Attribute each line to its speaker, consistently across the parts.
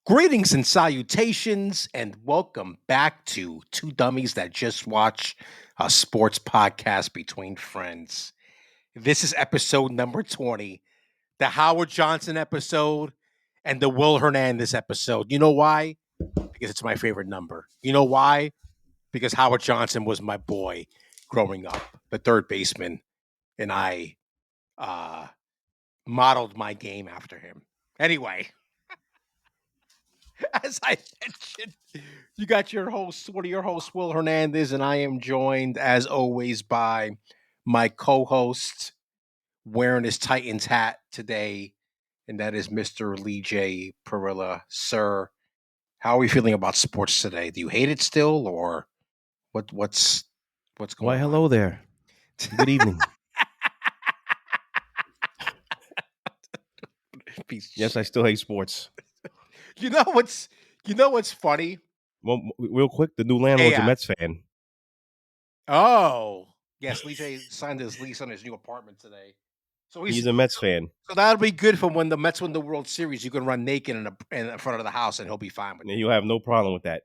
Speaker 1: Greetings and salutations, and welcome back to Two Dummies That Just Watch a Sports Podcast Between Friends. This is episode number 20, the Howard Johnson episode and the Will Hernandez episode. You know why? Because it's my favorite number. You know why? Because Howard Johnson was my boy growing up, the third baseman, and I uh, modeled my game after him. Anyway. As I mentioned, you got your host, one of your hosts, Will Hernandez, and I am joined, as always, by my co-host wearing his Titans hat today, and that is Mr. Lee J. Perilla. Sir, how are we feeling about sports today? Do you hate it still, or what's going
Speaker 2: Why,
Speaker 1: on?
Speaker 2: hello there. Good evening. Yes, I still hate sports.
Speaker 1: You know what's funny?
Speaker 2: Well, real quick, the new landlord's a Mets fan.
Speaker 1: Oh, yes, Lee J signed his lease on his new apartment today. So
Speaker 2: He's a Mets fan.
Speaker 1: So that'll be good for when the Mets win the World Series. You can run naked in front of the house, and he'll be fine with it.
Speaker 2: And you'll have no problem with that.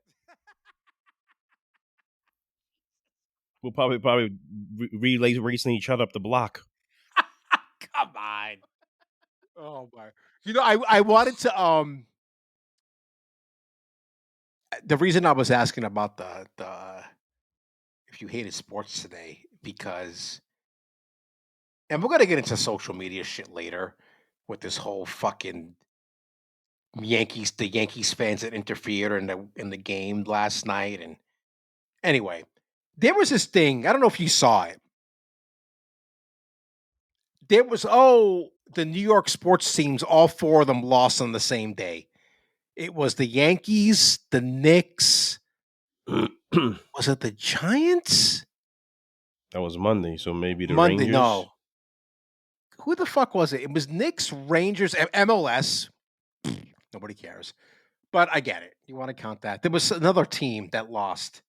Speaker 2: We'll probably racing each other up the block.
Speaker 1: Come on. Oh my! You know, I wanted to The reason I was asking about the if you hated sports today because, and we're gonna get into social media shit later with this whole fucking the Yankees fans that interfered in the game last night. And anyway, there was this thing. I don't know if you saw it. There was the New York sports teams, all four of them lost on the same day. It was the Yankees, the Knicks. Was it the Giants?
Speaker 2: That was Monday, so maybe the
Speaker 1: Monday,
Speaker 2: Rangers.
Speaker 1: no. Who the fuck was it? It was Knicks, Rangers, MLS. Nobody cares. But I get it. You want to count that. There was another team that lost.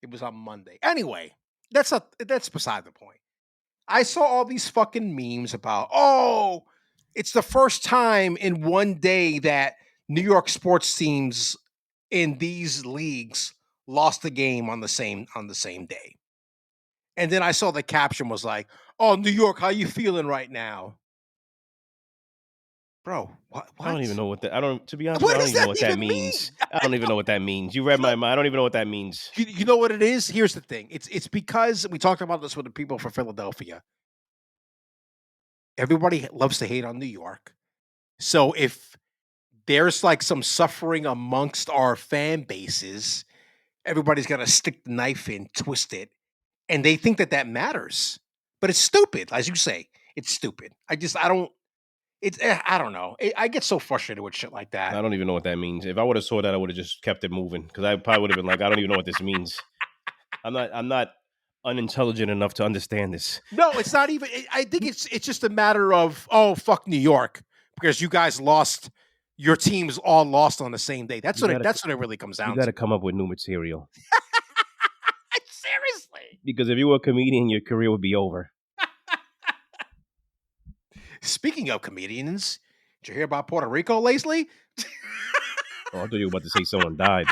Speaker 1: It was on Monday. Anyway, that's beside the point. I saw all these fucking memes about, it's the first time in one day that New York sports teams in these leagues lost the game on the same day. And then I saw the caption was like, "Oh, New York, how you feeling right now?" Bro, what?
Speaker 2: I don't even know what that. To be honest,
Speaker 1: What
Speaker 2: I don't
Speaker 1: does
Speaker 2: even know
Speaker 1: that
Speaker 2: what that
Speaker 1: even
Speaker 2: means.
Speaker 1: mean?
Speaker 2: I don't even know what that means. You read my mind. I don't even know what that means.
Speaker 1: You know what it is? Here's the thing. It's because we talked about this with the people from Philadelphia. Everybody loves to hate on New York. So if there's like some suffering amongst our fan bases, everybody's got to stick the knife in, twist it, and they think that matters. But it's stupid, as you say. It's stupid. I don't know. I get so frustrated with shit like that.
Speaker 2: I don't even know what that means. If I would have saw that, I would have just kept it moving because I probably would have been like, I don't even know what this means. I'm not unintelligent enough to understand this.
Speaker 1: No, it's not even. I think it's just a matter of fuck New York because you guys lost. Your teams all lost on the same day. That's what it really comes down to.
Speaker 2: You got to come up with new material.
Speaker 1: Seriously.
Speaker 2: Because if you were a comedian, your career would be over.
Speaker 1: Speaking of comedians, did you hear about Puerto Rico lately?
Speaker 2: Oh, I thought you were about to say someone died.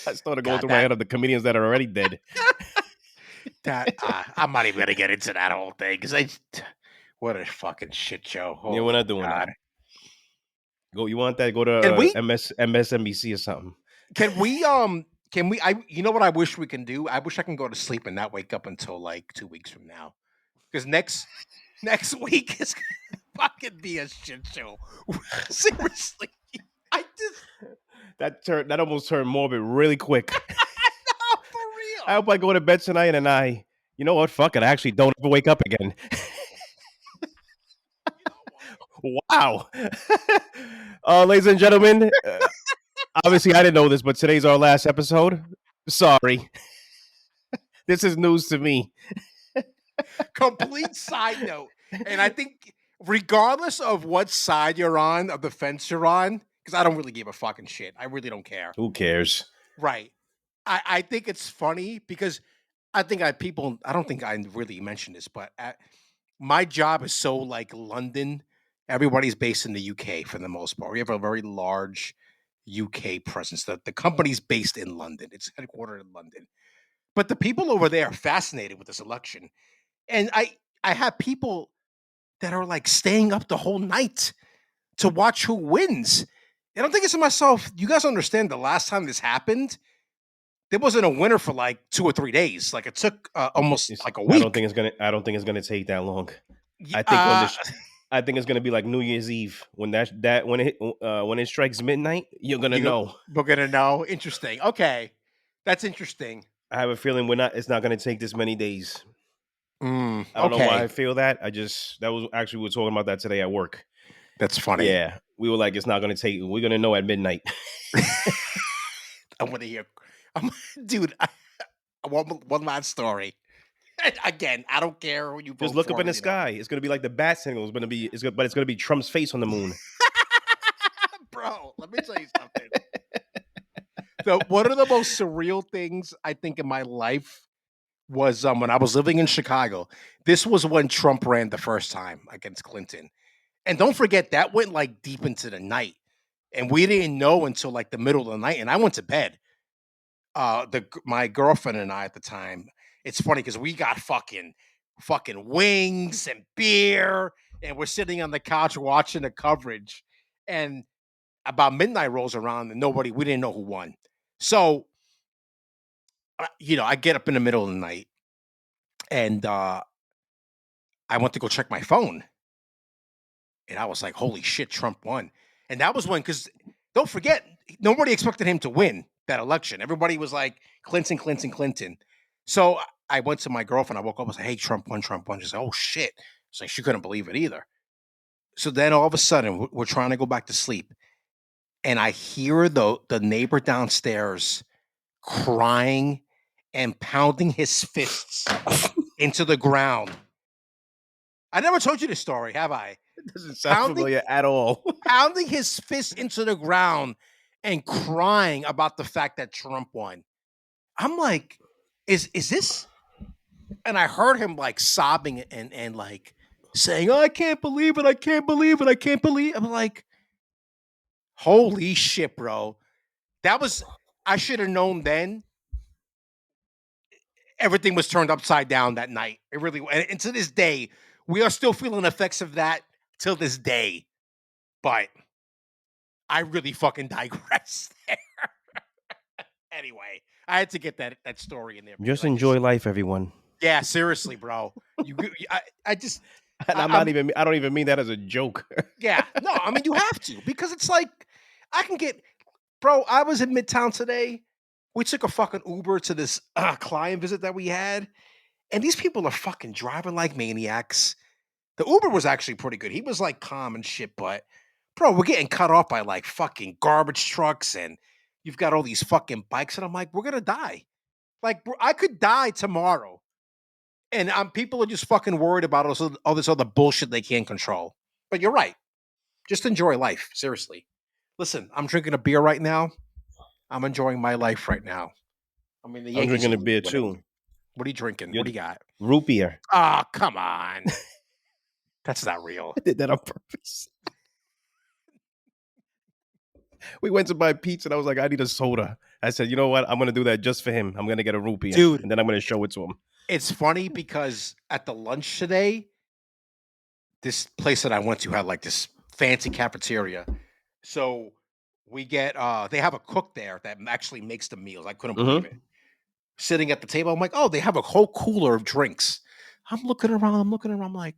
Speaker 2: I started going through my head of the comedians that are already dead.
Speaker 1: I'm not even going to get into that whole thing because what a fucking shit show.
Speaker 2: Yeah, we're not doing that. You want that? Go to MSNBC or something.
Speaker 1: Can we? You know what I wish we can do? I wish I can go to sleep and not wake up until like 2 weeks from now, because next week is gonna fucking be a shit show. Seriously,
Speaker 2: that almost turned morbid really quick.
Speaker 1: No, for real.
Speaker 2: I hope I go to bed tonight and you know what? Fuck it. I actually don't ever wake up again. Wow. Ladies and gentlemen, obviously I didn't know this, but today's our last episode. Sorry. This is news to me.
Speaker 1: Complete side note. And I think regardless of what side you're on, of the fence you're on, because I don't really give a fucking shit. I really don't care.
Speaker 2: Who cares?
Speaker 1: Right. I think it's funny because I don't think I really mentioned this, but my job is so like London everybody's based in the UK for the most part. We have a very large UK presence. The company's based in London. It's headquartered in London. But the people over there are fascinated with this election. And I have people that are like staying up the whole night to watch who wins. And I'm thinking to myself, you guys understand the last time this happened, there wasn't a winner for like 2 or 3 days. Like it took almost like a
Speaker 2: I don't
Speaker 1: week.
Speaker 2: think it's gonna. I don't think it's gonna take that long.
Speaker 1: Y-
Speaker 2: I think when
Speaker 1: Uh,
Speaker 2: this. I think it's gonna be like New Year's Eve when when it strikes midnight. You're gonna know.
Speaker 1: we're gonna know. Interesting. Okay, that's interesting.
Speaker 2: I have a feeling we're not. It's not gonna take this many days. I don't know why
Speaker 1: Okay,
Speaker 2: I feel that. I just that was actually we were talking about that today at work.
Speaker 1: that's funny.
Speaker 2: Yeah, we were like, it's not gonna take. We're gonna know at midnight.
Speaker 1: I want to hear, I'm, dude. One last story. Again, I don't care who you
Speaker 2: Just
Speaker 1: vote
Speaker 2: look up
Speaker 1: for.
Speaker 2: in the sky. It's gonna be like the bat signal. It's gonna be. But it's gonna be Trump's face on the moon.
Speaker 1: Bro, let me tell you something. So one of the most surreal things I think in my life was when I was living in Chicago. This was when Trump ran the first time against Clinton. And don't forget that went like deep into the night. And we didn't know until like the middle of the night. And I went to bed. My girlfriend and I at the time. It's funny because we got fucking wings and beer, and we're sitting on the couch watching the coverage. And about midnight rolls around, and we didn't know who won. So, I get up in the middle of the night, and I went to go check my phone, and I was like, "Holy shit, Trump won!" And that was when, because don't forget, nobody expected him to win that election. Everybody was like, "Clinton, Clinton, Clinton." So I went to my girlfriend. I woke up. I was like, "Hey, Trump won, Trump won." She said, "Oh shit!" It's like she couldn't believe it either. So then all of a sudden, we're trying to go back to sleep, and I hear the neighbor downstairs crying and pounding his fists into the ground. I never told you this story, have I?
Speaker 2: It doesn't sound
Speaker 1: Pounding
Speaker 2: familiar at all.
Speaker 1: pounding his fist into the ground and crying about the fact that Trump won. I'm like, is this? And I heard him like sobbing and like saying, "Oh, I can't believe it! I can't believe it! I can't believe." I'm like, "Holy shit, bro!" That was I should have known then. Everything was turned upside down that night. It really, and to this day, we are still feeling effects of that till this day. But I really fucking digress there. Anyway, I had to get that story in there because
Speaker 2: Just enjoy life, everyone.
Speaker 1: yeah, seriously, bro. I just,
Speaker 2: And
Speaker 1: I, I'm,
Speaker 2: I don't even mean that as a joke.
Speaker 1: yeah, no, I mean you have to because it's like I can get, bro. I was in Midtown today. We took a fucking Uber to this client visit that we had, and these people are fucking driving like maniacs. The Uber was actually pretty good. He was like calm and shit, but bro, we're getting cut off by like fucking garbage trucks, and you've got all these fucking bikes, and I'm like, we're gonna die. Like, bro, I could die tomorrow, and people are just fucking worried about all this other bullshit they can't control. But you're right. Just enjoy life. Seriously. Listen, I'm drinking a beer right now. I'm enjoying my life right now. I mean, the
Speaker 2: I'm
Speaker 1: Yankees
Speaker 2: drinking
Speaker 1: are
Speaker 2: a beer
Speaker 1: winning.
Speaker 2: too.
Speaker 1: What are you drinking?
Speaker 2: You're
Speaker 1: What do you got?
Speaker 2: root beer.
Speaker 1: Oh, come on. That's not real.
Speaker 2: I did that on purpose. We went to buy pizza and I was like, I need a soda. I said, you know what? I'm gonna do that just for him. I'm gonna get a root beer
Speaker 1: Dude,
Speaker 2: and then I'm gonna show it to him.
Speaker 1: it's funny because at the lunch today, this place that I went to had like this fancy cafeteria. So we get they have a cook there that actually makes the meals. I couldn't believe it.
Speaker 2: Mm-hmm.
Speaker 1: Sitting at the table, I'm like, oh, they have a whole cooler of drinks. I'm looking around, I'm like,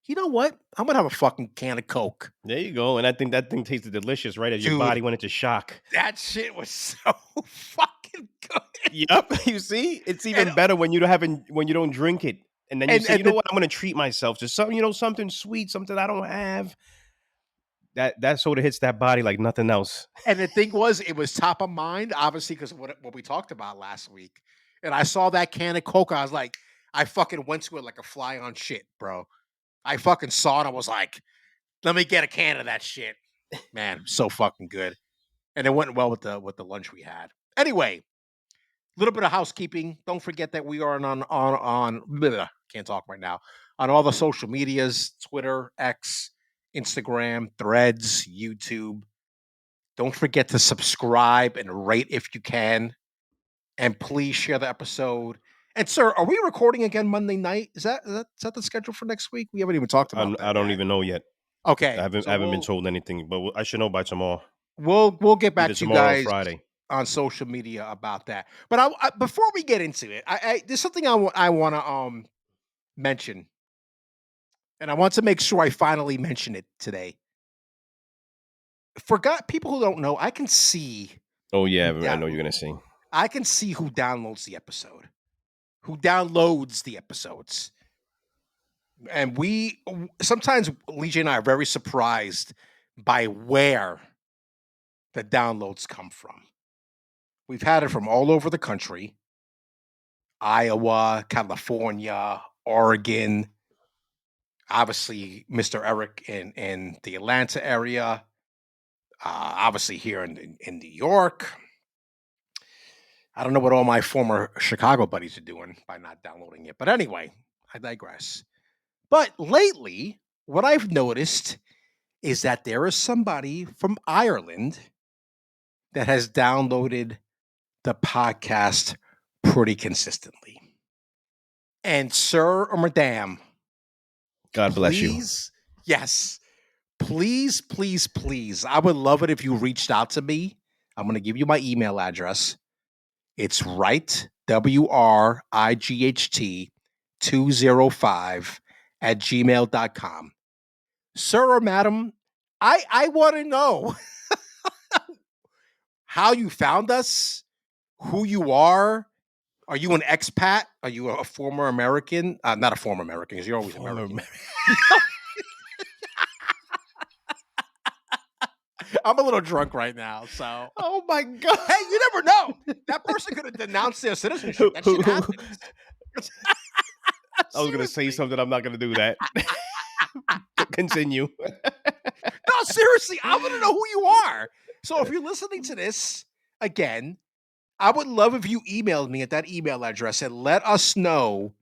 Speaker 1: you know what? I'm gonna have a fucking can of Coke.
Speaker 2: There you go. And I think that thing tasted delicious, right? As your
Speaker 1: Dude,
Speaker 2: body went into shock.
Speaker 1: that shit was so fucking good.
Speaker 2: Yep. You see, it's
Speaker 1: And
Speaker 2: even better when you don't when you don't drink it. And then you say, you
Speaker 1: and
Speaker 2: know
Speaker 1: the
Speaker 2: what? I'm gonna treat myself to something, something sweet, something I don't have. That soda hits that body like nothing else.
Speaker 1: And the thing was, it was top of mind, obviously, because what we talked about last week. And I saw that can of Coke. I was like, I fucking went to it like a fly on shit, bro. I fucking saw it. I was like, let me get a can of that shit. Man, so fucking good. And it went well with the lunch we had. Anyway, a little bit of housekeeping. Don't forget that we are on can't talk right now on all the social medias, Twitter, X. Instagram, Threads, YouTube. Don't forget to subscribe and rate if you can. And please share the episode. And sir, are we recording again Monday night? Is that the schedule for next week? We haven't even talked about
Speaker 2: I
Speaker 1: that
Speaker 2: don't
Speaker 1: yet.
Speaker 2: even know yet. I
Speaker 1: Okay,
Speaker 2: haven't I
Speaker 1: so
Speaker 2: haven't been
Speaker 1: we'll
Speaker 2: told anything, but I should know by tomorrow,
Speaker 1: we'll get back
Speaker 2: either
Speaker 1: to you
Speaker 2: tomorrow or
Speaker 1: guys
Speaker 2: Friday.
Speaker 1: on social media about that. But before we get into it, there's something I want to mention, and I want to make sure I finally mention it today. Forgot people who don't know, I can see
Speaker 2: Oh yeah,
Speaker 1: who
Speaker 2: I
Speaker 1: down,
Speaker 2: know you're gonna say.
Speaker 1: I can see who downloads the episode, who downloads the episodes. And we sometimes Legion and I are very surprised by where the downloads come from. We've had it from all over the country: Iowa, California, Oregon, obviously Mr. Eric in the Atlanta area, obviously here in New York. I don't know what all my former Chicago buddies are doing by not downloading it. But anyway, I digress. But lately, what I've noticed is that there is somebody from Ireland that has downloaded the podcast pretty consistently. And sir or madam,
Speaker 2: God bless you.
Speaker 1: please, yes, please, please, please. I would love it if you reached out to me. I'm going to give you my email address. It's WRIGHT 205 at gmail.com. Sir or madam, I want to know how you found us, who you are. Are you an expat? Are you a former American? Not a former American, because you're always
Speaker 2: Former
Speaker 1: American. I'm a little drunk right now, so
Speaker 2: Oh my god.
Speaker 1: hey, you never know. That person could have denounced their citizenship. That shit happens.
Speaker 2: I was gonna say
Speaker 1: Seriously.
Speaker 2: something. I'm not gonna do that. Continue.
Speaker 1: No, seriously, I want to know who you are. So if you're listening to this again, I would love if you emailed me at that email address and let us know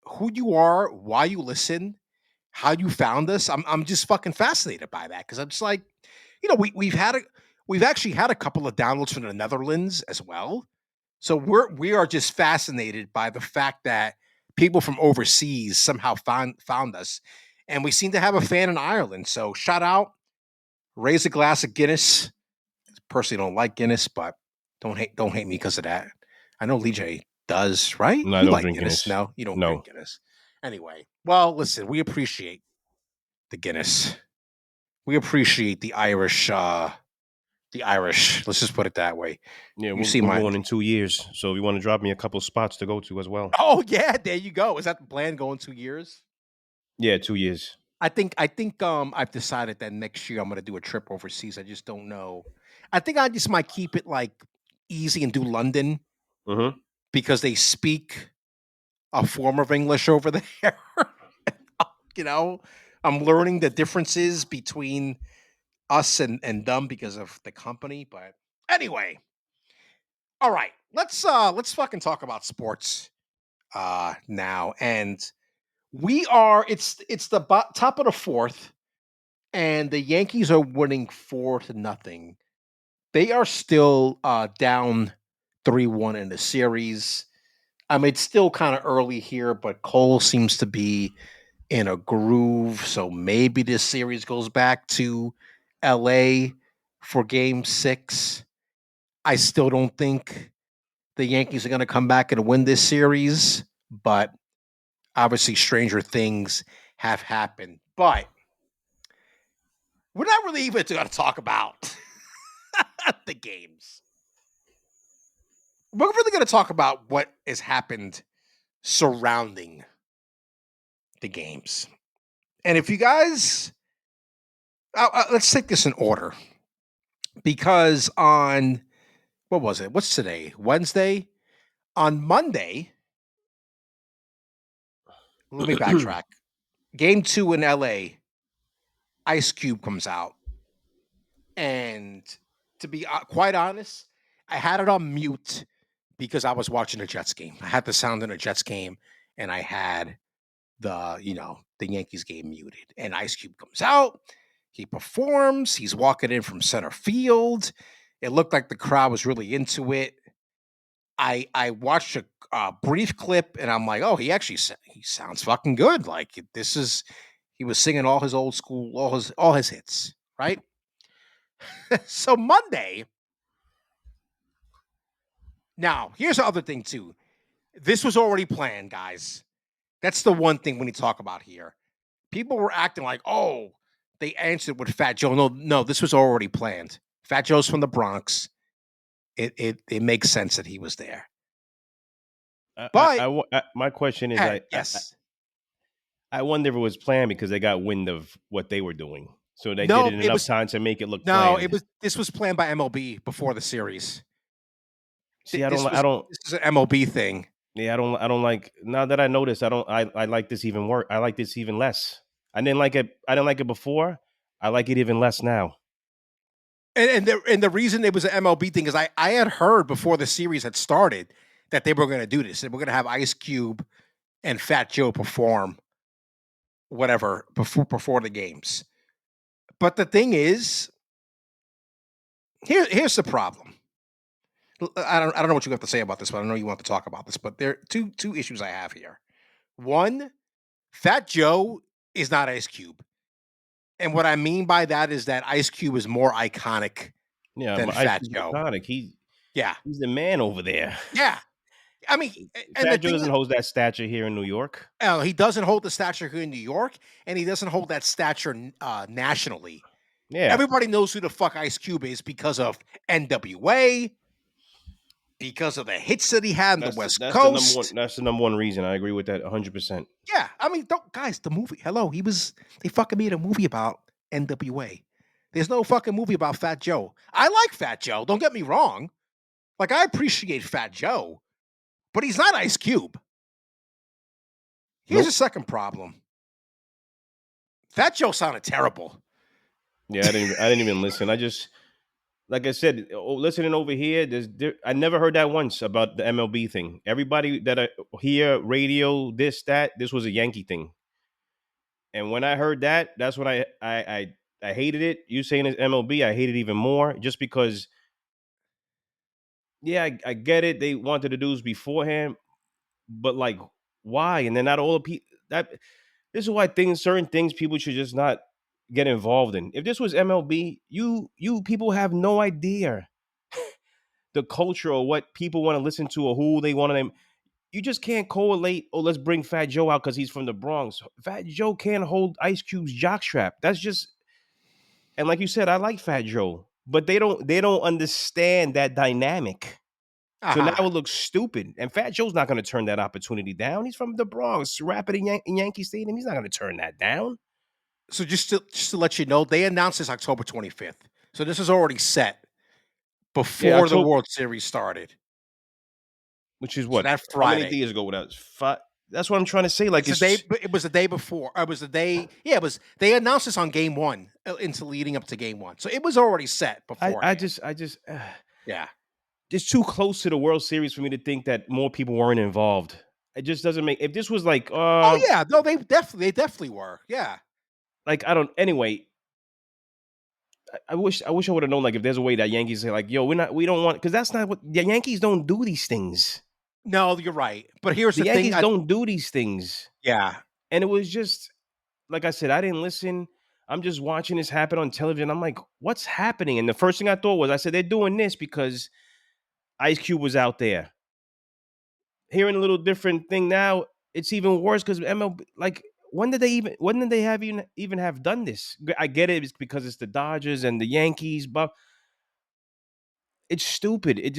Speaker 1: who you are, why you listen, how you found us. I'm just fucking fascinated by that because I'm just like, we've actually had a couple of downloads from the Netherlands as well. So we are just fascinated by the fact that people from overseas somehow found us, and we seem to have a fan in Ireland. So shout out, raise a glass of Guinness. Personally, don't like Guinness, but don't hate me because of that. I know Lee J does, right?
Speaker 2: No, I
Speaker 1: You
Speaker 2: don't
Speaker 1: like
Speaker 2: drink
Speaker 1: Guinness?
Speaker 2: Guinness.
Speaker 1: No, you don't
Speaker 2: No.
Speaker 1: drink Guinness. Anyway, well, listen, we appreciate the Guinness. We appreciate the Irish. The Irish. Let's just put it that way.
Speaker 2: Yeah,
Speaker 1: You
Speaker 2: we're,
Speaker 1: see
Speaker 2: we're
Speaker 1: my.
Speaker 2: going in 2 years, so if you want to drop me a couple spots to go to as well.
Speaker 1: Oh yeah, there you go. Is that the plan? Going 2 years?
Speaker 2: Yeah, 2 years.
Speaker 1: I think I've decided that next year I'm gonna do a trip overseas. I just don't know. I think I just might keep it like easy and do London
Speaker 2: Mm-hmm.
Speaker 1: because they speak a form of English over there. you know, I'm learning the differences between us and them because of the company. But anyway, all right, let's fucking talk about sports now. And it's the top of the fourth, and the Yankees are winning 4-0. They are still down 3-1 in the series. I mean, it's still kind of early here, but Cole seems to be in a groove. So maybe this series goes back to LA for game 6. I still don't think the Yankees are going to come back and win this series, but obviously stranger things have happened. But we're not really even going to talk about the games. We're really going to talk about what has happened surrounding the games. And if you guys, let's take this in order because on what was it? What's today? Wednesday? On Monday, let me backtrack. Game 2 in LA, Ice Cube comes out. And to be quite honest, I had it on mute because I was watching a Jets game. I had the sound in a Jets game and I had the Yankees game muted, and Ice Cube comes out. He performs. He's walking in from center field. It looked like the crowd was really into it. I watched a brief clip, and I'm like, oh, he sounds fucking good. Like this is he was singing all his old school, all his hits, right? So Monday. Now, here's the other thing too. This was already planned, guys. That's the one thing we need to talk about here. People were acting like, oh, they answered with Fat Joe. No, no, this was already planned. Fat Joe's from the Bronx. It makes sense that he was there. But
Speaker 2: My question is,
Speaker 1: yes.
Speaker 2: I wonder if it was planned because they got wind of what they were doing, so they did
Speaker 1: No,
Speaker 2: it
Speaker 1: it
Speaker 2: enough
Speaker 1: was
Speaker 2: time to make it look
Speaker 1: no,
Speaker 2: planned.
Speaker 1: this was planned by MLB before the series.
Speaker 2: See, I don't.
Speaker 1: This is an MLB thing.
Speaker 2: Yeah, I don't like. Now that I notice, I like this even worse. I like this even less. I didn't like it before. I like it even less now.
Speaker 1: And the reason it was an MLB thing is I had heard before the series had started that they were going to do this. They were going to have Ice Cube and Fat Joe perform whatever before the games. But the thing is, here's the problem. I don't know what you have to say about this, but I know you want to talk about this. But there are two issues I have here. One, Fat Joe is not Ice Cube. And what I mean by that is that Ice Cube is more iconic
Speaker 2: Yeah,
Speaker 1: than
Speaker 2: but Ice
Speaker 1: Fat
Speaker 2: Cube's
Speaker 1: Joe.
Speaker 2: iconic.
Speaker 1: Yeah.
Speaker 2: He's the man over there.
Speaker 1: Yeah. I mean, and the
Speaker 2: Fat Joe
Speaker 1: thing
Speaker 2: doesn't hold that stature here in New York.
Speaker 1: he doesn't hold the stature here in New York, and he doesn't hold that stature nationally.
Speaker 2: Yeah,
Speaker 1: Everybody knows who the fuck Ice Cube is because of NWA, because of the hits that he had on the West
Speaker 2: that's the number one.
Speaker 1: Coast.
Speaker 2: That's the number one reason. I agree with that 100%.
Speaker 1: Yeah, I mean, guys, the movie. Hello, they fucking made a movie about NWA. There's no fucking movie about Fat Joe. I like Fat Joe. Don't get me wrong. Like I appreciate Fat Joe, but he's not Ice Cube. Here's
Speaker 2: Nope.
Speaker 1: the second problem. Fat Joe sounded terrible.
Speaker 2: Yeah, I didn't even listen. I just, like I said, listening over here, I never heard that once about the MLB thing. Everybody that I hear radio, this was a Yankee thing. And when I heard that, that's when I hated it. You saying it's MLB, I hate it even more, just because. Yeah, I get it. They wanted to do this beforehand, but like, why? And then not all the people that this is why certain things people should just not get involved in. If this was MLB, you people have no idea the culture or what people want to listen to or who they want to name. You just can't correlate. Oh, let's bring Fat Joe out because he's from the Bronx. Fat Joe can't hold Ice Cube's jockstrap. That's just, and like you said, I like Fat Joe, but they don't understand that dynamic. So now
Speaker 1: Uh-huh.
Speaker 2: it looks stupid. And Fat Joe's not going to turn that opportunity down. He's from the Bronx, rapping in Yankee Stadium. He's not going to turn that down.
Speaker 1: So just to let you know, they announced this October 25th. So this is already set
Speaker 2: Yeah,
Speaker 1: before the World Series started.
Speaker 2: which is
Speaker 1: So
Speaker 2: what?
Speaker 1: that
Speaker 2: How many
Speaker 1: Friday.
Speaker 2: days ago? That's what I'm trying to say. Like
Speaker 1: It's the day. It was the day before. It was the day. Yeah, it was. They announced this on Game One, into leading up to Game One. So it was already set
Speaker 2: I
Speaker 1: beforehand.
Speaker 2: just
Speaker 1: Yeah.
Speaker 2: it's too close to the World Series for me to think that more people weren't involved. It just doesn't make. If this was
Speaker 1: Oh yeah. No, they definitely were. Yeah.
Speaker 2: I don't. Anyway, I wish I would have known. Like, if there's a way that Yankees say, like, yo, we don't want, because that's not what the Yankees don't do these things.
Speaker 1: No, you're right. But here's
Speaker 2: The
Speaker 1: the thing.
Speaker 2: Yankees don't do these things.
Speaker 1: Yeah.
Speaker 2: And it was just, like I said, I didn't listen. I'm just watching this happen on television. I'm like, what's happening? And the first thing I thought was, I said, they're doing this because Ice Cube was out there. Hearing a little different thing now, it's even worse because MLB, like, when did they have even have done this? I get it, it's because it's the Dodgers and the Yankees, but it's stupid. It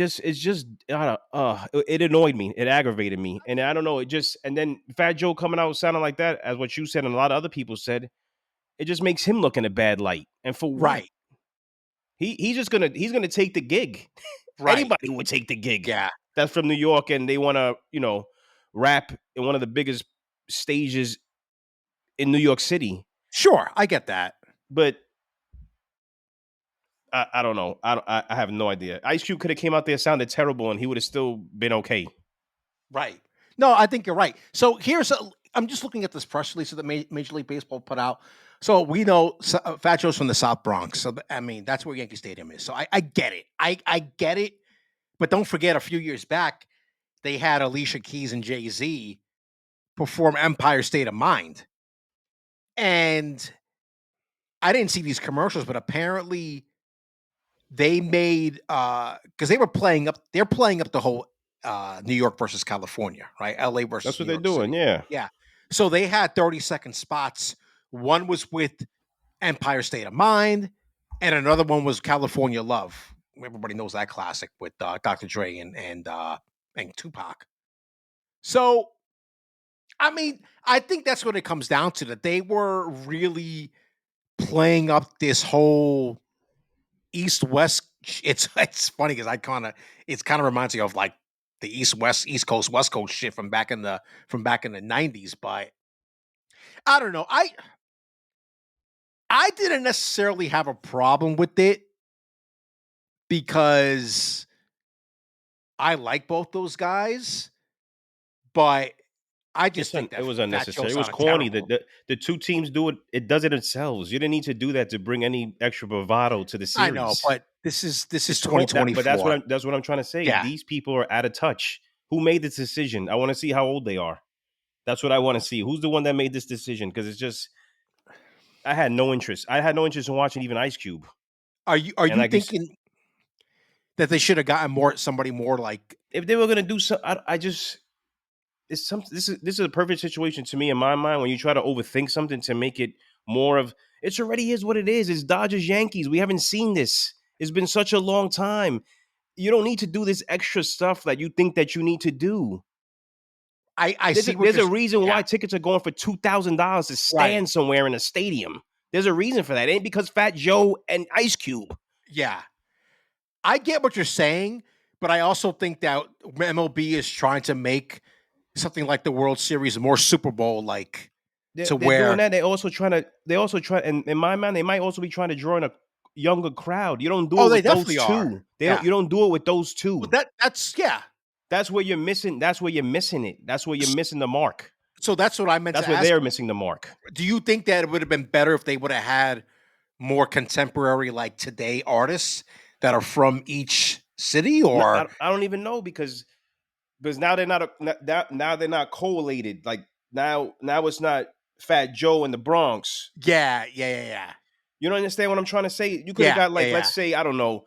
Speaker 2: annoyed me. It aggravated me. And I don't know, and then Fat Joe coming out sounding like that, as what you said and a lot of other people said, it just makes him look in a bad light. And for what?
Speaker 1: Right.
Speaker 2: He's gonna take the gig.
Speaker 1: Right.
Speaker 2: Anybody would take the gig.
Speaker 1: Yeah.
Speaker 2: That's from New York and they wanna, rap in one of the biggest stages in New York City.
Speaker 1: Sure. I get that.
Speaker 2: But I don't know. I have no idea. Ice Cube could have came out there, sounded terrible, and he would have still been okay.
Speaker 1: Right. No, I think you're right. So I'm just looking at this press release that Major League Baseball put out. So we know Fat Joe's from the South Bronx. So I mean, that's where Yankee Stadium is. So I get it. I get it. But don't forget, a few years back, they had Alicia Keys and Jay Z perform Empire State of Mind, and I didn't see these commercials, but apparently they made because they're playing up the whole New York versus California, right? LA
Speaker 2: That's
Speaker 1: versus
Speaker 2: what
Speaker 1: New
Speaker 2: they're
Speaker 1: York
Speaker 2: doing.
Speaker 1: City.
Speaker 2: Yeah.
Speaker 1: Yeah. So they had 30-second spots. One was with Empire State of Mind, and another one was California Love. Everybody knows that classic with Dr. Dre and Tupac. So I mean, I think that's what it comes down to, that they were really playing up this whole East West. It's funny because it kind of reminds me of like the East West, East Coast, West Coast shit from back in the 90s. But I don't know. I didn't necessarily have a problem with it because I like both those guys, but I just think
Speaker 2: It
Speaker 1: that
Speaker 2: was
Speaker 1: Fat Joe
Speaker 2: unnecessary. It was
Speaker 1: sounded
Speaker 2: corny.
Speaker 1: terrible.
Speaker 2: The two teams do it. It does it themselves. You didn't need to do that to bring any extra bravado to the
Speaker 1: I know,
Speaker 2: series.
Speaker 1: but this is
Speaker 2: It's but
Speaker 1: 2024.
Speaker 2: that's what I'm trying to say.
Speaker 1: Yeah,
Speaker 2: These people are out of touch. Who made this decision? I want to see how old they are. That's what I want to see. Who's the one that made this decision? Because it's just I had no interest. I had no interest in watching even Ice Cube.
Speaker 1: are
Speaker 2: And
Speaker 1: you
Speaker 2: like you,
Speaker 1: thinking that they should have gotten somebody more like?
Speaker 2: if they were gonna do so, I just this is a perfect situation to me in my mind when you try to overthink something to make it more of it's already is what it is. It's Dodgers Yankees. We haven't seen this. It's been such a long time. You don't need to do this extra stuff that you think that you need to do.
Speaker 1: I see what
Speaker 2: There's
Speaker 1: you're.
Speaker 2: a reason
Speaker 1: Yeah,
Speaker 2: why tickets are going for $2,000 to
Speaker 1: right.
Speaker 2: stand somewhere in a stadium. There's a reason for that. It ain't because Fat Joe and Ice Cube.
Speaker 1: Yeah, I get what you're saying, but I also think that MLB is trying to make something like the World Series more Super Bowl like, to
Speaker 2: They're doing
Speaker 1: where.
Speaker 2: that. They also try, and in my mind, they might also be trying to draw in a younger crowd. You don't do
Speaker 1: Oh,
Speaker 2: it
Speaker 1: they
Speaker 2: with those
Speaker 1: definitely are.
Speaker 2: two.
Speaker 1: Yeah.
Speaker 2: You don't do it with those
Speaker 1: Well,
Speaker 2: two.
Speaker 1: that's yeah.
Speaker 2: That's where you're missing. That's where you're missing it. That's where you're
Speaker 1: S-
Speaker 2: missing the mark.
Speaker 1: So that's what I meant
Speaker 2: That's
Speaker 1: to
Speaker 2: where
Speaker 1: ask
Speaker 2: they're
Speaker 1: you.
Speaker 2: missing the mark.
Speaker 1: Do you think that it would have been better if they would have had more contemporary, like today, artists that are from each city? Or
Speaker 2: I don't even know because now they're not now they're not correlated. Like now it's not Fat Joe in the Bronx.
Speaker 1: yeah.
Speaker 2: You don't understand what I'm trying to say? You could have
Speaker 1: Yeah,
Speaker 2: got
Speaker 1: yeah,
Speaker 2: like
Speaker 1: yeah.
Speaker 2: let's say I don't know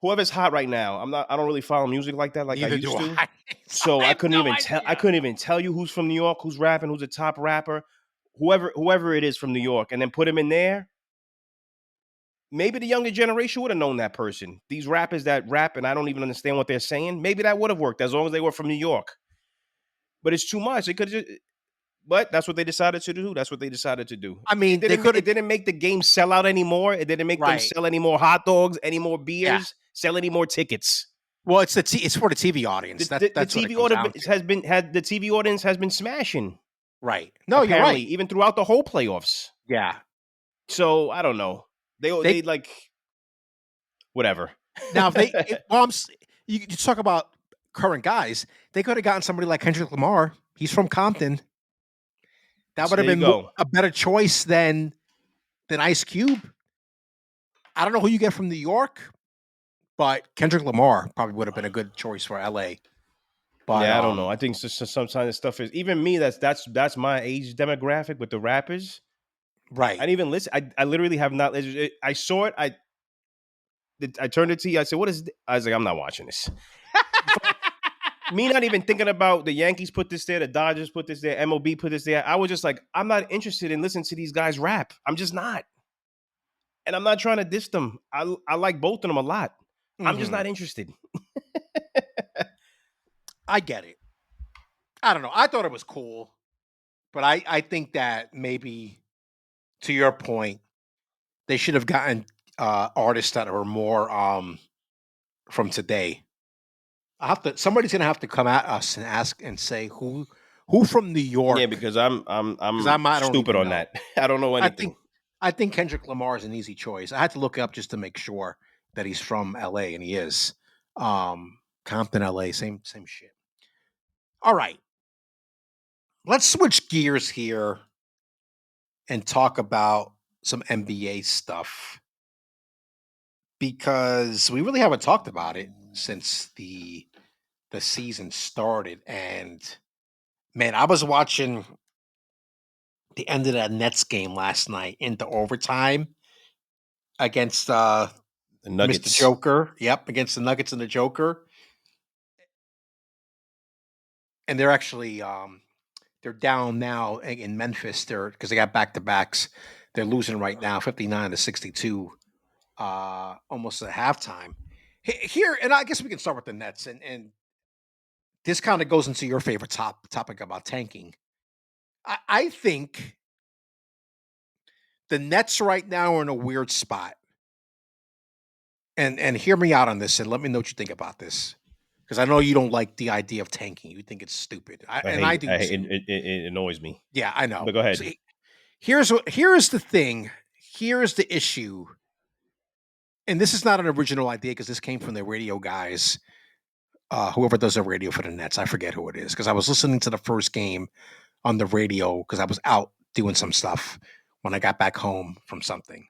Speaker 2: whoever's hot right now. I don't really follow music like that like I
Speaker 1: Neither do
Speaker 2: used to.
Speaker 1: I. So
Speaker 2: So
Speaker 1: I have no
Speaker 2: I
Speaker 1: idea.
Speaker 2: couldn't even tell you who's from New York, who's rapping, who's the top rapper, whoever it is from New York, and then put him in there. Maybe the younger generation would have known that person. These rappers that rap and I don't even understand what they're saying. Maybe that would have worked as long as they were from New York. But it's too much. It could just but that's what they decided to do. That's what they decided to do.
Speaker 1: I mean, they could
Speaker 2: It
Speaker 1: have.
Speaker 2: didn't make the game sell out anymore. It didn't make them
Speaker 1: Right.
Speaker 2: sell any more hot dogs, any more
Speaker 1: Yeah.
Speaker 2: beers, sell any more tickets.
Speaker 1: Well, it's for the TV audience.
Speaker 2: The
Speaker 1: That's what it
Speaker 2: TV
Speaker 1: comes down
Speaker 2: audience
Speaker 1: to.
Speaker 2: the TV audience has been smashing
Speaker 1: Right. No, you're
Speaker 2: apparently
Speaker 1: right.
Speaker 2: even throughout the whole playoffs.
Speaker 1: Yeah.
Speaker 2: So I don't know. They
Speaker 1: They
Speaker 2: like whatever.
Speaker 1: now if they it, well, you talk about current guys. They could have gotten somebody like Kendrick Lamar. He's from Compton. That
Speaker 2: So
Speaker 1: would have
Speaker 2: there you
Speaker 1: been
Speaker 2: go.
Speaker 1: a better choice than Ice Cube. I don't know who you get from New York, but Kendrick Lamar probably would have been a good choice for LA. But
Speaker 2: Yeah, I don't know. I think sometimes the stuff is even me. That's my age demographic with the rappers. I
Speaker 1: right.
Speaker 2: didn't even listen. I literally have not. I saw it. I turned it to you. I said, "What is?" I was like, "I'm not watching this." Me not even thinking about the Yankees put this there, the Dodgers put this there, MLB put this there. I was just like, I'm not interested in listening to these guys rap. I'm just not, and I'm not trying to diss them. I like both of them a lot. I'm just
Speaker 1: Hmm.
Speaker 2: not interested.
Speaker 1: I get it. I don't know. I thought it was cool, but I think that maybe, to your point, they should have gotten artists that are more from today. I have to. Somebody's gonna have to come at us and ask and say who from New
Speaker 2: Yeah,
Speaker 1: York,
Speaker 2: because
Speaker 1: because
Speaker 2: I'm
Speaker 1: I don't
Speaker 2: stupid
Speaker 1: even
Speaker 2: on
Speaker 1: know.
Speaker 2: that. I don't know
Speaker 1: I
Speaker 2: anything.
Speaker 1: think I think Kendrick Lamar is an easy choice. I had to look it up just to make sure that he's from LA, and he is. Compton, LA, same shit. All right. let's switch gears here and talk about some NBA stuff because we really haven't talked about it since the season started. And man, I was watching the end of that Nets game last night into overtime against
Speaker 2: The
Speaker 1: Mr.
Speaker 2: Nuggets.
Speaker 1: Joker. Yep, against the Nuggets and the Joker. And they're actually they're down now in Memphis. They're because they got back to backs. They're losing right now, 59-62, almost at halftime. Here, and I guess we can start with the Nets, and this kind of goes into your favorite topic about tanking. I think the Nets right now are in a weird spot, and hear me out on this, and let me know what you think about this, because I know you don't like the idea of tanking. You think it's stupid, and I do
Speaker 2: I hate
Speaker 1: too.
Speaker 2: it annoys me.
Speaker 1: Yeah, I
Speaker 2: But
Speaker 1: know.
Speaker 2: go
Speaker 1: So
Speaker 2: ahead.
Speaker 1: here's the thing. Here's the issue, and this is not an original idea because this came from the radio guys. Whoever does the radio for the Nets, I forget who it is because I was listening to the first game on the radio because I was out doing some stuff when I got back home from something.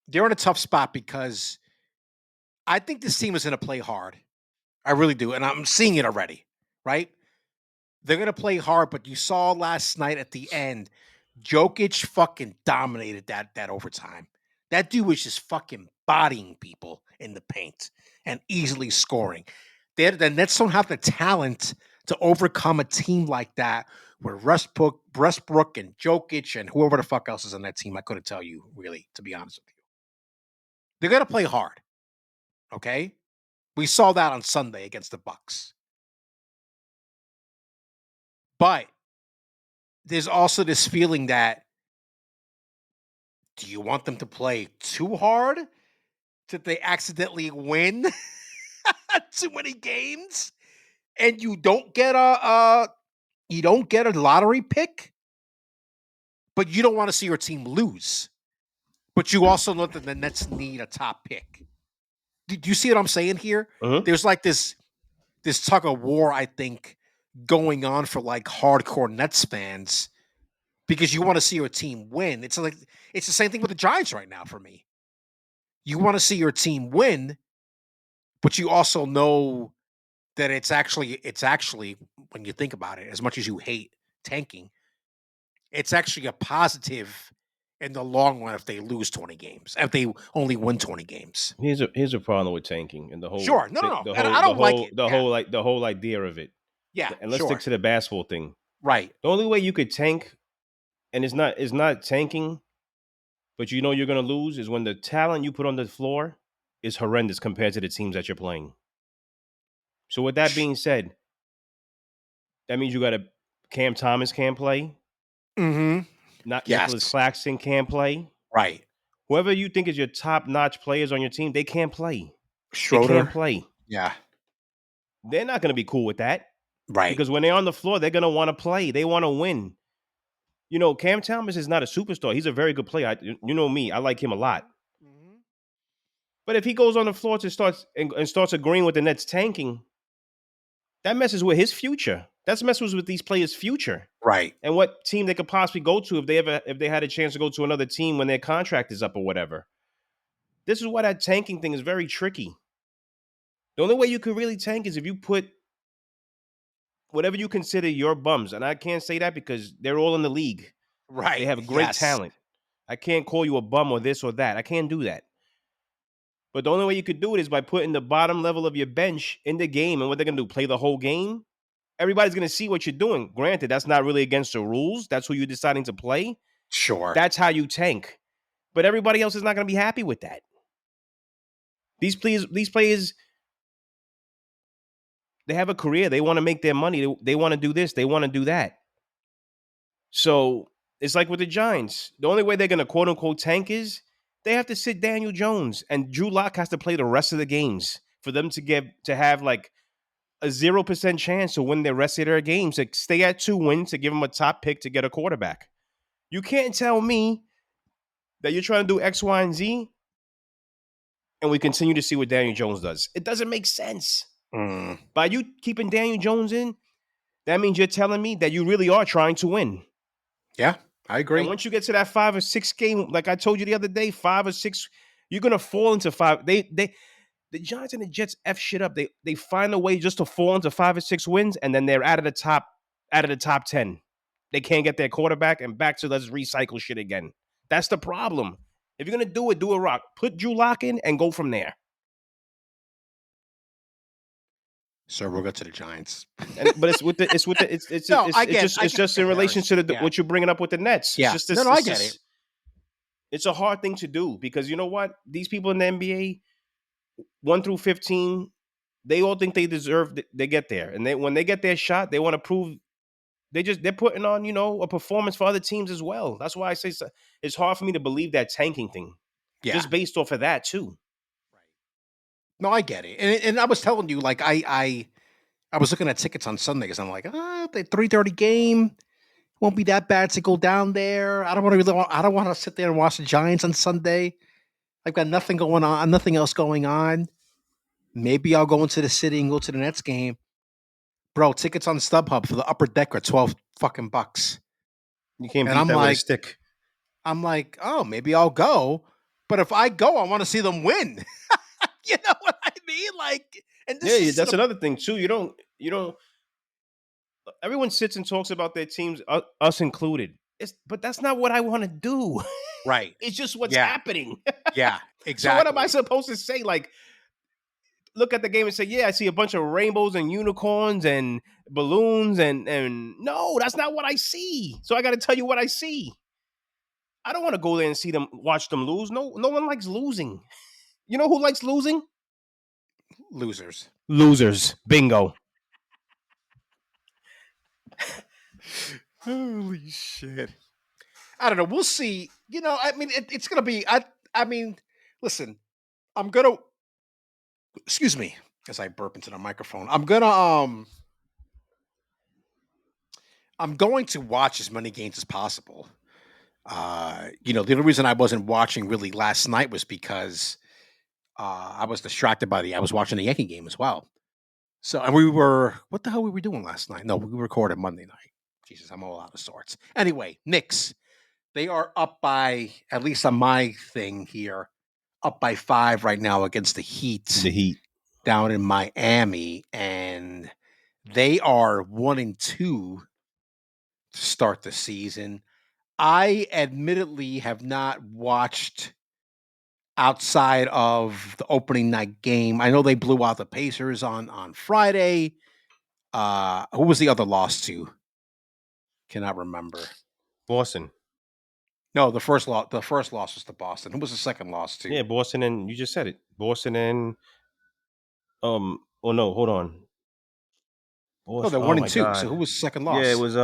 Speaker 1: They're in a tough spot because I think this team is going to play hard. I really do, and I'm seeing it already. Right? They're going to play hard, but you saw last night at the end, Jokic fucking dominated that overtime. That dude was just fucking bodying people in the paint and easily scoring. The Nets don't have the talent to overcome a team like that with Westbrook and Jokic and whoever the fuck else is on that team. I couldn't tell you really, to be honest with you. They're gonna play hard. Okay, we saw that on Sunday against the Bucks. But there's also this feeling that do you want them to play too hard? Did they accidentally win too many games and you don't get a lottery pick, but you don't want to see your team lose. But you also know that the Nets need a top pick. Do you see what I'm saying here?
Speaker 2: Hmm.
Speaker 1: There's like this tug of war, I think, going on for like hardcore Nets fans because you want to see your team win. It's the same thing with the Giants right now for me. You want to see your team win, but you also know that it's actually when you think about it, as much as you hate tanking, it's actually a positive in the long run if they lose 20 games, if they only win 20 games.
Speaker 2: Here's a problem with tanking and
Speaker 1: Sure. No, no, no. And I don't like it. Yeah.
Speaker 2: the whole idea of it.
Speaker 1: Yeah,
Speaker 2: And let's stick
Speaker 1: sure.
Speaker 2: to the basketball thing.
Speaker 1: Right.
Speaker 2: The only way you could tank, and it's not tanking, but you know you're gonna lose, is when the talent you put on the floor is horrendous compared to the teams that you're playing. So with that being said, that means you got a Cam Thomas can't play,
Speaker 1: Mm-hmm.
Speaker 2: not Nicholas
Speaker 1: Yes.
Speaker 2: Claxton can't play.
Speaker 1: Right.
Speaker 2: Whoever you think is your top notch players on your team, they can't play. They can't
Speaker 1: Schroeder.
Speaker 2: play.
Speaker 1: Yeah.
Speaker 2: They're not going to be cool with that
Speaker 1: Right.
Speaker 2: because when they're on the floor, they're going to want to play. They want to win. You know, Cam Thomas is not a superstar. He's a very good player. You know me, I like him a lot.
Speaker 1: Mhm.
Speaker 2: But if he goes on the floor to starts agreeing with the Nets tanking, that messes with his future. That messes with these players' future
Speaker 1: Right.
Speaker 2: and what team they could possibly go to if they had a chance to go to another team when their contract is up or whatever. This is why that tanking thing is very tricky. The only way you can really tank is if you put whatever you consider your bums, and I can't say that because they're all in the league. They
Speaker 1: Right.
Speaker 2: have great
Speaker 1: Yes.
Speaker 2: talent. I can't call you a bum or this or that. I can't do that. But the only way you could do it is by putting the bottom level of your bench in the game. And what they're going to do, play the whole game? Everybody's going to see what you're doing. Granted, that's not really against the rules. That's who you're deciding to play.
Speaker 1: Sure.
Speaker 2: That's how you tank. But everybody else is not going to be happy with that. These players, they have a career. They want to make their money. They want to do this. They want to do that. So it's like with the Giants. The only way they're going to quote unquote tank is they have to sit Daniel Jones, and Drew Lock has to play the rest of the games for them to have like a 0% chance to win the rest of their games, to stay at 2 wins, to give them a top pick to get a quarterback. You can't tell me that you're trying to do X, Y, and Z, and we continue to see what Daniel Jones does. It doesn't make sense.
Speaker 1: Mm.
Speaker 2: By you keeping Daniel Jones in, That means you're telling me that you really are trying to win.
Speaker 1: Yeah, I
Speaker 2: And
Speaker 1: agree.
Speaker 2: once you get to that 5 or 6 game, like I told you the other day, 5 or 6, you're gonna fall into five. The Giants and the Jets f shit up. They find a way just to fall into 5 or 6 wins, and then they're out of the top 10. They can't get their quarterback and back to let's recycle shit again. That's the problem. If you're gonna do it rock. Put Drew Lock in and go from there.
Speaker 1: So we'll go to the Giants.
Speaker 2: But
Speaker 1: No, I
Speaker 2: it's
Speaker 1: get the
Speaker 2: just in relation to
Speaker 1: comparison. Yeah,
Speaker 2: what you're bringing up with the Nets. It's
Speaker 1: yeah.
Speaker 2: just
Speaker 1: No,
Speaker 2: this.
Speaker 1: no, I get it.
Speaker 2: It's a hard thing to do because you know what? These people in the NBA, 1 through 15, they all think they deserve. They get there, and when they get their shot, they want to prove. They're putting on a performance for other teams as well. That's why I say it's hard for me to believe that tanking thing,
Speaker 1: Yeah.
Speaker 2: just based off of that too.
Speaker 1: No, I get it. And I was telling you, like I was looking at tickets on Sunday because I'm like, the 3:30 game won't be that bad to go down there. I don't want to sit there and watch the Giants on Sunday. I've got nothing going on, nothing else going on. Maybe I'll go into the city and go to the Nets game. Bro, tickets on StubHub for the upper deck are 12 fucking bucks.
Speaker 2: You can't
Speaker 1: And
Speaker 2: beat
Speaker 1: I'm
Speaker 2: that with a
Speaker 1: like,
Speaker 2: stick.
Speaker 1: oh, maybe I'll go. But if I go, I want to see them win. You know what I mean? Like, and this
Speaker 2: Yeah,
Speaker 1: is
Speaker 2: that's another thing too. You don't. Everyone sits and talks about their teams, us included. But that's not what I want to do.
Speaker 1: right.
Speaker 2: It's just what's
Speaker 1: Yeah.
Speaker 2: happening.
Speaker 1: Yeah,
Speaker 2: So what am I
Speaker 1: exactly.
Speaker 2: supposed to say? Like, look at the game and say, "Yeah, I see a bunch of rainbows and unicorns and balloons and no, that's not what I see." So I got to tell you what I see. I don't want to go there and see them watch them lose. No, no one likes losing. You know who likes losing?
Speaker 1: Losers.
Speaker 2: Losers. Bingo.
Speaker 1: Holy shit. I don't know. We'll see. I mean, it's gonna be. I mean, listen. I'm gonna. Excuse me, as I burp into the microphone. I'm going to watch as many games as possible. The only reason I wasn't watching really last night was because I was distracted I was watching the Yankee game as well. So, and what the hell were we doing last night? No, we recorded Monday night. Jesus, I'm all out of sorts. Anyway, Knicks. They are up by, at least on my thing here, up by 5 right now against the Heat
Speaker 2: The Heat.
Speaker 1: down in Miami. And they are 1-2 to start the season. I admittedly have not watched outside of the opening night game. I know they blew out the Pacers on Friday. Who was the other loss to? Cannot remember.
Speaker 2: Boston.
Speaker 1: No, the first loss was to Boston. Who was the second loss to?
Speaker 2: Yeah, Boston and you just said it. Boston and oh no, hold on.
Speaker 1: No, they're
Speaker 2: Boston. Oh
Speaker 1: one and
Speaker 2: my
Speaker 1: two. So who
Speaker 2: god.
Speaker 1: was the second
Speaker 2: Yeah, it
Speaker 1: loss?
Speaker 2: was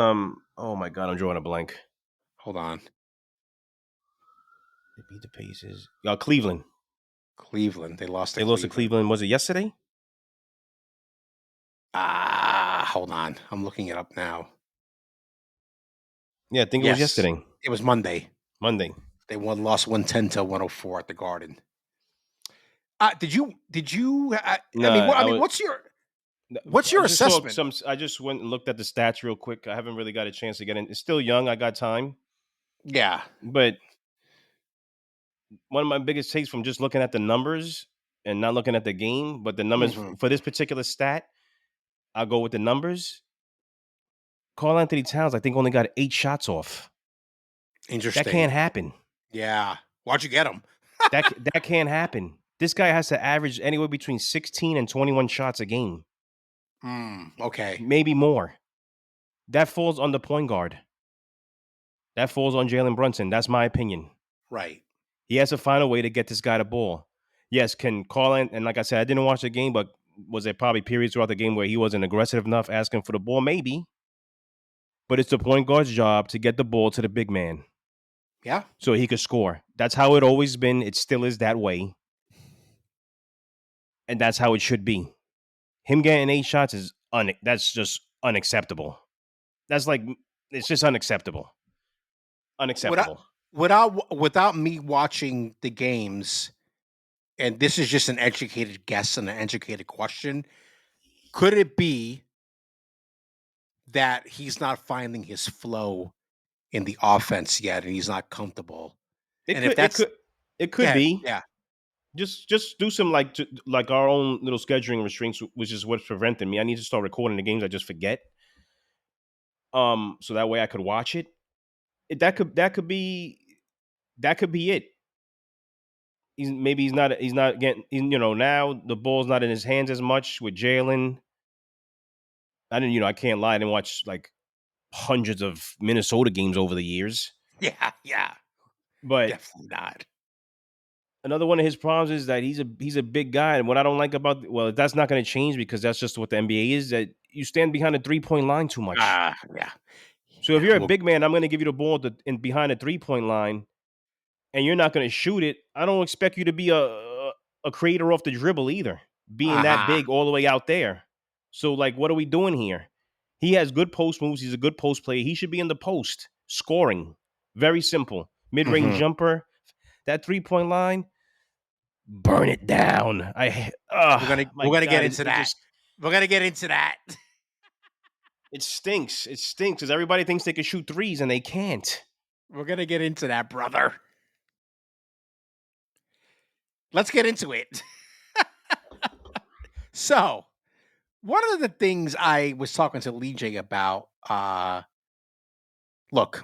Speaker 2: oh my god, I'm drawing a blank.
Speaker 1: Hold on.
Speaker 2: They beat the Pacers. Cleveland.
Speaker 1: Cleveland. They lost to
Speaker 2: They lost to
Speaker 1: Cleveland.
Speaker 2: Cleveland. Was it yesterday?
Speaker 1: Hold on. I'm looking it up now.
Speaker 2: Yeah, I think it was
Speaker 1: Yes,
Speaker 2: yesterday.
Speaker 1: it was Monday.
Speaker 2: Monday.
Speaker 1: They lost 110 to 104 at the Garden. Did you? I
Speaker 2: No,
Speaker 1: mean,
Speaker 2: I was.
Speaker 1: what's
Speaker 2: I
Speaker 1: your
Speaker 2: just saw
Speaker 1: assessment?
Speaker 2: some. I just went and looked at the stats real quick. I haven't really got a chance to get in. It's still young. I got time,
Speaker 1: Yeah.
Speaker 2: but one of my biggest takes from just looking at the numbers and not looking at the game, but the numbers
Speaker 1: Hmm.
Speaker 2: for this particular stat, I'll go with the numbers. Carl Anthony Towns, I think, only got 8 shots off. That
Speaker 1: Interesting.
Speaker 2: can't happen.
Speaker 1: Yeah. Why'd you get him?
Speaker 2: That can't happen. This guy has to average anywhere between 16 and 21 shots a game,
Speaker 1: Okay.
Speaker 2: maybe more. That falls on the point guard. That falls on Jalen Brunson. That's my opinion.
Speaker 1: Right.
Speaker 2: He has to find a way to get this guy the ball. Yes, can call in, and like I said, I didn't watch the game, but was there probably periods throughout the game where he wasn't aggressive enough asking for the ball? Maybe. But it's the point guard's job to get the ball to the big man
Speaker 1: Yeah.
Speaker 2: so he could score. That's how it always been. It still is that way. And that's how it should be. Him getting 8 shots that's just unacceptable. That's like it's just unacceptable.
Speaker 1: Without
Speaker 2: Unacceptable.
Speaker 1: without me watching the games, and this is just an educated guess and an educated question. Could it be that he's not finding his flow in the offense yet, and he's not comfortable.
Speaker 2: It
Speaker 1: And if
Speaker 2: could it
Speaker 1: that's
Speaker 2: could it could
Speaker 1: yeah,
Speaker 2: be.
Speaker 1: yeah,
Speaker 2: Just do some like our own little scheduling restraints, which is what's preventing me. I need to start recording the games I just forget. So that way I could watch it. That could be it. He's not getting, now the ball's not in his hands as much with Jalen. I can't lie, I didn't watch like hundreds of Minnesota games over the years.
Speaker 1: yeah, yeah.
Speaker 2: But
Speaker 1: Definitely not.
Speaker 2: another one of his problems is that he's a big guy, and what I don't like about, well, that's not going to change because that's just what the NBA is. That you stand behind the 3 point line too much.
Speaker 1: Yeah,
Speaker 2: So if
Speaker 1: yeah.
Speaker 2: you're a
Speaker 1: Well,
Speaker 2: big man, I'm going to give you the ball in behind the 3 point line, and you're not going to shoot it. I don't expect you to be a creator off the dribble either, being that
Speaker 1: uh-huh.
Speaker 2: big all the way out there. So like, what are we doing here? He has good post moves. He's a good post player. He should be in the post scoring. Very simple. Mid range
Speaker 1: Hmm.
Speaker 2: jumper. That 3 point line. Burn it down. My
Speaker 1: We're gonna get
Speaker 2: God,
Speaker 1: into that. We're gonna get into that.
Speaker 2: it stinks. It stinks because everybody thinks they can shoot threes and they can't.
Speaker 1: We're gonna get into that, brother. Let's get into it. So, one of the things I was talking to Lee J about, look,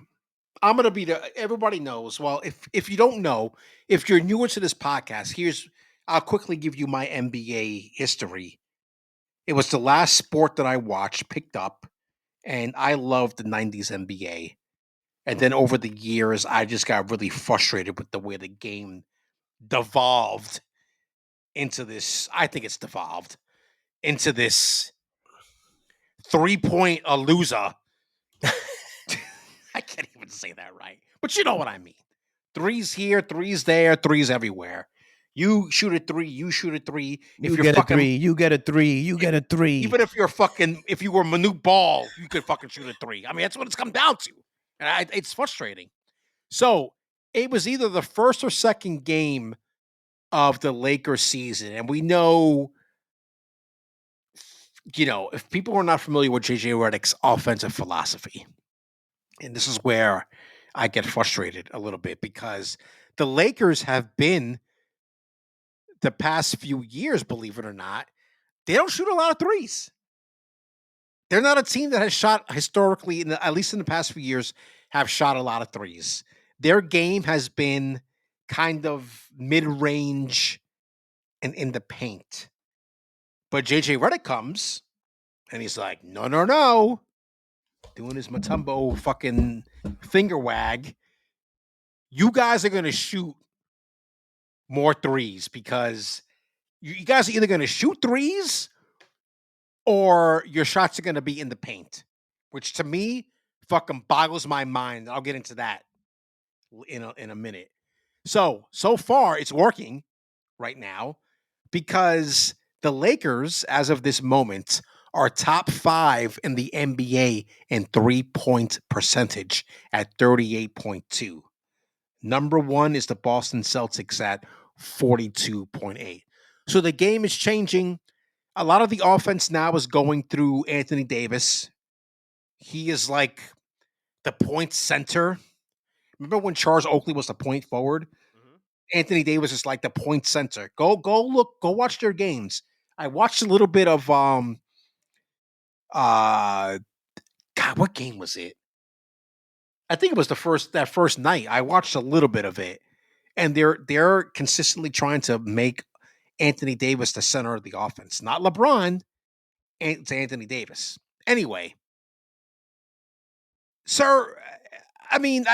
Speaker 1: I'm gonna be the everybody knows. Well, if you don't know, if you're newer to this podcast, I'll quickly give you my NBA history. It was the last sport that I watched, picked up, and I loved the 90s NBA. And then over the years, I just got really frustrated with the way the game devolved into this. I think it's devolved into this 3 point a loser. I can't even say that right, but you know what I mean. Threes here, threes there, threes everywhere. You shoot a three, you shoot a three. If
Speaker 2: You
Speaker 1: you're
Speaker 2: get a
Speaker 1: fucking,
Speaker 2: three. You get a three. You get a three.
Speaker 1: even if you're fucking, if you were Manute Ball, you could fucking shoot a three. I mean, that's what it's come down to. And it's frustrating. So it was either the first or second game of the Lakers season. And we know, if people are not familiar with JJ Redick's offensive philosophy, and this is where I get frustrated a little bit because the Lakers have been the past few years, believe it or not, they don't shoot a lot of threes. They're not a team that has shot historically, at least in the past few years, have shot a lot of threes. Their game has been kind of mid range and in the paint. But JJ Redick comes and he's like, no, no, no. Doing his Matumbo fucking finger wag. You guys are going to shoot more threes because you guys are either going to shoot threes or your shots are going to be in the paint, which to me fucking boggles my mind. I'll get into that in a minute. So far it's working right now because the Lakers, as of this moment, are top 5 in the NBA in 3-point percentage at 38.2. Number 1 is the Boston Celtics at 42.8. So the game is changing. A lot of the offense now is going through Anthony Davis. He is like the point center. Remember when Charles Oakley was the point forward? Anthony Davis is like the point center. Go watch their games. I watched a little bit of uh God, what game was it? I think it was that first night. I watched a little bit of it. And they're consistently trying to make Anthony Davis the center of the offense. Not LeBron, it's Anthony Davis. Anyway, sir, I mean,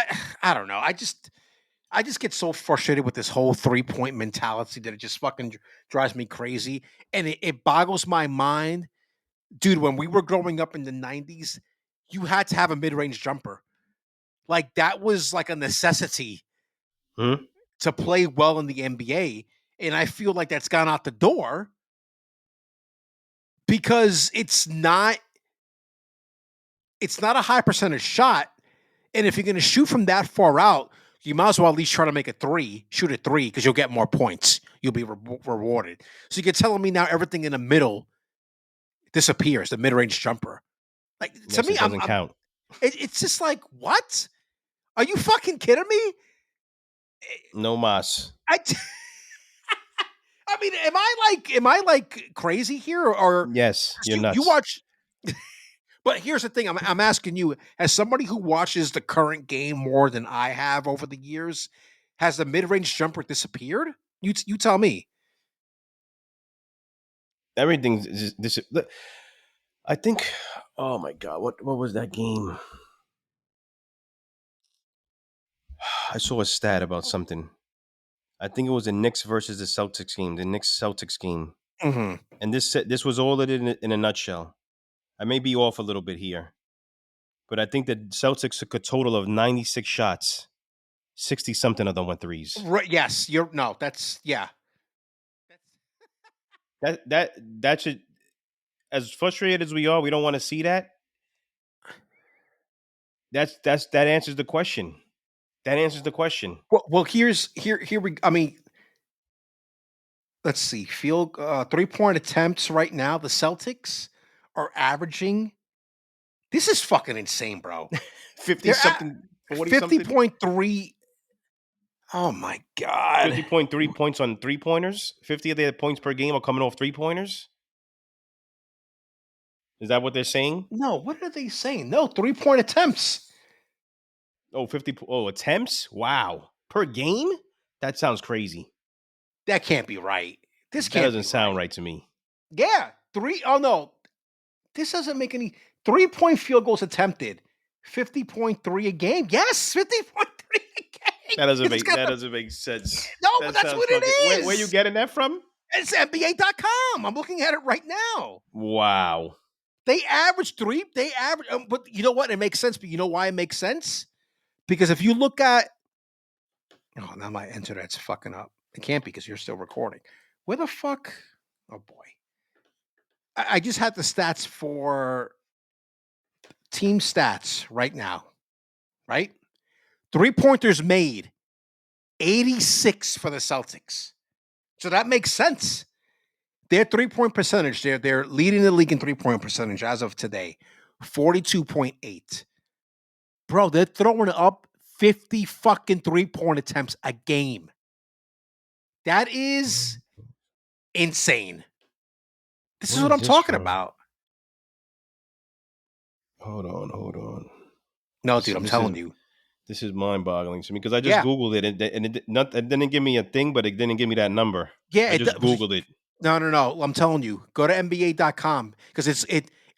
Speaker 1: I don't know. I just get so frustrated with this whole 3 point mentality that it just fucking drives me crazy. And it boggles my mind. Dude, when we were growing up in the 90s, you had to have a mid range jumper. Like that was like a necessity
Speaker 2: Hmm?
Speaker 1: to play well in the NBA. And I feel like that's gone out the door because it's not a high percentage shot. And if you're going to shoot from that far out, you might as well at least try to make a three, shoot a three, because you'll get more points. You'll be rewarded. So you're telling me now everything in the middle disappears, the mid range jumper. Like to
Speaker 2: Yes,
Speaker 1: me,
Speaker 2: it doesn't
Speaker 1: I'm
Speaker 2: count.
Speaker 1: it's just like what? Are you fucking kidding me?
Speaker 2: No mas.
Speaker 1: I I mean, am I like crazy here or
Speaker 2: Yes,
Speaker 1: 'cause
Speaker 2: you're
Speaker 1: you
Speaker 2: nuts.
Speaker 1: watch? But here's the thing: I'm asking you, as somebody who watches the current game more than I have over the years, has the mid range jumper disappeared? You tell me.
Speaker 2: Everything's just this. I think. Oh my god, what was that game? I saw a stat about something. I think it was the Knicks versus the Celtics game. The Knicks Celtics game,
Speaker 1: Mhm.
Speaker 2: and this was all it in a nutshell. I may be off a little bit here, but I think the Celtics took a total of 96 shots. 60 something of them went threes.
Speaker 1: Right? Yes, you're no. That's yeah. That's
Speaker 2: That should, as frustrated as we are, we don't want to see that. That answers the question. That answers the question.
Speaker 1: well. Here we. I mean, let's see. Field 3-point attempts right now. The Celtics are averaging. This is fucking insane, bro.
Speaker 2: 50
Speaker 1: They're at
Speaker 2: something, 40 something,
Speaker 1: 50.3. Oh my god.
Speaker 2: 50.3 points on three pointers. 50 of their points per game are coming off three pointers. Is that what they're saying?
Speaker 1: No, what are they saying? No, 3-point attempts.
Speaker 2: Oh, 50. Oh, attempts? Wow. Per game? That sounds crazy.
Speaker 1: That can't be right. This
Speaker 2: That
Speaker 1: can't
Speaker 2: doesn't
Speaker 1: be
Speaker 2: sound
Speaker 1: right.
Speaker 2: right to me.
Speaker 1: Yeah, three. Oh no, this doesn't make any 3-point field goals attempted. 50.3 a game. Yes, 50.3 a game. Because it's got
Speaker 2: That
Speaker 1: the
Speaker 2: doesn't make sense.
Speaker 1: no, but
Speaker 2: That
Speaker 1: that's
Speaker 2: sounds
Speaker 1: what it
Speaker 2: fucking. Where you
Speaker 1: is.
Speaker 2: getting that from?
Speaker 1: It's NBA.com. I'm looking at it right now.
Speaker 2: Wow.
Speaker 1: They average three. They average, but you know what? It makes sense. But you know why it makes sense? Because if you look at, oh, now my internet's fucking up. It can't be because you're still recording. Where the fuck? Oh boy. I just had the stats for team stats right now, right? 3-pointers made, 86 for the Celtics. So that makes sense. Their 3-point percentage, they're leading the league in 3-point percentage as of today, 42.8. Bro, they're throwing up 50 fucking 3-point attempts a game. That is insane. This is
Speaker 2: What
Speaker 1: what
Speaker 2: is
Speaker 1: I'm
Speaker 2: this
Speaker 1: talking
Speaker 2: from?
Speaker 1: about.
Speaker 2: Hold on.
Speaker 1: No,
Speaker 2: This
Speaker 1: dude,
Speaker 2: is
Speaker 1: I'm
Speaker 2: this is
Speaker 1: telling you.
Speaker 2: this is mind boggling to me because I just
Speaker 1: Yeah.
Speaker 2: googled it and it didn't give me a thing, but it didn't give me that number.
Speaker 1: Yeah,
Speaker 2: I
Speaker 1: it
Speaker 2: just
Speaker 1: does.
Speaker 2: googled it.
Speaker 1: No, no, no. I'm telling you, go to NBA.com because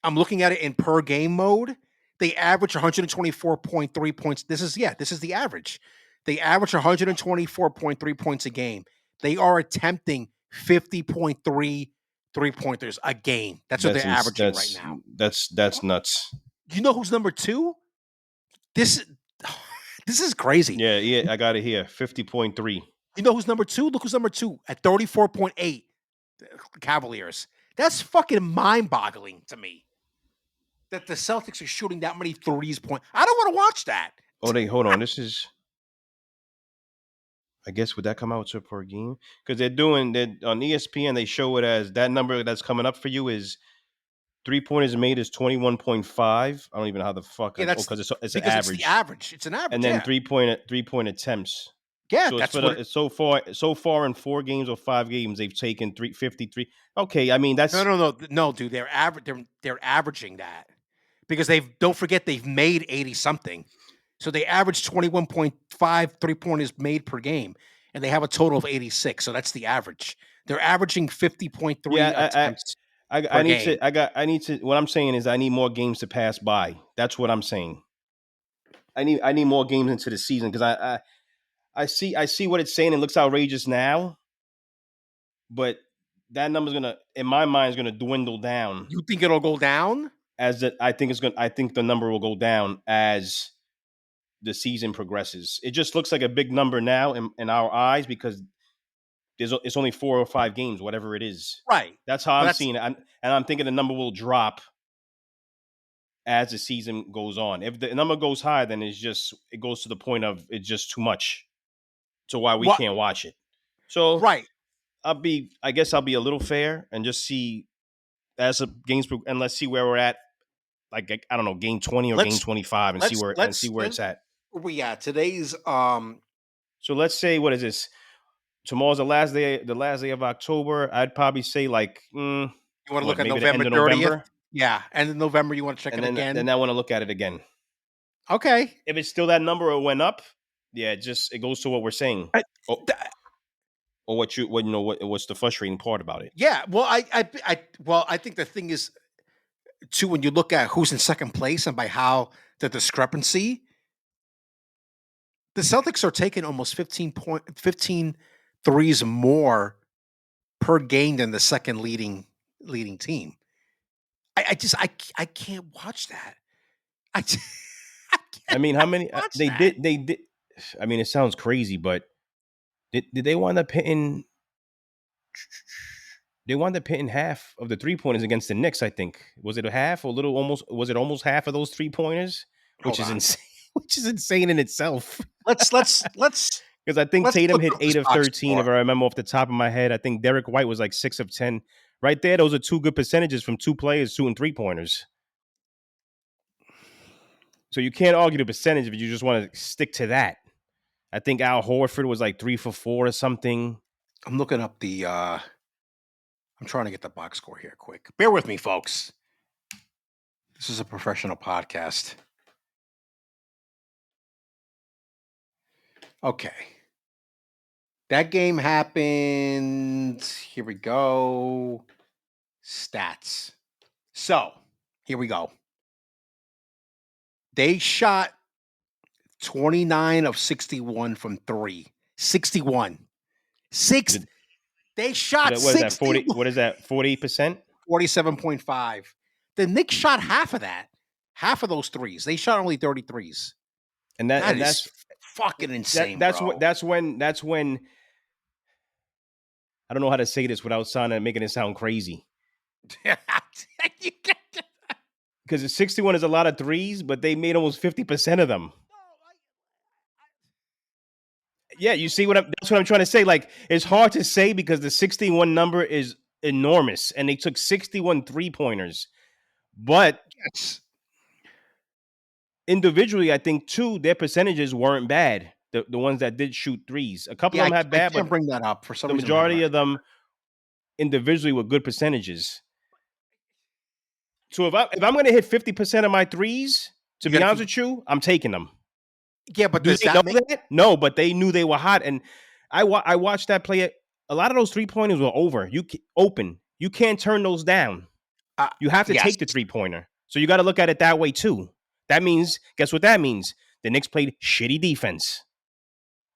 Speaker 1: I'm looking at it in per game mode. They average 124.3 points. This is the average. They average 124.3 points a game. They are attempting 50.3 3-pointers a game. That's what they're averaging right now.
Speaker 2: That's nuts.
Speaker 1: You know who's number two? This this is crazy.
Speaker 2: Yeah, I got it here. 50.3.
Speaker 1: You know who's number two? Look who's number two at 34.8. Cavaliers. That's fucking mind-boggling to me that the Celtics are shooting that many threes. I don't want to watch that.
Speaker 2: Oh, they hold on. This is, I guess, would that come out to per game? Because they're doing that on ESPN. They show it as that number that's coming up for you is three pointers made is 21.5. I don't even know how the fuck.
Speaker 1: Yeah,
Speaker 2: Oh,
Speaker 1: that's
Speaker 2: because it's an
Speaker 1: because it's the
Speaker 2: average,
Speaker 1: average. It's an
Speaker 2: and
Speaker 1: average.
Speaker 2: then
Speaker 1: Yeah,
Speaker 2: three point attempts.
Speaker 1: yeah,
Speaker 2: So it's
Speaker 1: that's
Speaker 2: for
Speaker 1: what.
Speaker 2: the it's so far in 4 games or 5 games they've taken 353. Okay, I mean
Speaker 1: No,
Speaker 2: that's
Speaker 1: no, no, no, dude. They're average. They're averaging that because they've don't forget they've made 80 something. So they average 21.5 3-pointers made per game, and they have a total of 86. So that's the average. They're averaging 50.3
Speaker 2: yeah.
Speaker 1: attempts
Speaker 2: I
Speaker 1: per
Speaker 2: need
Speaker 1: game.
Speaker 2: to I need to. What I'm saying is I need more games to pass by. That's what I'm saying. I need more games into the season because I see what it's saying. It looks outrageous now, but that number's gonna, in my mind, is gonna dwindle down
Speaker 1: You think it'll go down?
Speaker 2: as the, I think it's gonna. I think the number will go down as the season progresses. It just looks like a big number now in our eyes because it's only 4 or 5 games, whatever it is.
Speaker 1: Right.
Speaker 2: That's how
Speaker 1: But
Speaker 2: I'm
Speaker 1: that's
Speaker 2: seeing it, and I'm thinking the number will drop as the season goes on. If the number goes high, then it goes to the point of it's just too much to why we
Speaker 1: what
Speaker 2: can't watch it. So
Speaker 1: right.
Speaker 2: I guess I'll be a little fair and just see as the games and let's see where we're at like I don't know, game 20 or game
Speaker 1: Let's
Speaker 2: 25 and see
Speaker 1: let's
Speaker 2: where
Speaker 1: let's
Speaker 2: it's at.
Speaker 1: where we at today's
Speaker 2: So let's say, what is this? Tomorrow's the last day of October. I'd probably say like
Speaker 1: you want to look
Speaker 2: what,
Speaker 1: at
Speaker 2: maybe the
Speaker 1: November
Speaker 2: end of
Speaker 1: 30th?
Speaker 2: November,
Speaker 1: Yeah, and in November you want to check
Speaker 2: and
Speaker 1: it again.
Speaker 2: then I want to look at it again.
Speaker 1: Okay.
Speaker 2: If it's still that number or went up, yeah, it goes to what we're saying.
Speaker 1: I,
Speaker 2: Oh,
Speaker 1: th-
Speaker 2: or what's the frustrating part about it?
Speaker 1: yeah, well I think the thing is too when you look at who's in second place and by how the discrepancy, the Celtics are taking almost 15 threes more per game than the second leading team. I just I can't watch that. I just, I
Speaker 2: I
Speaker 1: can't
Speaker 2: mean, how many
Speaker 1: watch that.
Speaker 2: they did? I mean, it sounds crazy, but did they wind up hitting? They wound up hitting half of the 3-pointers against the Knicks. I think was it a half or a little almost? Was it almost half of those 3-pointers? Which
Speaker 1: Hold
Speaker 2: is
Speaker 1: on.
Speaker 2: insane. Which is insane in itself.
Speaker 1: Let's
Speaker 2: Because I think
Speaker 1: let's
Speaker 2: Tatum
Speaker 1: look
Speaker 2: hit
Speaker 1: up this
Speaker 2: 8 of
Speaker 1: box
Speaker 2: 13, if
Speaker 1: score.
Speaker 2: I remember off the top of my head. I think Derek White was like 6 of 10. Right there, those are two good percentages from two players shooting 3-pointers. So you can't argue the percentage if you just want to stick to that. I think Al Horford was like 3 for 4 or something.
Speaker 1: I'm looking up the I'm trying to get the box score here quick. Bear with me, folks. This is a professional podcast. Okay. That game happened. Here we go. Stats. So, here we go. They shot 29 of 61 from 3. 61. Six.
Speaker 2: Did-
Speaker 1: They shot
Speaker 2: What is that? 40?
Speaker 1: 61.
Speaker 2: What is that? 48%?
Speaker 1: 47.5. The Knicks shot half of that. Half of those threes. They shot only 33s.
Speaker 2: And
Speaker 1: That is
Speaker 2: that's
Speaker 1: fucking insane, bro.
Speaker 2: that's when I don't know how to say this without making it sound crazy.
Speaker 1: You get it.
Speaker 2: Because the 61 is a lot of threes, but they made almost 50% of them. Yeah, you see that's what I'm trying to say. Like, it's hard to say because the 61 number is enormous, and they took 61 3-pointers. But
Speaker 1: Yes.
Speaker 2: individually, I think too, their percentages weren't bad. The ones that did shoot threes, a couple
Speaker 1: Yeah,
Speaker 2: of them had
Speaker 1: I
Speaker 2: bad,
Speaker 1: can't
Speaker 2: but
Speaker 1: bring that up. For some
Speaker 2: the
Speaker 1: reason, I'm having
Speaker 2: majority
Speaker 1: a
Speaker 2: of them individually were good percentages. So if I'm going to hit 50% of my threes, to
Speaker 1: you
Speaker 2: be
Speaker 1: gotta
Speaker 2: honest
Speaker 1: keep
Speaker 2: with you, I'm taking them.
Speaker 1: yeah, but
Speaker 2: Do
Speaker 1: does
Speaker 2: they know
Speaker 1: that make
Speaker 2: that? No, but they knew they were hot, and I watched that play. A lot of those 3-pointers were over. Open. You can't turn those down. You have to
Speaker 1: yes.
Speaker 2: take the 3-pointer. So you got to look at it that way too. That means, guess what that means? The Knicks played shitty defense.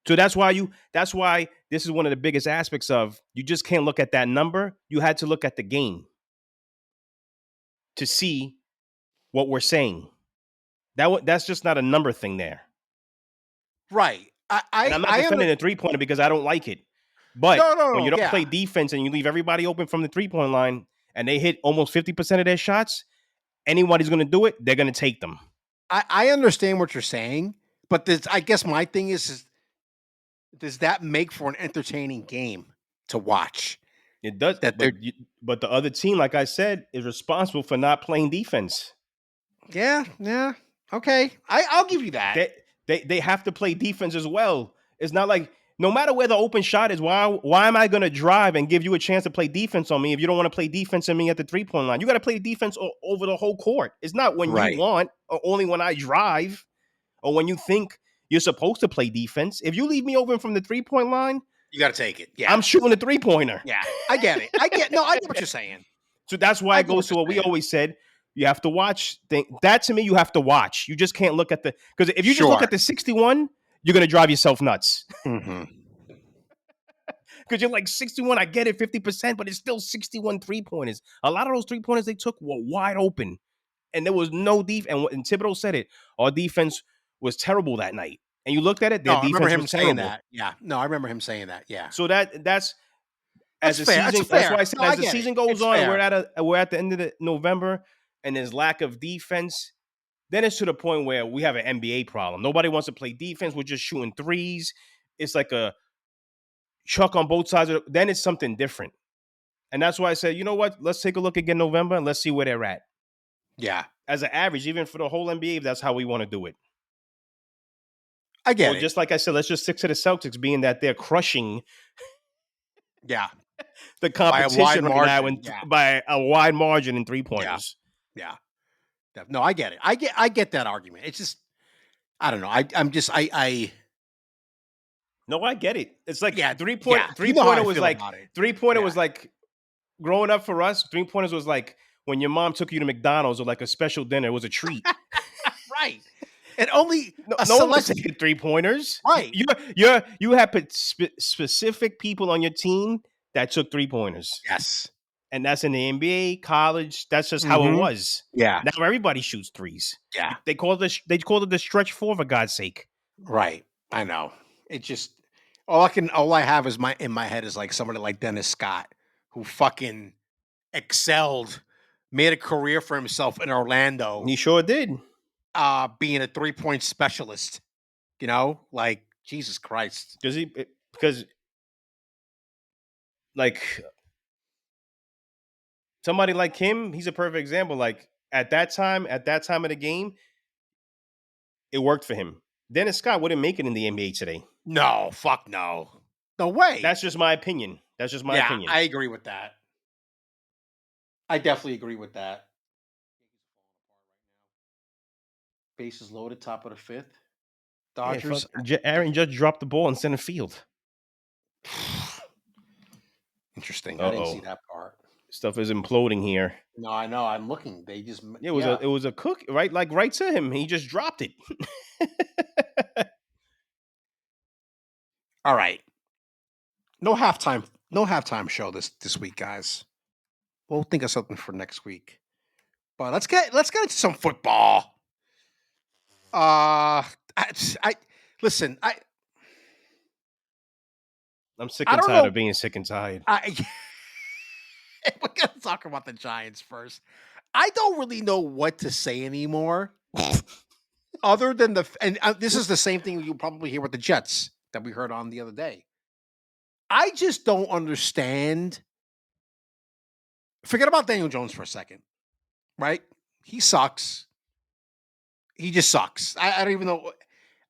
Speaker 2: So that's why this is one of the biggest aspects of you just can't look at that number. You had to look at the game to see what we're saying. That's just not a number thing there.
Speaker 1: Right.
Speaker 2: And I'm not
Speaker 1: I under
Speaker 2: defending a 3-pointer because I don't like it. But when you
Speaker 1: no,
Speaker 2: don't
Speaker 1: yeah.
Speaker 2: play defense and you leave everybody open from the 3-point line and they hit almost 50% of their shots, anybody's going to do it, they're going to take them.
Speaker 1: I understand what you're saying, but I guess my thing is does that make for an entertaining game to watch?
Speaker 2: It does,
Speaker 1: That they're
Speaker 2: but the other team, like I said, is responsible for not playing defense.
Speaker 1: yeah. Okay. I'll give you that.
Speaker 2: They have to play defense as well. It's not like no matter where the open shot is, why am I going to drive and give you a chance to play defense on me if you don't want to play defense on me at the 3-point line? You got to play defense over the whole court. It's not when you
Speaker 1: Right.
Speaker 2: want or only when I drive or when you think you're supposed to play defense. If you leave me open from the 3-point line,
Speaker 1: You got to take it. Yeah.
Speaker 2: I'm shooting a 3-pointer.
Speaker 1: Yeah. I get it. I get what you're saying.
Speaker 2: So that's why
Speaker 1: I
Speaker 2: it
Speaker 1: get what
Speaker 2: goes to
Speaker 1: you're
Speaker 2: what we
Speaker 1: saying.
Speaker 2: always said. You have to watch. That to me, you have to watch. You just can't look at because if you just look
Speaker 1: Sure.
Speaker 2: at the 61, you're gonna drive yourself nuts.
Speaker 1: Mhm.
Speaker 2: Because you're like 61, I get it, 50%, but it's still 61 3-pointers. A lot of those 3-pointers they took were wide open, and there was no defense. And Thibodeau said it. Our defense was terrible that night. And you looked at it,
Speaker 1: No,
Speaker 2: their
Speaker 1: I remember
Speaker 2: defense
Speaker 1: him
Speaker 2: was
Speaker 1: saying
Speaker 2: terrible.
Speaker 1: that. Yeah. No, I remember him saying that. Yeah.
Speaker 2: So that's as
Speaker 1: That's
Speaker 2: the
Speaker 1: fair. That's
Speaker 2: season. That's why
Speaker 1: fair.
Speaker 2: I said
Speaker 1: No, I
Speaker 2: as the
Speaker 1: get it.
Speaker 2: season goes
Speaker 1: It's
Speaker 2: on,
Speaker 1: fair.
Speaker 2: we're at the end of November, and there's lack of defense. Then it's to the point where we have an NBA problem. Nobody wants to play defense. We're just shooting threes. It's like a chuck on both sides. Then it's something different. And that's why I said, you know what? Let's take a look again in November and let's see where they're at.
Speaker 1: Yeah.
Speaker 2: as an average, even for the whole NBA, if that's how we want to do it.
Speaker 1: I get
Speaker 2: Or
Speaker 1: it.
Speaker 2: just like I said, let's just stick to the Celtics, being that they're crushing
Speaker 1: Yeah,
Speaker 2: the
Speaker 1: by a wide
Speaker 2: competition right now
Speaker 1: margin.
Speaker 2: and
Speaker 1: Yeah,
Speaker 2: by a wide margin in 3
Speaker 1: yeah,
Speaker 2: pointers.
Speaker 1: yeah. No, I get it. I get that argument. It's just I don't know. I'm just I
Speaker 2: No, I get it. It's like
Speaker 1: yeah
Speaker 2: three
Speaker 1: yeah.
Speaker 2: point
Speaker 1: You
Speaker 2: three
Speaker 1: know how
Speaker 2: pointer
Speaker 1: I
Speaker 2: was
Speaker 1: feel
Speaker 2: like
Speaker 1: about it.
Speaker 2: 3 pointer
Speaker 1: Yeah.
Speaker 2: was like growing up for us. 3 pointers was like when your mom took you to McDonald's or like a special dinner. It was a treat.
Speaker 1: Right. And only
Speaker 2: No,
Speaker 1: a
Speaker 2: no one was
Speaker 1: select
Speaker 2: taking 3 pointers.
Speaker 1: right.
Speaker 2: You had specific people on your team that took 3 pointers,
Speaker 1: Yes.
Speaker 2: and that's in the NBA, college. That's just how it
Speaker 1: Mhm.
Speaker 2: was.
Speaker 1: Yeah.
Speaker 2: Now everybody shoots threes.
Speaker 1: Yeah.
Speaker 2: They called it the stretch four, for God's sake.
Speaker 1: Right. I know. It just all I have is my in my head is like somebody like Dennis Scott who fucking excelled, made a career for himself in Orlando,
Speaker 2: He sure did.
Speaker 1: being a 3-point specialist. You know, like Jesus Christ.
Speaker 2: Because like somebody like him, he's a perfect example. Like at that time of the game, it worked for him. Dennis Scott wouldn't make it in the NBA today.
Speaker 1: No, fuck no. No way.
Speaker 2: That's just my opinion. That's just my
Speaker 1: Yeah,
Speaker 2: opinion.
Speaker 1: I agree with that. I definitely agree with that. Bases loaded, top of the fifth.
Speaker 2: Yeah, fuck.
Speaker 1: Dodgers.
Speaker 2: Aaron Judge dropped the ball in center field.
Speaker 1: Interesting. I didn't see
Speaker 2: Uh-oh.
Speaker 1: that part.
Speaker 2: Stuff is imploding here.
Speaker 1: No, I know. I'm looking. They just
Speaker 2: Yeah,
Speaker 1: yeah.
Speaker 2: it was a cook, right? Like right to him. He just dropped it.
Speaker 1: All right. No halftime show this week, guys. We'll think of something for next week. But let's get into some football. I listen,
Speaker 2: I'm sick
Speaker 1: I
Speaker 2: and
Speaker 1: don't
Speaker 2: tired
Speaker 1: know.
Speaker 2: of being sick and tired.
Speaker 1: I we're gonna talk about the Giants first. I don't really know what to say anymore, other than this is the same thing you'll probably hear with the Jets that we heard on the other day. I just don't understand. Forget about Daniel Jones for a second, right? He sucks. He just sucks. I don't even know.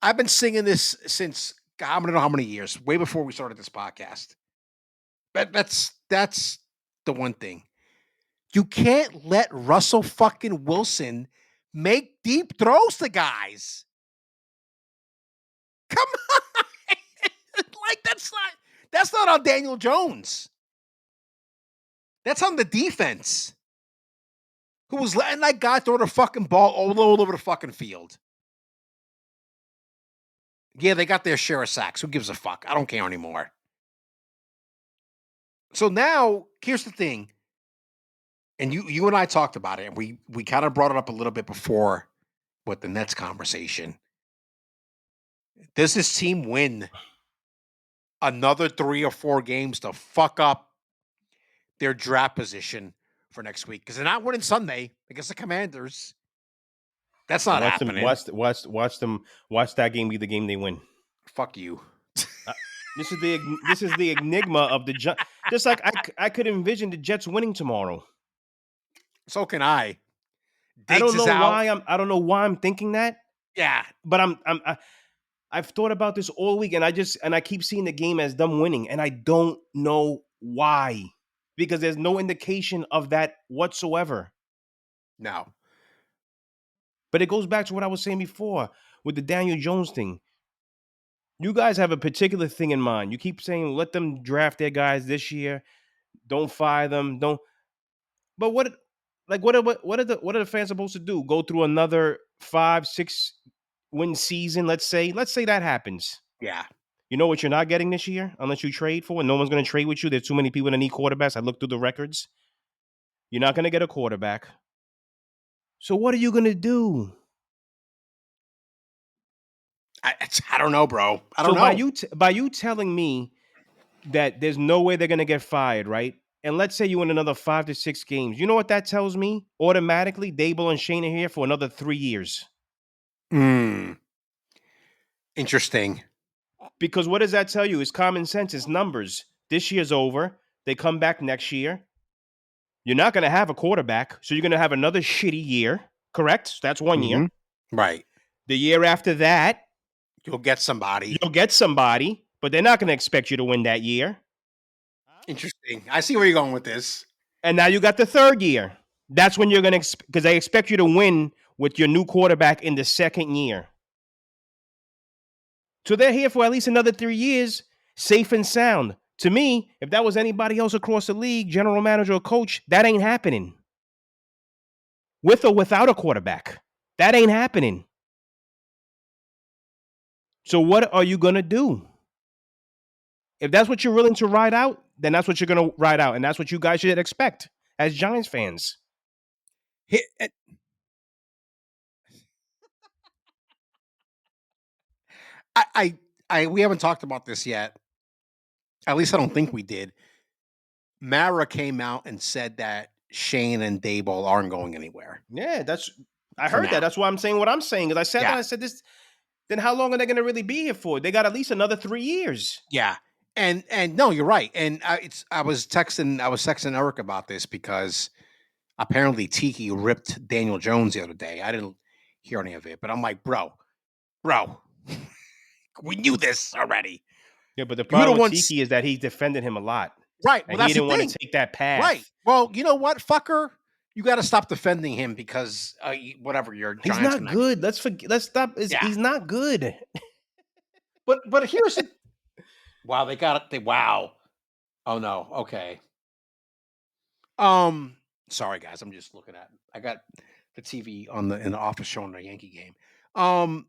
Speaker 1: I've been singing this since I don't know how many years, way before we started this podcast. But that's the one thing. You can't let Russell fucking Wilson make deep throws to guys. Come on. Like that's not on Daniel Jones. That's on the defense. Who was letting that guy throw the fucking ball all over the fucking field. Yeah, they got their share of sacks. Who gives a fuck? I don't care anymore. So now, here's the thing. And you and I talked about it, and we kind of brought it up a little bit before with the Nets conversation. Does this team win another 3 or 4 games to fuck up their draft position for next week? Because they're not winning Sunday against the Commanders. That's not
Speaker 2: Watch them.
Speaker 1: happening.
Speaker 2: Watch that game be the game they win.
Speaker 1: Fuck you.
Speaker 2: Uh, this is the enigma of the Jets. Just like I could envision the Jets winning tomorrow.
Speaker 1: So can I.
Speaker 2: I
Speaker 1: Diggs
Speaker 2: don't know
Speaker 1: is out.
Speaker 2: why I'm thinking that,
Speaker 1: Yeah.
Speaker 2: but I've thought about this all week, and I keep seeing the game as them winning, and I don't know why, because there's no indication of that whatsoever.
Speaker 1: No.
Speaker 2: But it goes back to what I was saying before with the Daniel Jones thing. You guys have a particular thing in mind. You keep saying let them draft their guys this year. Don't fire them. Don't. But what are the fans supposed to do? Go through another 5-6 win season? Let's say that happens.
Speaker 1: Yeah.
Speaker 2: You know what you're not getting this year unless you trade for it. No one's going to trade with you. There's too many people that need quarterbacks. I looked through the records. You're not going to get a quarterback. So what are you going to do?
Speaker 1: I don't know, bro. I don't know.
Speaker 2: By you telling me that there's no way they're going to get fired, right? And let's say you win another 5 to 6 games. You know what that tells me? Automatically, Dable and Shane are here for another 3 years.
Speaker 1: Interesting.
Speaker 2: Because what does that tell you? It's common sense. It's numbers. This year's over. They come back next year. You're not going to have a quarterback, so you're going to have another shitty year. Correct? So that's 1 year.
Speaker 1: Right.
Speaker 2: The year after that,
Speaker 1: You'll get somebody.
Speaker 2: you'll get somebody, but they're not going to expect you to win that year.
Speaker 1: Interesting. I see where you're going with this.
Speaker 2: And now you got the third year. That's when you're going to, because they expect you to win with your new quarterback in the second year. So they're here for at least another 3 years, safe and sound. To me, if that was anybody else across the league, general manager or coach, that ain't happening. With or without a quarterback, that ain't happening. So what are you going to do? If that's what you're willing to ride out, then that's what you're going to ride out. And that's what you guys should expect as Giants fans.
Speaker 1: We haven't talked about this yet. At least I don't think we did. Mara came out and said that Shane and Daboll aren't going anywhere.
Speaker 2: Yeah, I heard that. That's why I'm saying what I'm saying. Because I sat down and I said this. Then how long are they going to really be here for? They got at least another 3 years.
Speaker 1: Yeah, and no, you're right. And I was texting Eric about this because apparently Tiki ripped Daniel Jones the other day. I didn't hear any of it, but I'm like, bro, we knew this already.
Speaker 2: Yeah, but the problem with Tiki is that he defended him a lot.
Speaker 1: Right. Well,
Speaker 2: and he didn't want to take that path.
Speaker 1: Right. Well, you know what, fucker? You got to stop defending him because whatever your
Speaker 2: Giants. He's not good. Let's stop. He's not good.
Speaker 1: But here's the. Wow, they got it. Wow. Oh no. Okay. Sorry guys, I'm just looking at. I got the TV in the office showing the Yankee game.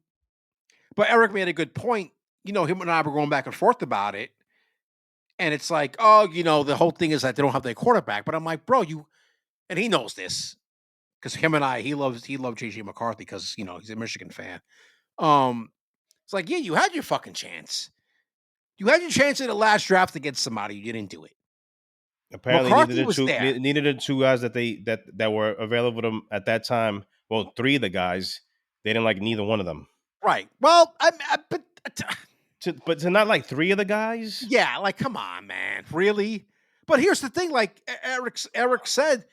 Speaker 1: But Eric made a good point. You know, him and I were going back and forth about it. And it's like, oh, you know, the whole thing is that they don't have their quarterback. But I'm like, bro, and he knows this because him and I, he loved JJ McCarthy because you know he's a Michigan fan. It's like, yeah, you had your fucking chance. You had your chance in the last draft to get somebody. You didn't do it.
Speaker 2: Apparently, neither the two guys that were available to them at that time. Well, 3 of the guys, they didn't like neither one of them.
Speaker 1: Right. Well,
Speaker 2: but to not like 3 of the guys?
Speaker 1: Yeah, like come on, man. Really? But here's the thing, like Eric said,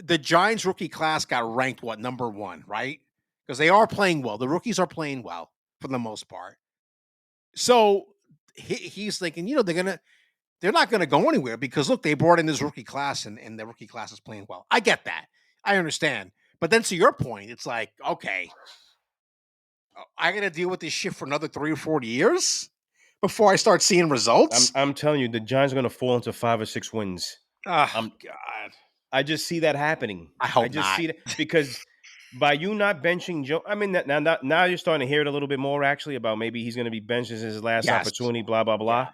Speaker 1: the Giants rookie class got ranked number 1, right? Because they are playing well. The rookies are playing well for the most part. So he's thinking, you know, they're not gonna go anywhere because look, they brought in this rookie class and the rookie class is playing well. I get that. I understand. But then to your point, it's like, okay, I got to deal with this shit for another 3 or 4 years before I start seeing results.
Speaker 2: I'm telling you, the Giants are going to fall into 5 or 6 wins.
Speaker 1: Oh, God.
Speaker 2: I just see that happening.
Speaker 1: I hope
Speaker 2: not. See that because by you not benching Joe, I mean, now you're starting to hear it a little bit more actually about maybe he's going to be benched as his last opportunity, blah, blah, blah.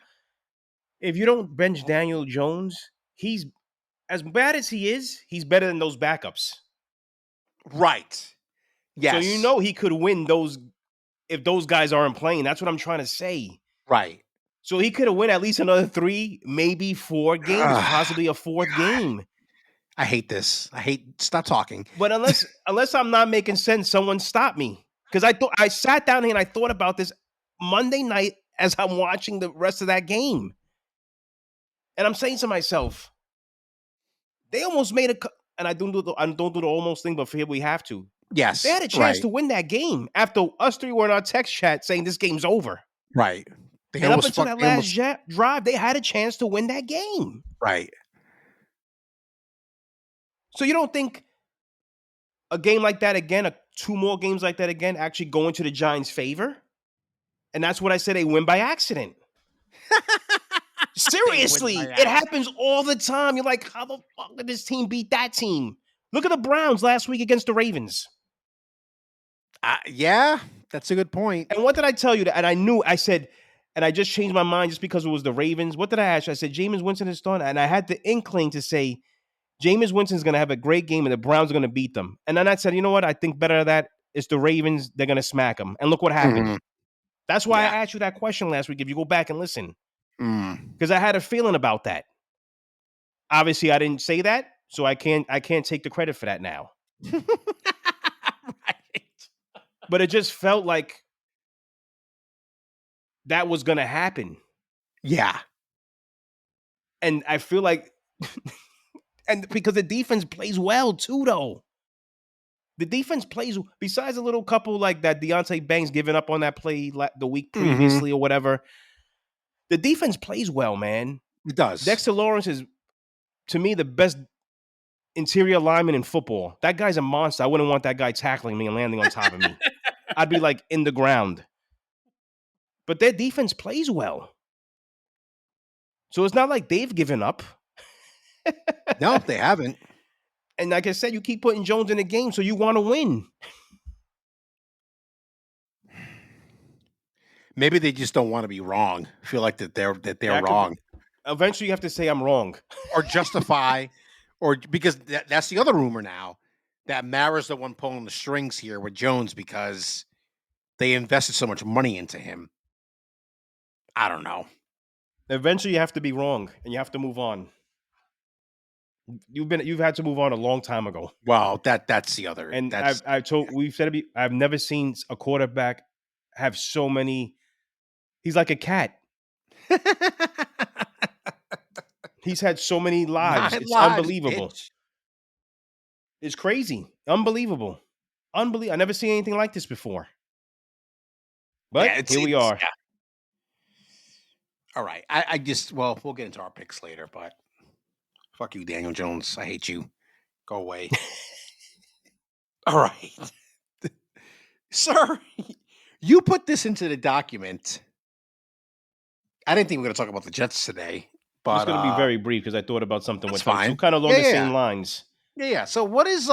Speaker 2: Yeah. If you don't bench Daniel Jones, he's as bad as he is, he's better than those backups.
Speaker 1: Right. Yes.
Speaker 2: So you know he could win those if those guys aren't playing. That's what I'm trying to say.
Speaker 1: Right.
Speaker 2: So he could have win at least another 3, maybe 4 games, possibly a 4th game.
Speaker 1: I hate this. Stop talking.
Speaker 2: But unless I'm not making sense, someone stop me. Because I sat down here and I thought about this Monday night as I'm watching the rest of that game. And I'm saying to myself, they almost made and I don't do the almost thing, but for here we have to.
Speaker 1: Yes.
Speaker 2: They had a chance to win that game after us 3 were in our text chat saying this game's over.
Speaker 1: Right.
Speaker 2: And up until that last drive, they had a chance to win that game.
Speaker 1: Right.
Speaker 2: So you don't think a game like that again, 2 more games like that again, actually go into the Giants' favor? And that's what I said, they win by accident. Seriously, it happens all the time. You're like, how the fuck did this team beat that team? Look at the Browns last week against the Ravens.
Speaker 1: Yeah, that's a good point.
Speaker 2: And what did I tell you? And I said, and I just changed my mind just because it was the Ravens. What did I ask you? I said, Jameis Winston is starting. And I had the inkling to say, Jameis Winston's going to have a great game and the Browns are going to beat them. And then I said, you know what? I think better of that is the Ravens. They're going to smack them. And look what happened. Mm-hmm. That's why I asked you that question last week. If you go back and listen. Because I had a feeling about that. Obviously, I didn't say that. So I can't take the credit for that now. Right. But it just felt like that was going to happen.
Speaker 1: Yeah.
Speaker 2: And I feel like, and because the defense plays well too, though. The defense plays besides a little couple like that Deontay Banks giving up on that play the week
Speaker 1: Mhm.
Speaker 2: previously or whatever. The defense plays well, man.
Speaker 1: It does.
Speaker 2: Dexter Lawrence is, to me, the best interior lineman in football. That guy's a monster. I wouldn't want that guy tackling me and landing on top of me. I'd be like in the ground. But their defense plays well. So it's not like they've given up.
Speaker 1: No, they haven't.
Speaker 2: And like I said, you keep putting Jones in the game, so you want to win.
Speaker 1: Maybe they just don't want to be wrong. Feel like that they're wrong,
Speaker 2: Eventually, you have to say I'm wrong.
Speaker 1: or justify, or because that's the other rumor now that Mara's the one pulling the strings here with Jones because they invested so much money into him. I don't know.
Speaker 2: Eventually, you have to be wrong, and you have to move on. You've had to move on a long time ago.
Speaker 1: Well, that's the other.
Speaker 2: And
Speaker 1: That's
Speaker 2: we've said it. I've never seen a quarterback have so many. He's like a cat. He's had so many lives.
Speaker 1: 9
Speaker 2: It's
Speaker 1: lives,
Speaker 2: unbelievable.
Speaker 1: bitch.
Speaker 2: It's crazy. Unbelievable. Unbelievable. I never seen anything like this before. But
Speaker 1: Yeah,
Speaker 2: here we are.
Speaker 1: Yeah. All right. I just we'll get into our picks later, but fuck you, Daniel Jones. I hate you. Go away. All right. Sir, you put this into the document. I didn't think we were going to talk about the Jets today, but
Speaker 2: It's going to be very brief because I thought about something
Speaker 1: that's
Speaker 2: with them. So
Speaker 1: fine.
Speaker 2: kind of along
Speaker 1: Yeah,
Speaker 2: the
Speaker 1: yeah,
Speaker 2: same
Speaker 1: yeah.
Speaker 2: lines.
Speaker 1: Yeah. So what is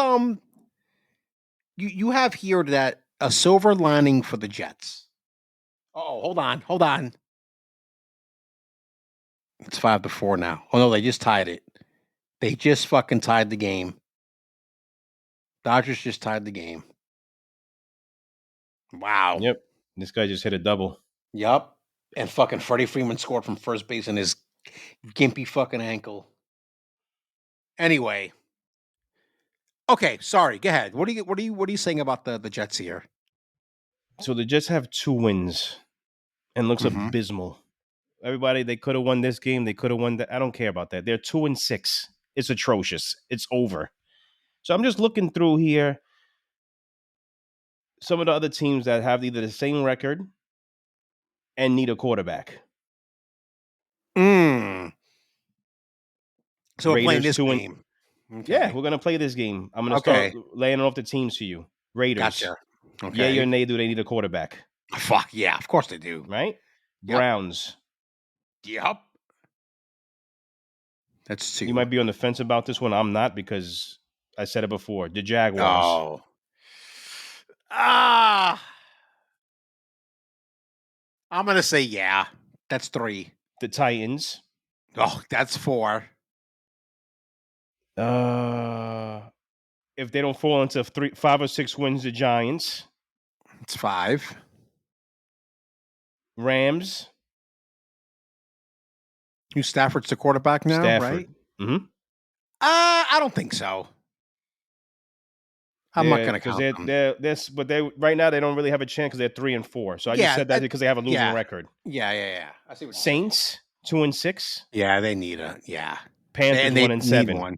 Speaker 1: you have here that a silver lining for the Jets? Oh, hold on. It's 5-4 now. Oh no, they just tied it. They just fucking tied the game. Dodgers just tied the game. Wow.
Speaker 2: Yep. This guy just hit a double.
Speaker 1: Yup. And fucking Freddie Freeman scored from first base in his gimpy fucking ankle. Anyway. Okay, sorry. Go ahead. What are you saying about the Jets here?
Speaker 2: So the Jets have 2 wins and looks
Speaker 1: Mhm.
Speaker 2: abysmal. Everybody, they could have won this game. They could have won that. I don't care about that. They're 2-6. It's atrocious. It's over. So I'm just looking through here. Some of the other teams that have either the same record and need a quarterback.
Speaker 1: Mm. So we're playing
Speaker 2: Raiders
Speaker 1: this
Speaker 2: 2 and
Speaker 1: game. Okay.
Speaker 2: yeah, we're gonna play this game. I'm gonna start laying off the teams for you. Raiders.
Speaker 1: Gotcha.
Speaker 2: Yay
Speaker 1: Okay.
Speaker 2: or nay, do they need a quarterback?
Speaker 1: Fuck yeah, of course they do.
Speaker 2: Right?
Speaker 1: Yep.
Speaker 2: Browns.
Speaker 1: Yep. That's 2.
Speaker 2: You might be on the fence about this one. I'm not because I said it before. The Jaguars.
Speaker 1: Oh. Ah. I'm gonna say yeah. That's 3.
Speaker 2: The Titans.
Speaker 1: Oh, that's 4.
Speaker 2: If they don't fall into 5 or 6 wins, the Giants.
Speaker 1: It's 5.
Speaker 2: Rams.
Speaker 1: Stafford's the quarterback now,
Speaker 2: Stafford.
Speaker 1: right?
Speaker 2: Mm-hmm.
Speaker 1: I don't think so. I'm not going to count them.
Speaker 2: But they right now they don't really have a chance because they're 3-4. So I just said that because they have a losing record.
Speaker 1: Yeah. I see what
Speaker 2: Saints 2-6.
Speaker 1: Yeah, they need
Speaker 2: Panthers
Speaker 1: and they
Speaker 2: 1-7.
Speaker 1: need one.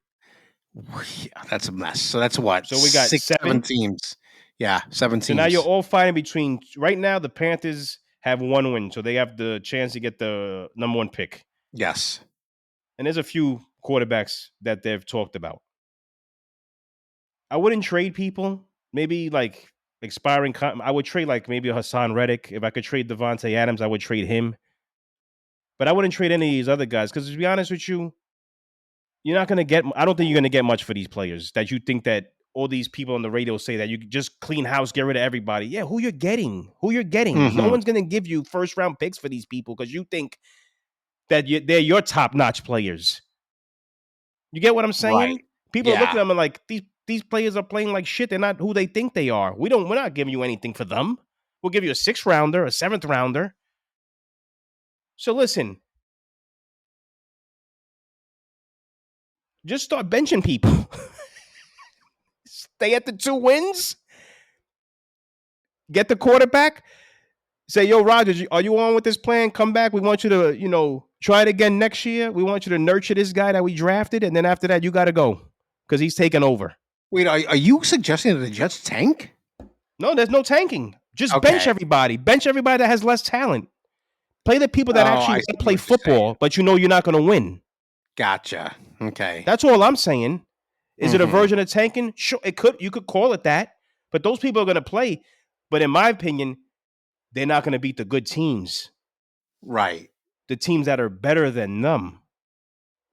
Speaker 1: Yeah, that's a mess. So that's what.
Speaker 2: So we got
Speaker 1: 7 teams. Yeah, 7 teams.
Speaker 2: So now you're all fighting between. Right now the Panthers have 1 win, so they have the chance to get the number 1 pick.
Speaker 1: Yes.
Speaker 2: And there's a few quarterbacks that they've talked about. I wouldn't trade people. Maybe like expiring. I would trade like maybe a Hassan Reddick. If I could trade Devontae Adams, I would trade him. But I wouldn't trade any of these other guys because to be honest with you, you're not going to get. I don't think you're going to get much for these players that you think that all these people on the radio say that you just clean house, get rid of everybody. Yeah, who you're getting?
Speaker 1: Mm-hmm.
Speaker 2: No one's going to give you first round picks for these people because you think that they're your top notch players. You get what I'm saying?
Speaker 1: Right.
Speaker 2: People are looking at them and like these players are playing like shit. They're not who they think they are. We're not giving you anything for them. We'll give you a 6th rounder, a 7th rounder. So listen, just start benching people. Stay at the 2 wins. Get the quarterback. Say, yo, Rodgers, are you on with this plan? Come back. We want you to, try it again next year. We want you to nurture this guy that we drafted. And then after that, you got to go because he's taking over.
Speaker 1: Wait, are you suggesting that the Jets tank?
Speaker 2: No, there's no tanking. Just bench
Speaker 1: Okay.
Speaker 2: everybody. Bench everybody that has less talent. Play the people that
Speaker 1: Oh,
Speaker 2: actually
Speaker 1: I
Speaker 2: want to
Speaker 1: see
Speaker 2: play
Speaker 1: what you're saying.
Speaker 2: football, but you know you're not going to win.
Speaker 1: Gotcha. Okay.
Speaker 2: That's all I'm saying. Is it a
Speaker 1: Mhm.
Speaker 2: version of tanking? Sure, it could. You could call it that. But those people are going to play. But in my opinion, they're not going to beat the good teams,
Speaker 1: Right.
Speaker 2: the teams that are better than them.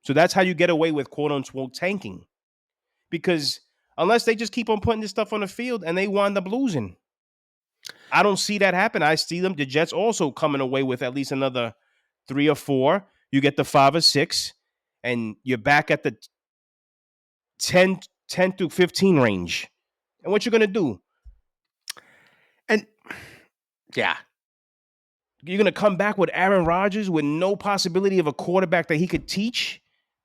Speaker 2: So that's how you get away with quote unquote tanking. Because unless they just keep on putting this stuff on the field and they wind up losing, I don't see that happen. I see them, the Jets also coming away with at least another 3 or 4. You get the 5 or 6, and you're back at the 10 through 15 range. And what you're going to do?
Speaker 1: And yeah.
Speaker 2: You're going to come back with Aaron Rodgers with no possibility of a quarterback that he could teach?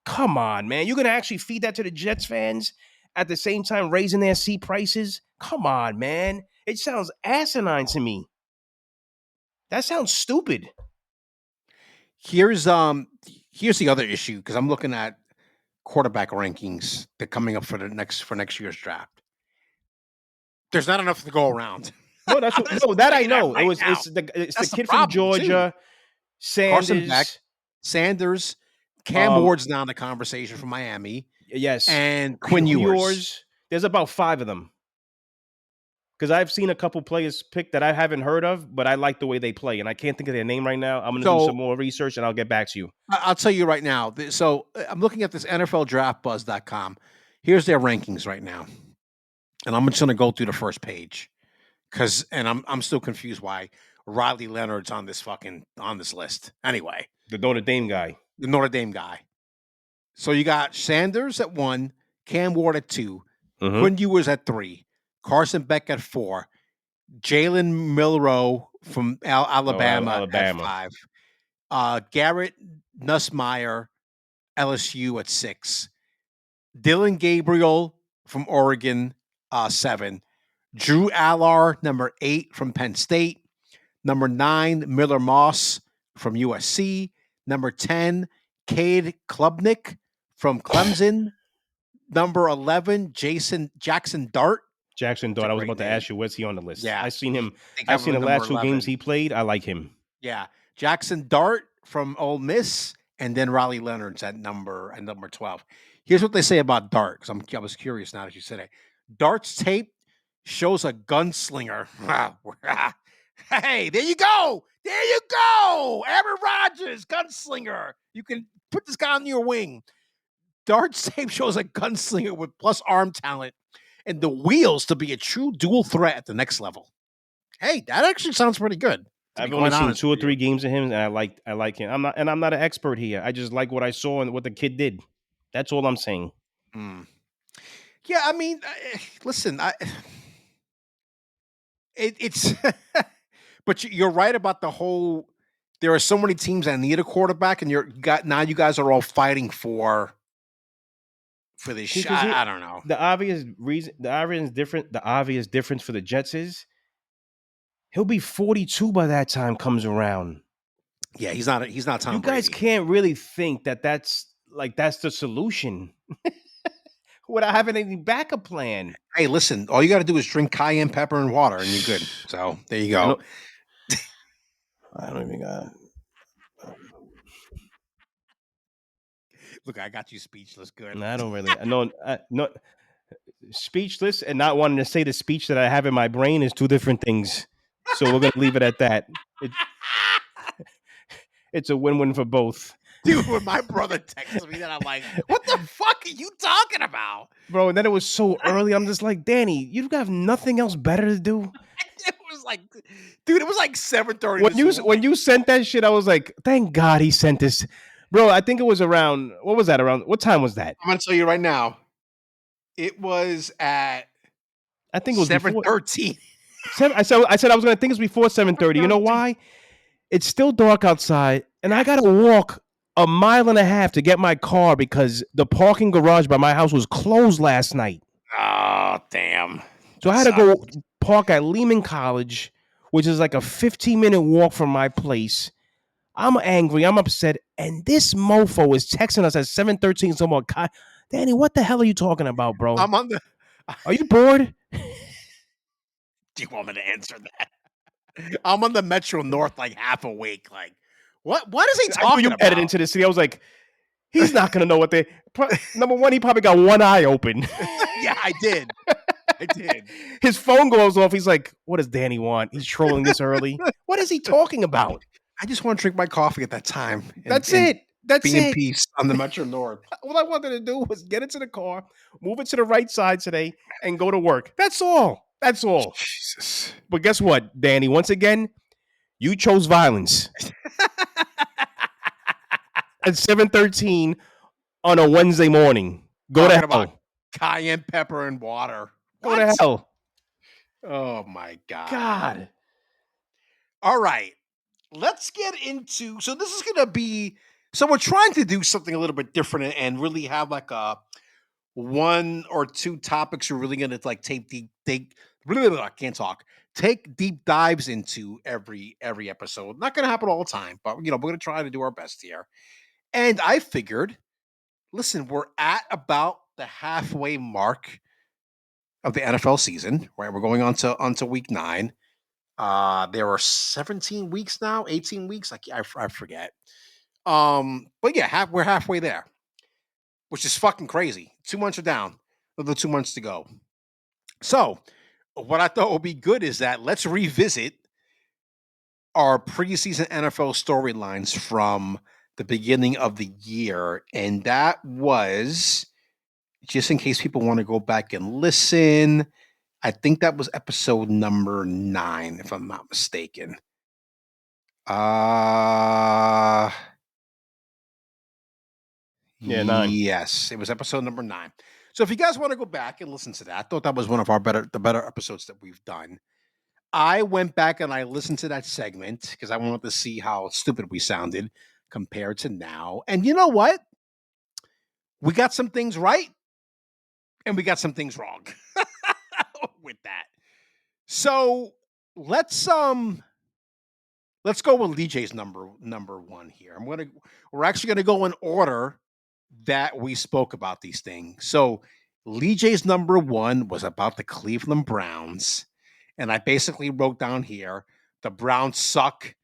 Speaker 2: Come on, man. You're going to actually feed that to the Jets fans at the same time raising their seat prices? Come on, man. It sounds asinine to me. That sounds stupid.
Speaker 1: Here's the other issue because I'm looking at quarterback rankings that coming up for next year's draft. There's not enough to go around.
Speaker 2: No, that's
Speaker 1: I'm
Speaker 2: what.
Speaker 1: just
Speaker 2: No, that I
Speaker 1: saying that
Speaker 2: know.
Speaker 1: right now.
Speaker 2: It's the
Speaker 1: That's the
Speaker 2: kid from
Speaker 1: problem too.
Speaker 2: Georgia,
Speaker 1: Carson Beck,
Speaker 2: Sanders.
Speaker 1: Sanders, Cam Ward's now in the conversation from Miami,
Speaker 2: Yes,
Speaker 1: and Quinn Ewers.
Speaker 2: There's about 5 of them because I've seen a couple players picked that I haven't heard of, but I like the way they play, and I can't think of their name right now. I'm going to do
Speaker 1: So
Speaker 2: some more research and I'll get back to you.
Speaker 1: I'll tell you right now. So I'm looking at this NFLDraftBuzz.com. Here's their rankings right now, and I'm just going to go through the first page because, and I'm still confused why Riley Leonard's on this list. Anyway,
Speaker 2: The Notre Dame guy.
Speaker 1: the Notre Dame guy. So you got Sanders at 1, Cam Ward at 2,
Speaker 2: Mhm.
Speaker 1: Quinn Ewers at 3, Carson Beck at 4, Jalen Milroe from Alabama at 5, Garrett Nussmeyer, LSU at 6, Dylan Gabriel from Oregon, 7, Drew Allar, number 8 from Penn State, number 9, Miller Moss from USC, number 10, Cade Klubnik from Clemson, number 11, Jackson Dart.
Speaker 2: Jackson
Speaker 1: It's a
Speaker 2: Dart. I was
Speaker 1: great
Speaker 2: about to
Speaker 1: name.
Speaker 2: ask you, where's he on the list?
Speaker 1: Yeah,
Speaker 2: I seen him.
Speaker 1: They
Speaker 2: I've
Speaker 1: got
Speaker 2: seen
Speaker 1: him
Speaker 2: the
Speaker 1: number
Speaker 2: last 2 games
Speaker 1: 11.
Speaker 2: he played. I like him.
Speaker 1: Yeah, Jackson Dart from Ole Miss, and then Riley Leonard's at number 12. Here's what they say about Dart, because I was curious now that you said it. Dart's tape shows a gunslinger. Hey, there you go. There you go. Aaron Rodgers, gunslinger. You can put this guy on your wing. Dart's tape shows a gunslinger with plus arm talent and the wheels to be a true dual threat at the next level. Hey, that actually sounds pretty good.
Speaker 2: I've only seen 2 or 3 games of him, and I like him. I'm not an expert here. I just like what I saw and what the kid did. That's all I'm saying.
Speaker 1: Yeah, I mean, listen, it's, but you're right about the whole. There are so many teams that need a quarterback, and you guys are all fighting for this shot. I don't know.
Speaker 2: The obvious difference for the Jets is he'll be 42 by that time comes around.
Speaker 1: Yeah, he's not Tom Brady.
Speaker 2: You guys can't really think that's the solution without having any backup plan.
Speaker 1: Hey, listen, all you got to do is drink cayenne pepper and water, and you're good. So there you go.
Speaker 2: I don't even got.
Speaker 1: Look, I got you speechless. Good.
Speaker 2: No, I don't really. No, speechless and not wanting to say the speech that I have in my brain is 2 different things. So we're gonna leave it at that. It's a win-win for both.
Speaker 1: Dude, when my brother texted me that, I'm like, what the fuck are you talking about?
Speaker 2: Bro, and then it was so early. I'm just like, Danny, you have nothing else better to do?
Speaker 1: It was like, dude, it was like 7:30.
Speaker 2: When you sent that shit, I was like, thank God he sent this. Bro, I think it was around, what was that around? What time was that?
Speaker 1: I'm going to tell you right now. It was at,
Speaker 2: I think it was
Speaker 1: 7:13.
Speaker 2: I said I was going to think it was before 7:30. You know why? It's still dark outside, and I got to walk 1.5 miles to get my car because the parking garage by my house was closed last night.
Speaker 1: Oh, damn.
Speaker 2: So I had to go park at Lehman College, which is like a 15-minute walk from my place. I'm angry. I'm upset. And this mofo is texting us at 7:13. Someone, Danny, what the hell are you talking about, bro?
Speaker 1: I'm on
Speaker 2: Are you bored?
Speaker 1: Do you want me to answer that? I'm on the Metro North like half awake. Like, what is he
Speaker 2: I knew
Speaker 1: talking
Speaker 2: you headed
Speaker 1: about?
Speaker 2: into the city. I was like, he's not gonna know what they. Number one, he probably got one eye open.
Speaker 1: Yeah, I did. I did.
Speaker 2: His phone goes off. He's like, "What does Danny want? He's trolling this early. What is he talking about?"
Speaker 1: I just want to drink my coffee at that time
Speaker 2: That's
Speaker 1: and
Speaker 2: it. That's
Speaker 1: be in
Speaker 2: it.
Speaker 1: peace on the Metro North.
Speaker 2: All I wanted to do was get into the car, move it to the right side today, and go to work. That's all. That's all.
Speaker 1: Jesus.
Speaker 2: But guess what, Danny? Once again, you chose violence at 7:13 on a Wednesday morning. Go to
Speaker 1: Talking about
Speaker 2: hell.
Speaker 1: cayenne pepper and water.
Speaker 2: Go to
Speaker 1: What?
Speaker 2: hell.
Speaker 1: Oh my God.
Speaker 2: God.
Speaker 1: All right. Let's get into, so this is gonna be, so we're trying to do something a little bit different and really have like a one or two topics we're really gonna like take deep I can't talk. Take deep dives into every episode. Not gonna happen all the time, but we're gonna try to do our best here. And I figured, listen, we're at about the halfway mark of the NFL season, right? We're going on to onto week 9. There are 17 weeks now, 18 weeks. I forget. But yeah, we're halfway there, which is fucking crazy. 2 months are down, another 2 months to go. So, what I thought would be good is that let's revisit our preseason NFL storylines from the beginning of the year, and that was, just in case people want to go back and listen, I think that was episode number 9, if I'm not mistaken. Uh
Speaker 2: Yeah, 9.
Speaker 1: yes, it was episode number 9. So if you guys want to go back and listen to that, I thought that was one of our better episodes that we've done. I went back and I listened to that segment because I wanted to see how stupid we sounded compared to now. And you know what? We got some things right and we got some things wrong with that. So let's go with DJ's number 1 here. We're actually gonna go in order that we spoke about these things. So Lee J's number 1 was about the Cleveland Browns. And I basically wrote down here, the Browns suck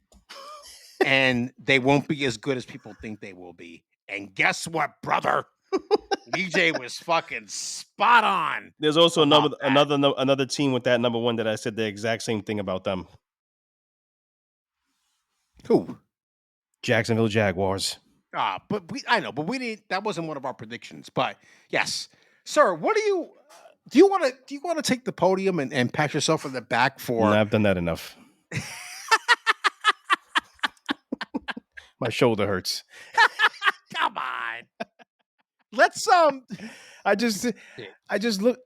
Speaker 1: and they won't be as good as people think they will be. And guess what, brother? Lee J was fucking spot on.
Speaker 2: There's also
Speaker 1: about that.
Speaker 2: another team with that number 1 that I said the exact same thing about them.
Speaker 1: Who?
Speaker 2: Jacksonville Jaguars.
Speaker 1: But I know, but we didn't. That wasn't one of our predictions. But yes, sir. What do you want to take the podium and pat yourself on the back for?
Speaker 2: I've done that enough. My shoulder hurts.
Speaker 1: Come on. Let's
Speaker 2: I just look.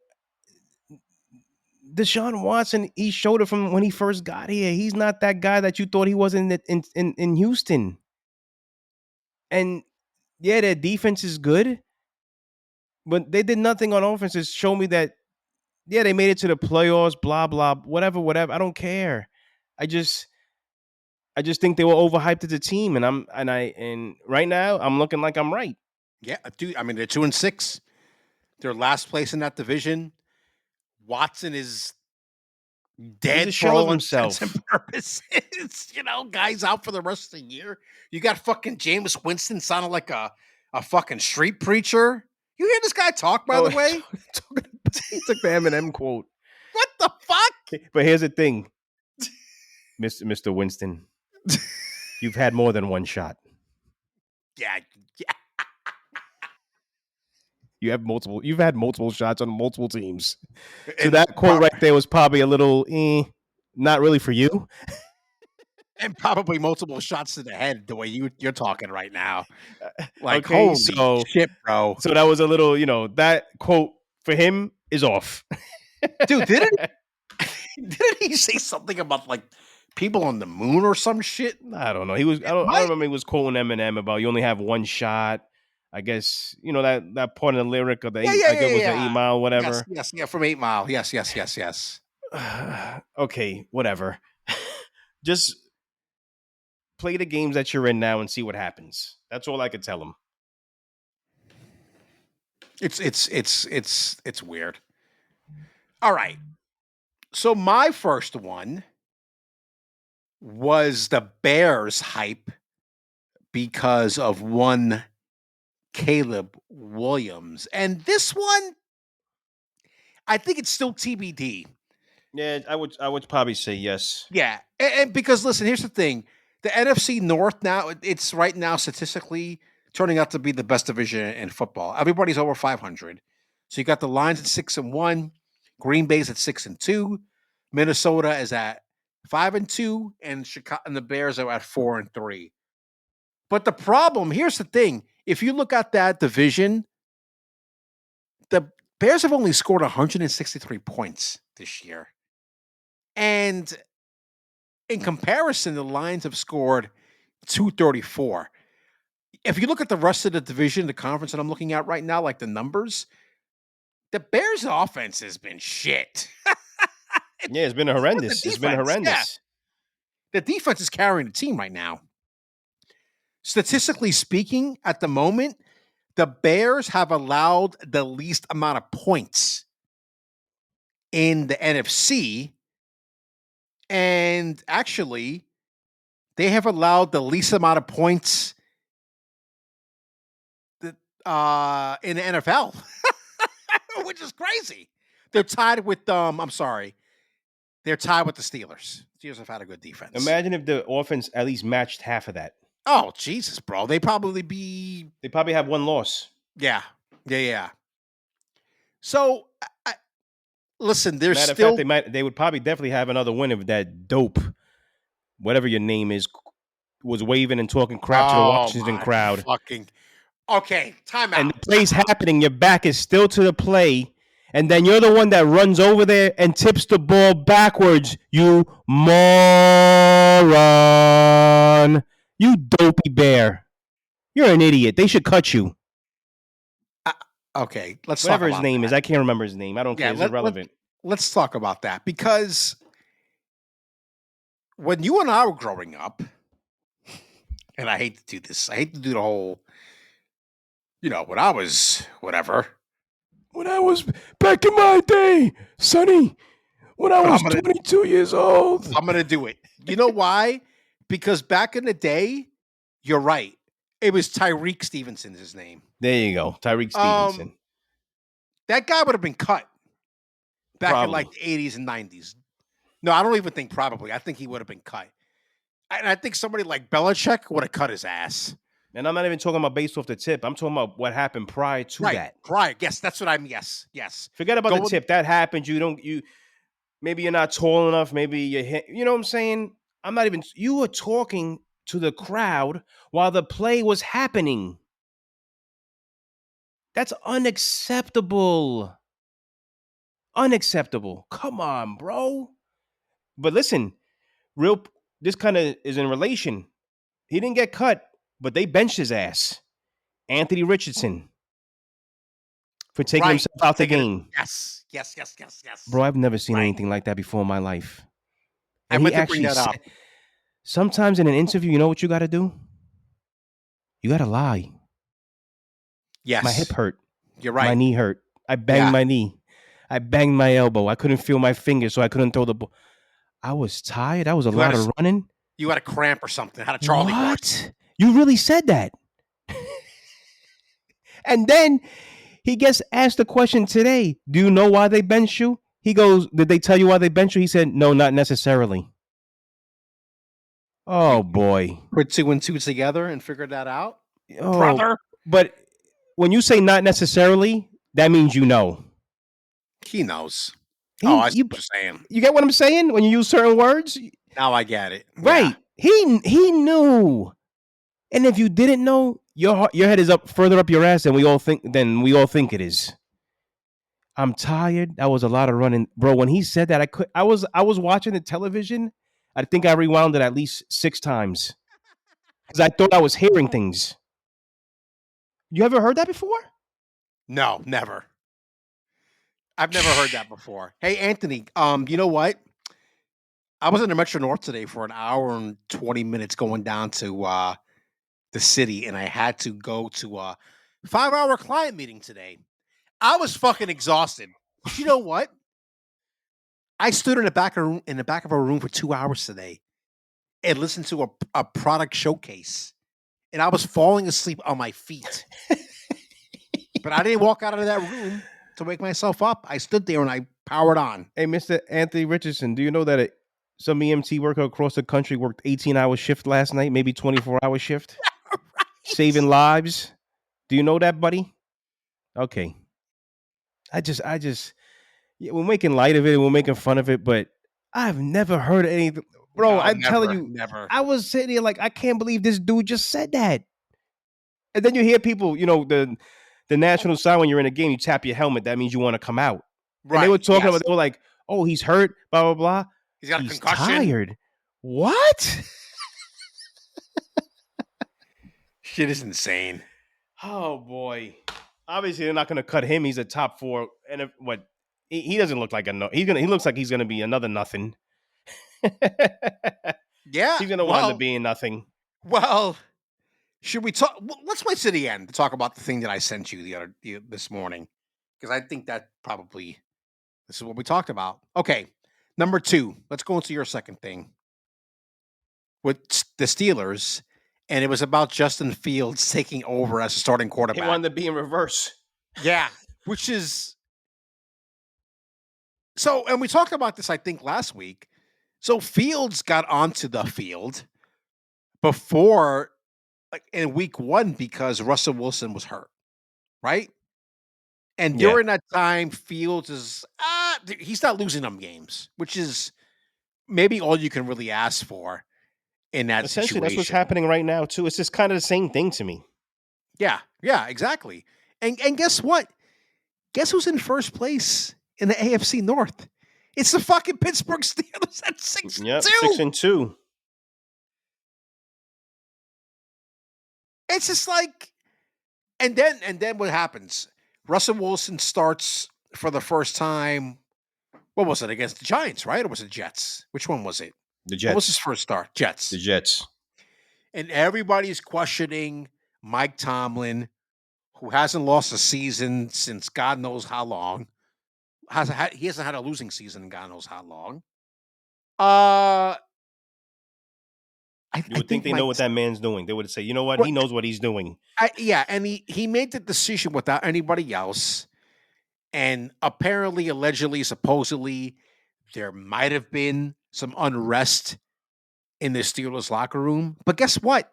Speaker 2: Deshaun Watson, he showed it from when he first got here. He's not that guy that you thought he was in Houston. And yeah, their defense is good, but they did nothing on offense to show me that. Yeah, they made it to the playoffs. Blah blah, whatever. I don't care. I just think they were overhyped as a team, and right now I'm looking like I'm right.
Speaker 1: yeah, dude. I mean, they're 2-6. They're last place in that division. Watson is
Speaker 2: He's a
Speaker 1: dead for
Speaker 2: shell of
Speaker 1: all intents
Speaker 2: himself.
Speaker 1: and purposes. Guys out for the rest of the year. You got fucking Jameis Winston sounding like a fucking street preacher. You hear this guy talk, by the way?
Speaker 2: He took the Eminem quote.
Speaker 1: What the fuck?
Speaker 2: But here's the thing, Mr. Winston, you've had more than one shot.
Speaker 1: Yeah.
Speaker 2: You've had multiple shots on multiple teams. So that quote right there was probably a little, not really for you.
Speaker 1: And probably multiple shots to the head, the way you're talking right now. Like,
Speaker 2: Okay,
Speaker 1: holy shit, bro.
Speaker 2: So that was a little, that quote for him is off.
Speaker 1: Dude, didn't he say something about like people on the moon or some shit?
Speaker 2: I don't know. I don't remember he was quoting Eminem about you only have one shot. I guess that part of the lyric of the I guess was the 8 Mile, whatever.
Speaker 1: Yes, yeah, from 8 Mile. Yes.
Speaker 2: Okay, whatever. Just play the games that you're in now and see what happens. That's all I could tell him.
Speaker 1: It's weird. All right. So my first one was the Bears hype because of one Caleb Williams. And this one, I think it's still TBD.
Speaker 2: Yeah, I would probably say yes.
Speaker 1: Yeah. And because listen, here's the thing. The NFC North now, it's right now statistically turning out to be the best division in football. Everybody's over 500. So you got the Lions at 6-1, Green Bay's at 6-2, Minnesota is at 5-2, and Chicago and the Bears are at 4-3. But the problem, here's the thing. If you look at that division, the Bears have only scored 163 points this year. And in comparison, the Lions have scored 234. If you look at the rest of the division, the conference that I'm looking at right now, like the numbers, the Bears' offense has been shit.
Speaker 2: Yeah, it's been
Speaker 1: With the
Speaker 2: horrendous. It's been
Speaker 1: defense, yeah.
Speaker 2: horrendous.
Speaker 1: The defense is carrying the team right now. Statistically speaking, at the moment, the Bears have allowed the least amount of points in the NFC. And actually, they have allowed the least amount of points in the NFL, which is crazy. They're tied with I'm sorry. They're tied with the Steelers. Steelers have had a good defense.
Speaker 2: Imagine if the offense at least matched half of that.
Speaker 1: Oh, Jesus, bro. They probably
Speaker 2: have one loss.
Speaker 1: Yeah. So, listen, there's
Speaker 2: Matter
Speaker 1: still...
Speaker 2: of fact, they would probably definitely have another win if that dope, whatever your name is, was waving and talking crap to the Washington crowd.
Speaker 1: Okay, time out.
Speaker 2: And the play's happening. Your back is still to the play. And then you're the one that runs over there and tips the ball backwards. You moron. You dopey bear. You're an idiot. They should cut you.
Speaker 1: Okay, let's
Speaker 2: whatever
Speaker 1: talk about
Speaker 2: his name
Speaker 1: that.
Speaker 2: is. I can't remember his name. I don't care. It's irrelevant.
Speaker 1: Let's talk about that, because when you and I were growing up, and I hate to do this, I hate to do the whole, when I was whatever.
Speaker 2: When I was back in my day, Sonny, when I was 22 years old.
Speaker 1: I'm going to do it. You know why? Because back in the day, you're right. It was Tyreek Stevenson's his name.
Speaker 2: There you go. Tyreek Stevenson.
Speaker 1: That guy would have been cut back in like the 80s and 90s. No, I don't even think probably. I think he would have been cut. And I think somebody like Belichick would have cut his ass.
Speaker 2: And I'm not even talking about based off the tip. I'm talking about what happened prior to that.
Speaker 1: Prior. Yes, that's what I mean. Yes.
Speaker 2: Forget about the tip. That happened. Maybe you're not tall enough. Maybe you know what I'm saying? You were talking to the crowd while the play was happening. That's unacceptable. Unacceptable. Come on, bro. But listen, this kind of is in relation. He didn't get cut, but they benched his ass. Anthony Richardson. For taking himself out the game.
Speaker 1: Yes.
Speaker 2: Bro, I've never seen anything like that before in my life.
Speaker 1: And he actually said,
Speaker 2: sometimes in an interview, you know what you got to do? You got to lie.
Speaker 1: Yes.
Speaker 2: My hip hurt.
Speaker 1: You're right.
Speaker 2: My knee hurt. I banged my knee. I banged my elbow. I couldn't feel my fingers, so I couldn't throw the ball. I was tired. That was a lot of running.
Speaker 1: You had a cramp or something. Had a Charlie horse.
Speaker 2: What? You really said that? And then he gets asked the question today. Do you know why they benched you? He goes, did they tell you why they benched you? He said, no, not necessarily. Oh, boy.
Speaker 1: Put 2 and 2 together and figure that out?
Speaker 2: Oh,
Speaker 1: brother.
Speaker 2: But when you say not necessarily, that means you know.
Speaker 1: He knows. I see what you're saying.
Speaker 2: You get what I'm saying when you use certain words?
Speaker 1: Now I get it.
Speaker 2: Right. Yeah. He knew. And if you didn't know, your head is up further up your ass than we all think it is. I'm tired. That was a lot of running, bro. When he said that, I was watching the television. I think I rewound it at least 6 times because I thought I was hearing things. You ever heard that before?
Speaker 1: No, never. I've never heard that before. Hey, Anthony. You know what? I was in the Metro North today for an hour and 20 minutes going down to the city, and I had to go to a 5-hour client meeting today. I was fucking exhausted. But you know what? I stood in the back of a room for 2 hours today and listened to a product showcase, and I was falling asleep on my feet. But I didn't walk out of that room to wake myself up. I stood there and I powered on.
Speaker 2: Hey, Mr. Anthony Richardson, do you know that some EMT worker across the country worked 18-hour shift last night, maybe 24-hour shift, saving lives? Do you know that, buddy? Okay. I just, yeah, we're making light of it, we're making fun of it, but I've never heard anything. Bro,
Speaker 1: No,
Speaker 2: I'm telling
Speaker 1: never,
Speaker 2: you,
Speaker 1: never.
Speaker 2: I was sitting here like, I can't believe this dude just said that. And then you hear people, the national sign when you're in a game, you tap your helmet. That means you want to come out. And they were
Speaker 1: Right.
Speaker 2: talking
Speaker 1: Yes.
Speaker 2: about, they were like, oh, he's hurt, blah, blah, blah.
Speaker 1: He's got a
Speaker 2: He's
Speaker 1: concussion.
Speaker 2: tired. What?
Speaker 1: Shit is insane.
Speaker 2: Oh, boy. Obviously, they're not going to cut him. He's a top 4. And he doesn't look like he looks like he's going to be another nothing.
Speaker 1: Yeah.
Speaker 2: He's going to wind up being nothing.
Speaker 1: Well, should we talk? Let's wait to the end to talk about the thing that I sent you this morning, because I think that probably this is what we talked about. Okay, number 2. Let's go into your second thing with the Steelers, and it was about Justin Fields taking over as a starting
Speaker 2: He
Speaker 1: quarterback.
Speaker 2: wanted to be in reverse.
Speaker 1: Yeah, which is so. And we talked about this, I think, last week. So Fields got onto the field before, like in week 1, because Russell Wilson was hurt, right? And
Speaker 2: Yeah.
Speaker 1: during that time, Fields is he's not losing them games, which is maybe all you can really ask for in that
Speaker 2: Essentially,
Speaker 1: situation.
Speaker 2: that's what's happening right now, too. It's just kind of the same thing to me.
Speaker 1: Yeah, exactly. And guess what? Guess who's in first place in the AFC North? It's the fucking Pittsburgh Steelers at 6-2.
Speaker 2: Yep, 6-2.
Speaker 1: It's just like, and then what happens? Russell Wilson starts for the first time. What was it, against the Giants, right? Or was it Jets? Which one was it?
Speaker 2: The
Speaker 1: What was his
Speaker 2: Jets.
Speaker 1: first start? Jets.
Speaker 2: The Jets.
Speaker 1: And everybody's questioning Mike Tomlin, who hasn't lost a season since God knows how long. He hasn't had a losing season in God knows how long.
Speaker 2: You would think they know what that man's doing. They would say, you know what?
Speaker 1: Well,
Speaker 2: He knows what he's doing.
Speaker 1: yeah, and he made the decision without anybody else. And apparently, allegedly, supposedly, there might have been some unrest in the Steelers locker room. But guess what?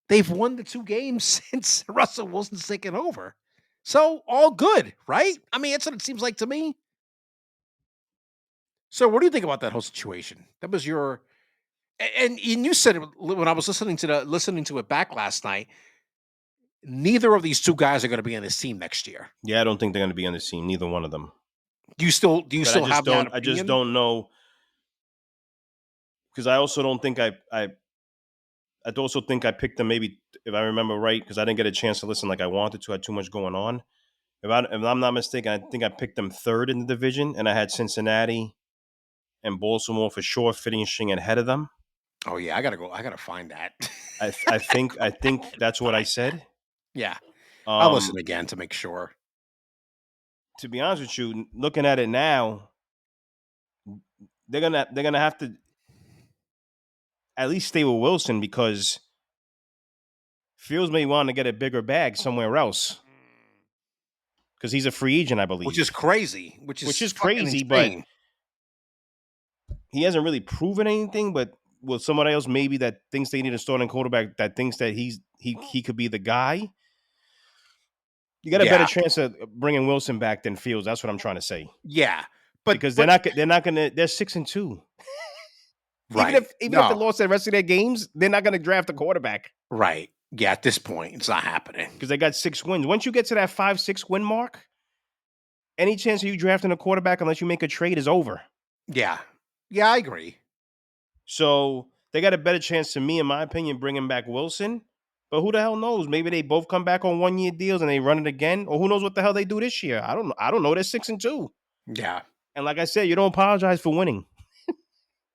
Speaker 1: They've won the 2 games since Russell Wilson's taken over. So all good, right? I mean, that's what it seems like to me. So what do you think about that whole situation? That was your and you said it when I was listening to it back last night. Neither of these 2 guys are going to be on this team next year.
Speaker 2: Yeah, I don't think they're going to be on the team. Neither one of them.
Speaker 1: Do you still
Speaker 2: But
Speaker 1: have that opinion?
Speaker 2: I just don't know, because I also don't think I also think I picked them, maybe, if I remember right, because I didn't get a chance to listen like I wanted to. I had too much going on. If I'm not mistaken, I think I picked them 3rd in the division, and I had Cincinnati and Baltimore for sure finishing ahead of them.
Speaker 1: Oh yeah, I gotta find that.
Speaker 2: I think that's what I said.
Speaker 1: Yeah, I'll listen again to make sure.
Speaker 2: To be honest with you, looking at it now, they're gonna have to at least stay with Wilson, because Fields may want to get a bigger bag somewhere else, because he's a free agent, I believe.
Speaker 1: Which is crazy. Which is
Speaker 2: crazy,
Speaker 1: insane.
Speaker 2: But he hasn't really proven anything. But with somebody else maybe that thinks they need a starting quarterback, that thinks that he could be the guy, you got a better chance of bringing Wilson back than Fields. That's what I'm trying to say.
Speaker 1: Yeah, but
Speaker 2: because they're not gonna. They're 6-2.
Speaker 1: Right.
Speaker 2: Even if they lost the rest of their games, they're not going to draft a quarterback.
Speaker 1: Right. Yeah, at this point, it's not happening.
Speaker 2: Because they got 6 wins. Once you get to that 5-6 win mark, any chance of you drafting a quarterback unless you make a trade is over.
Speaker 1: Yeah. Yeah, I agree.
Speaker 2: So they got a better chance, to me, in my opinion, bringing back Wilson. But who the hell knows? Maybe they both come back on 1-year deals and they run it again. Or who knows what the hell they do this year? I don't know. They're 6-2.
Speaker 1: Yeah.
Speaker 2: And like I said, you don't apologize for winning.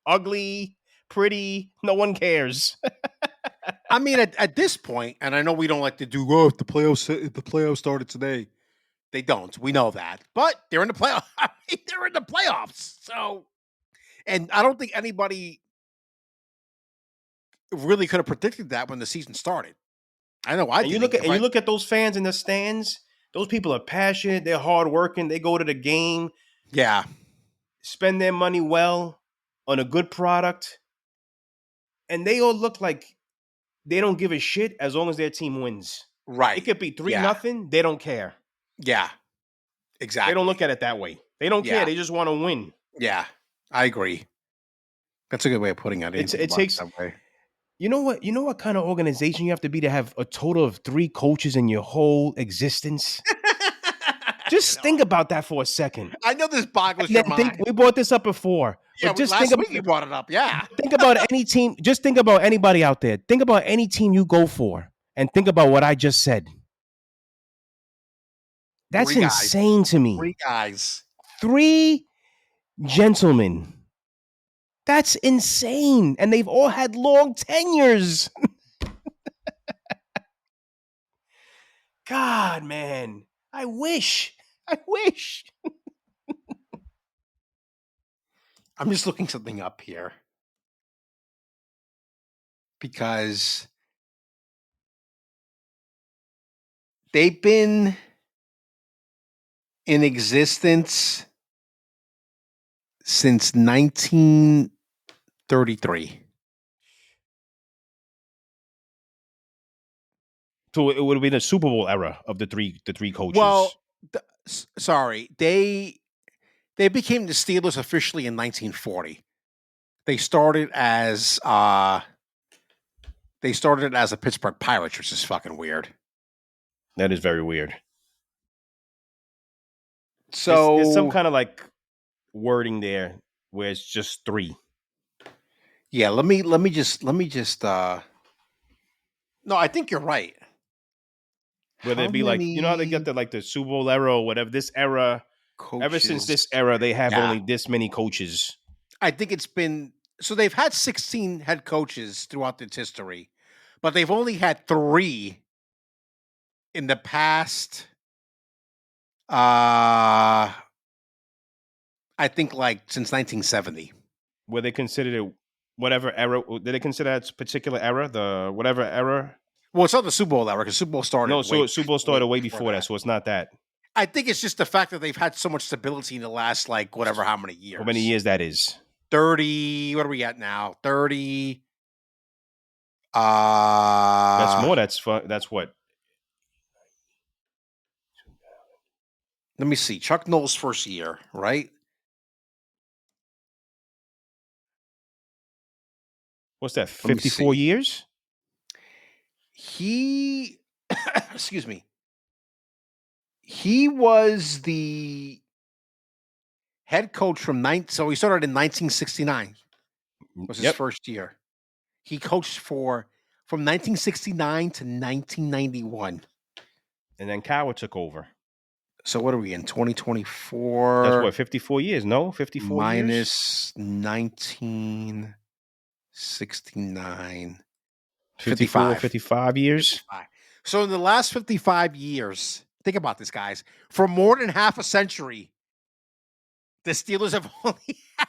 Speaker 2: Ugly, pretty, no one cares.
Speaker 1: I mean, at this point, and I know we don't like to do, if the playoffs started today, They don't. We know that. But they're in the playoff. I mean, they're in the playoffs. So, and I don't think anybody really could have predicted that when the season started. I know I
Speaker 2: And you
Speaker 1: didn't.
Speaker 2: look at those fans in the stands. Those people are passionate. They're hardworking. They go to the game,
Speaker 1: Yeah,
Speaker 2: spend their money well on a good product, and they all look like they don't give a shit as long as their team wins. It
Speaker 1: right.
Speaker 2: could be 3
Speaker 1: Yeah,
Speaker 2: nothing. They don't care.
Speaker 1: yeah,
Speaker 2: They don't
Speaker 1: exactly.
Speaker 2: look at it that way. They don't care.
Speaker 1: Yeah,
Speaker 2: They just want to win.
Speaker 1: yeah, I agree. That's a good way of putting it. I didn't think
Speaker 2: It
Speaker 1: about it
Speaker 2: takes
Speaker 1: that way.
Speaker 2: you know what? You know what kind of organization you have to be to have a total of 3 coaches in your whole existence? Just think about that for a second.
Speaker 1: I know this boggles
Speaker 2: And
Speaker 1: your
Speaker 2: then think
Speaker 1: mind.
Speaker 2: we brought this up before,
Speaker 1: Yeah,
Speaker 2: but just think
Speaker 1: last
Speaker 2: about
Speaker 1: week you brought it up. Yeah,
Speaker 2: think about any team. Just think about anybody out there. Think about any team you go for, and think about what I just said. That's
Speaker 1: three guys.
Speaker 2: insane to me.
Speaker 1: 3 guys.
Speaker 2: 3 gentlemen. That's insane, and they've all had long tenures. God, man, I wish. I wish.
Speaker 1: I'm just looking something up here because they've been in existence since 1933.
Speaker 2: So it would have been a Super Bowl era of the three coaches.
Speaker 1: Well, sorry, they became the Steelers officially in 1940. They started as a Pittsburgh Pirates, which is fucking weird.
Speaker 2: That is very weird.
Speaker 1: So
Speaker 2: There's some kind of like wording there where it's just 3.
Speaker 1: yeah, let me just no, I think you're right.
Speaker 2: Whether it be like, you know how they get the Super Bowl era or whatever, this era, ever since this era, they have only this many coaches.
Speaker 1: I think it's been so they've had 16 head coaches throughout its history, but they've only had 3 in the past. I think like since 1970.
Speaker 2: Where they considered it whatever era, did they consider that particular era, the whatever era?
Speaker 1: Well, it's not the Super Bowl era because Super Bowl started.
Speaker 2: No, so Super Bowl started way before that, so it's not that.
Speaker 1: I think it's just the fact that they've had so much stability in the last like whatever how many years.
Speaker 2: How many years that is?
Speaker 1: 30. What are we at now? 30.
Speaker 2: That's more. That's what.
Speaker 1: Let me see. Chuck Noll's first year, right?
Speaker 2: What's that? 54 years?
Speaker 1: He excuse me. He was the head coach from so he started in 1969. Was his first year. He coached from 1969 to 1991.
Speaker 2: And then Cowher took over.
Speaker 1: So what are we in 2024?
Speaker 2: That's what, 54 years? No, 54
Speaker 1: minus 1969.
Speaker 2: 55 years.
Speaker 1: 55. So in the last 55 years, think about this, guys. For more than half a century, the Steelers have only had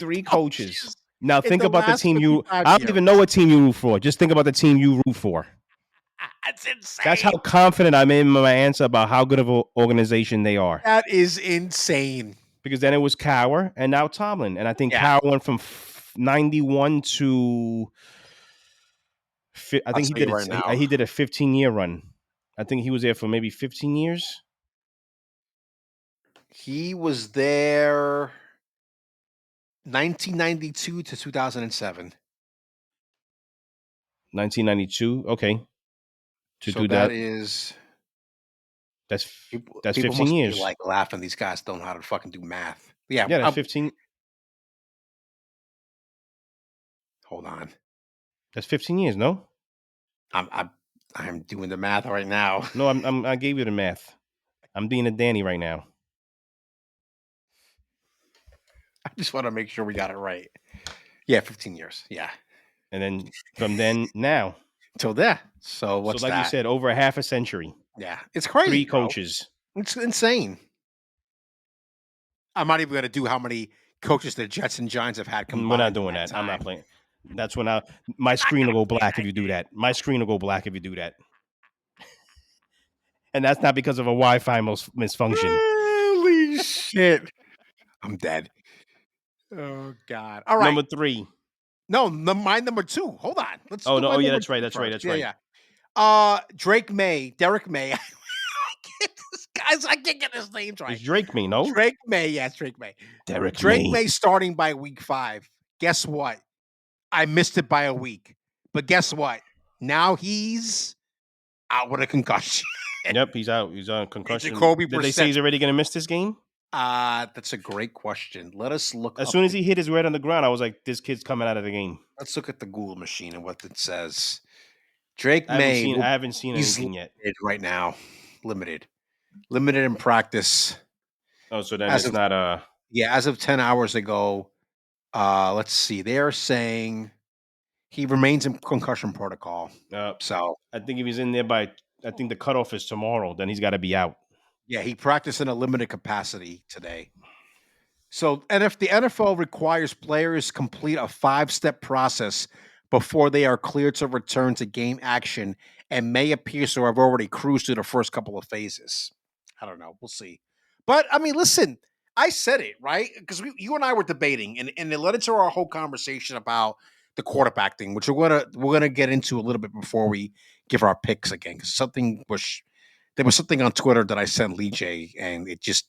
Speaker 1: 3
Speaker 2: coaches. Now think about the team I don't
Speaker 1: years.
Speaker 2: even know what team you root for. Just think about the team you root for.
Speaker 1: That's insane.
Speaker 2: That's how confident I'm in my answer about how good of an organization they are.
Speaker 1: That is insane.
Speaker 2: Because then it was Cowher and now Tomlin. And I think Cowher went from 91 to I think he did he did a 15-year run. I think he was there for maybe 15 years.
Speaker 1: He was there 1992 to 2007.
Speaker 2: 1992, okay. To
Speaker 1: so
Speaker 2: do
Speaker 1: that
Speaker 2: that
Speaker 1: is
Speaker 2: that's
Speaker 1: people
Speaker 2: 15
Speaker 1: must
Speaker 2: years.
Speaker 1: Be like laughing. These guys don't know how to fucking do math. Yeah,
Speaker 2: that's 15.
Speaker 1: Hold on.
Speaker 2: That's 15 years, no?
Speaker 1: I'm doing the math right now.
Speaker 2: No, I gave you the math. I'm being a Danny right now.
Speaker 1: I just want to make sure we got it right. Yeah, 15 years. Yeah.
Speaker 2: And then from then now.
Speaker 1: Till there. So what's
Speaker 2: that? So like you said, over a half a century.
Speaker 1: Yeah. It's crazy.
Speaker 2: 3 coaches.
Speaker 1: It's insane. I'm not even going to do how many coaches the Jets and Giants have had
Speaker 2: We're not
Speaker 1: combined in
Speaker 2: doing
Speaker 1: that
Speaker 2: that. I'm not
Speaker 1: time.
Speaker 2: playing. That's when my
Speaker 1: Not
Speaker 2: screen
Speaker 1: going to
Speaker 2: will go
Speaker 1: play
Speaker 2: black if
Speaker 1: that
Speaker 2: you do
Speaker 1: game.
Speaker 2: that. My screen will go black if you do that. And that's not because of a Wi-Fi misfunction.
Speaker 1: Holy shit! I'm dead. Oh God! All right.
Speaker 2: Number 3.
Speaker 1: No, my number 2. Hold on. Let's
Speaker 2: Oh
Speaker 1: do
Speaker 2: no.
Speaker 1: my
Speaker 2: Oh yeah,
Speaker 1: number
Speaker 2: that's right.
Speaker 1: 2
Speaker 2: That's right.
Speaker 1: first.
Speaker 2: That's
Speaker 1: Yeah,
Speaker 2: right.
Speaker 1: yeah. Derek May. I can't, this guy's, I can't get his names
Speaker 2: It's
Speaker 1: right.
Speaker 2: Drake me, no?
Speaker 1: Drake May. Yes, Drake May.
Speaker 2: Derek
Speaker 1: Drake
Speaker 2: May.
Speaker 1: May starting by week 5. Guess what? I missed it by a week. But guess what? Now he's out with a concussion.
Speaker 2: Yep, he's out. He's on
Speaker 1: And
Speaker 2: concussion.
Speaker 1: Jacoby
Speaker 2: Did they say
Speaker 1: Brissett.
Speaker 2: he's already going to miss this game?
Speaker 1: That's a great question. Let us look
Speaker 2: As
Speaker 1: up.
Speaker 2: soon as he hit his red on the ground, I was like, "This kid's coming out of the game."
Speaker 1: Let's look at the Google machine and what it says. Drake
Speaker 2: I haven't
Speaker 1: May.
Speaker 2: seen. I haven't seen
Speaker 1: He's
Speaker 2: anything yet.
Speaker 1: limited right now. Limited in practice.
Speaker 2: Oh, so then
Speaker 1: As
Speaker 2: it's
Speaker 1: of
Speaker 2: not a.
Speaker 1: as of 10 hours ago. Let's see. They're saying he remains in concussion protocol. So
Speaker 2: I think if he's in there by, I think the cutoff is tomorrow. Then he's got to be out.
Speaker 1: yeah, he practiced in a limited capacity today. So, and if the NFL requires players complete a 5-step process before they are cleared to return to game action, and may appear to have already cruised through the first couple of phases. I don't know. We'll see. But I mean, listen, I said it right because you and I were debating, and it led into our whole conversation about the quarterback thing, which we're gonna get into a little bit before we give our picks again. Because there was something on Twitter that I sent Lee J, and it just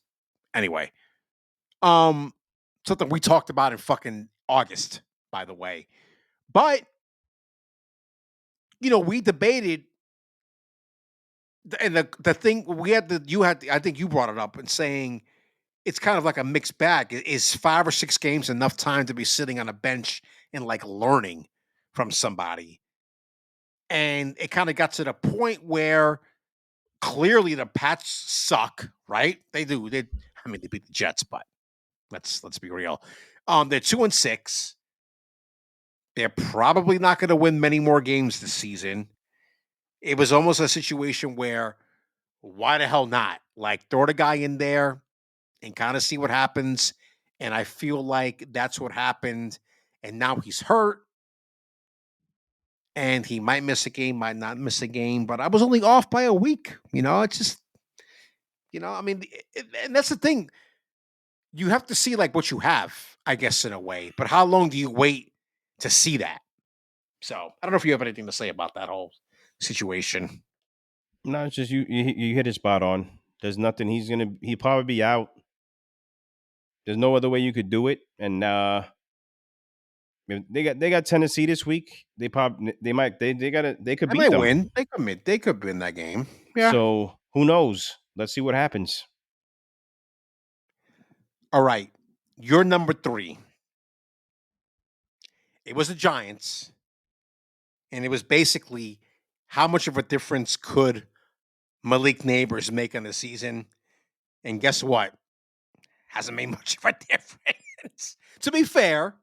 Speaker 1: anyway. Um, Something we talked about in fucking August, by the way. But we debated, and the thing we had the you had I think you brought it up and saying it's kind of like a mixed bag. Is 5 or 6 games enough time to be sitting on a bench and like learning from somebody? And it kind of got to the point where clearly the Pats suck, right? They do. I mean, they beat the Jets, but let's be real. They're 2-6. They're probably not going to win many more games this season. It was almost a situation where, why the hell not? Like, throw the guy in there and kind of see what happens. And I feel like that's what happened. And now he's hurt. And he might miss a game, might not miss a game. But I was only off by a week. It's just, I mean, and that's the thing. You have to see like what you have, I guess, in a way. But how long do you wait to see that? So I don't know if you have anything to say about that whole situation.
Speaker 2: No, it's just you hit it spot on. There's nothing. He'll probably be out. There's no other way you could do it. And they got Tennessee this week. They could
Speaker 1: They
Speaker 2: beat
Speaker 1: might
Speaker 2: them.
Speaker 1: win. They could win that game. Yeah.
Speaker 2: So who knows? Let's see what happens.
Speaker 1: All right. You're number 3. It was the Giants, and it was basically how much of a difference could Malik Neighbors make on the season? And guess what? Hasn't made much of a difference. To be fair,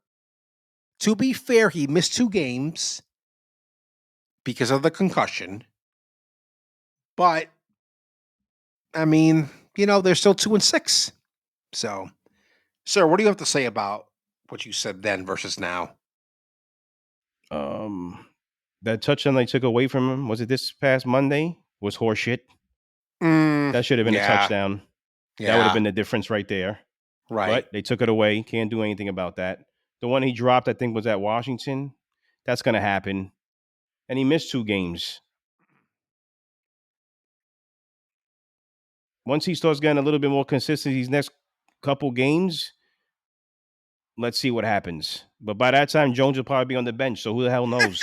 Speaker 1: he missed 2 games because of the concussion. But I mean, they're still 2-6. So, sir, what do you have to say about what you said then versus now?
Speaker 2: That touchdown they took away from him, was it this past Monday? Was horseshit.
Speaker 1: Mm,
Speaker 2: That should have been a
Speaker 1: yeah,
Speaker 2: touchdown. That would have
Speaker 1: yeah,
Speaker 2: been the difference right there.
Speaker 1: right.
Speaker 2: But they took it away. Can't do anything about that. The one he dropped, I think, was at Washington. That's going to happen. And he missed 2 games. Once he starts getting a little bit more consistent these next couple games, let's see what happens. But by that time, Jones will probably be on the bench. So who the hell knows?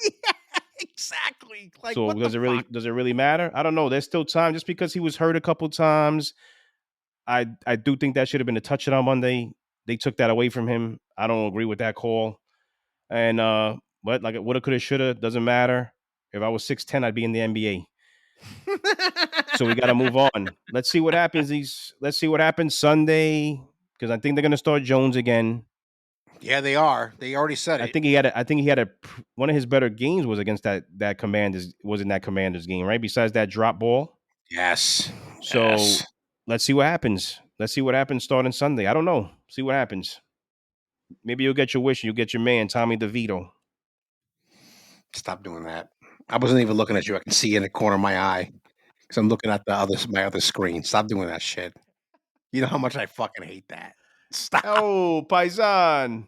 Speaker 1: Yeah, exactly. Like,
Speaker 2: So
Speaker 1: what the fuck?
Speaker 2: does it really matter? I don't know. There's still time. Just because he was hurt a couple times, I do think that should have been a touchdown on Monday. They took that away from him. I don't agree with that call. And but like woulda, coulda, shoulda, doesn't matter. If I was 6'10", I'd be in the NBA. So we got to move on. Let's see what happens. Let's see what happens Sunday because I think they're gonna start Jones again.
Speaker 1: Yeah, they are. They already said
Speaker 2: I
Speaker 1: it.
Speaker 2: think he had a one of his better games was against that Commanders was in that Commanders game, right? Besides that drop ball.
Speaker 1: Yes.
Speaker 2: So
Speaker 1: Yes.
Speaker 2: let's see what happens. Let's see what happens starting Sunday. I don't know. See what happens. Maybe you'll get your wish and you'll get your man, Tommy DeVito.
Speaker 1: Stop doing that. I wasn't even looking at you. I can see you in the corner of my eye because I'm looking at my other screen. Stop doing that shit. You know how much I fucking hate that. Stop.
Speaker 2: Oh, Paisan.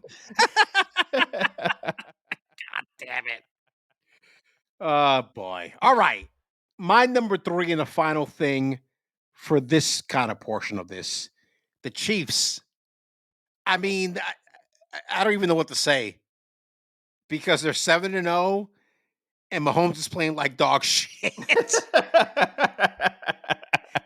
Speaker 1: Damn it. Oh boy. All right. My number 3 and the final thing for this kind of portion of this, the Chiefs. I mean, I don't even know what to say because they're 7-0 and Mahomes is playing like dog shit.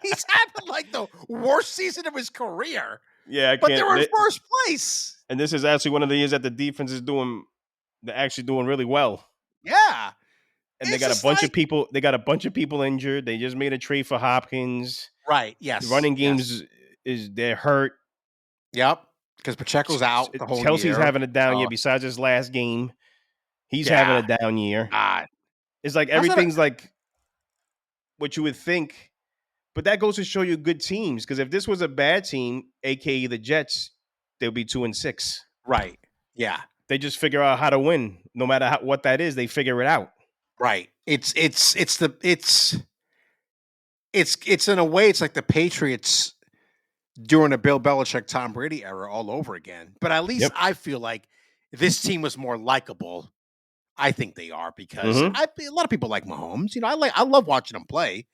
Speaker 1: He's having like the worst season of his career,
Speaker 2: Yeah, I
Speaker 1: but
Speaker 2: can't.
Speaker 1: they're in first place.
Speaker 2: And this is actually one of the years that the defense is doing. They're actually doing really well.
Speaker 1: Yeah.
Speaker 2: And they
Speaker 1: It's
Speaker 2: got a
Speaker 1: just
Speaker 2: bunch of
Speaker 1: like
Speaker 2: people. They got a bunch of people injured. They just made a trade for Hopkins.
Speaker 1: right.
Speaker 2: The
Speaker 1: Yes.
Speaker 2: running
Speaker 1: Yes.
Speaker 2: games is they're hurt.
Speaker 1: Yep. Because Pacheco's out the whole
Speaker 2: Kelsey's
Speaker 1: year.
Speaker 2: having a down year.
Speaker 1: So
Speaker 2: Besides his last game, he's having a
Speaker 1: yeah.
Speaker 2: down year.
Speaker 1: God.
Speaker 2: It's like
Speaker 1: How's that?
Speaker 2: everything's like what you would think, but that goes to show you good teams. Because if this was a bad team, aka the Jets, they'll be 2-6.
Speaker 1: Right. Yeah.
Speaker 2: They just figure out how to win, no matter what that is. They figure it out.
Speaker 1: Right. It's in a way it's like the Patriots during the Bill Belichick Tom Brady era all over again. But at least
Speaker 2: Yep.
Speaker 1: I feel like this team was more likable. I think they are because
Speaker 2: Mm-hmm.
Speaker 1: a lot of people like Mahomes. You know, I love watching him play.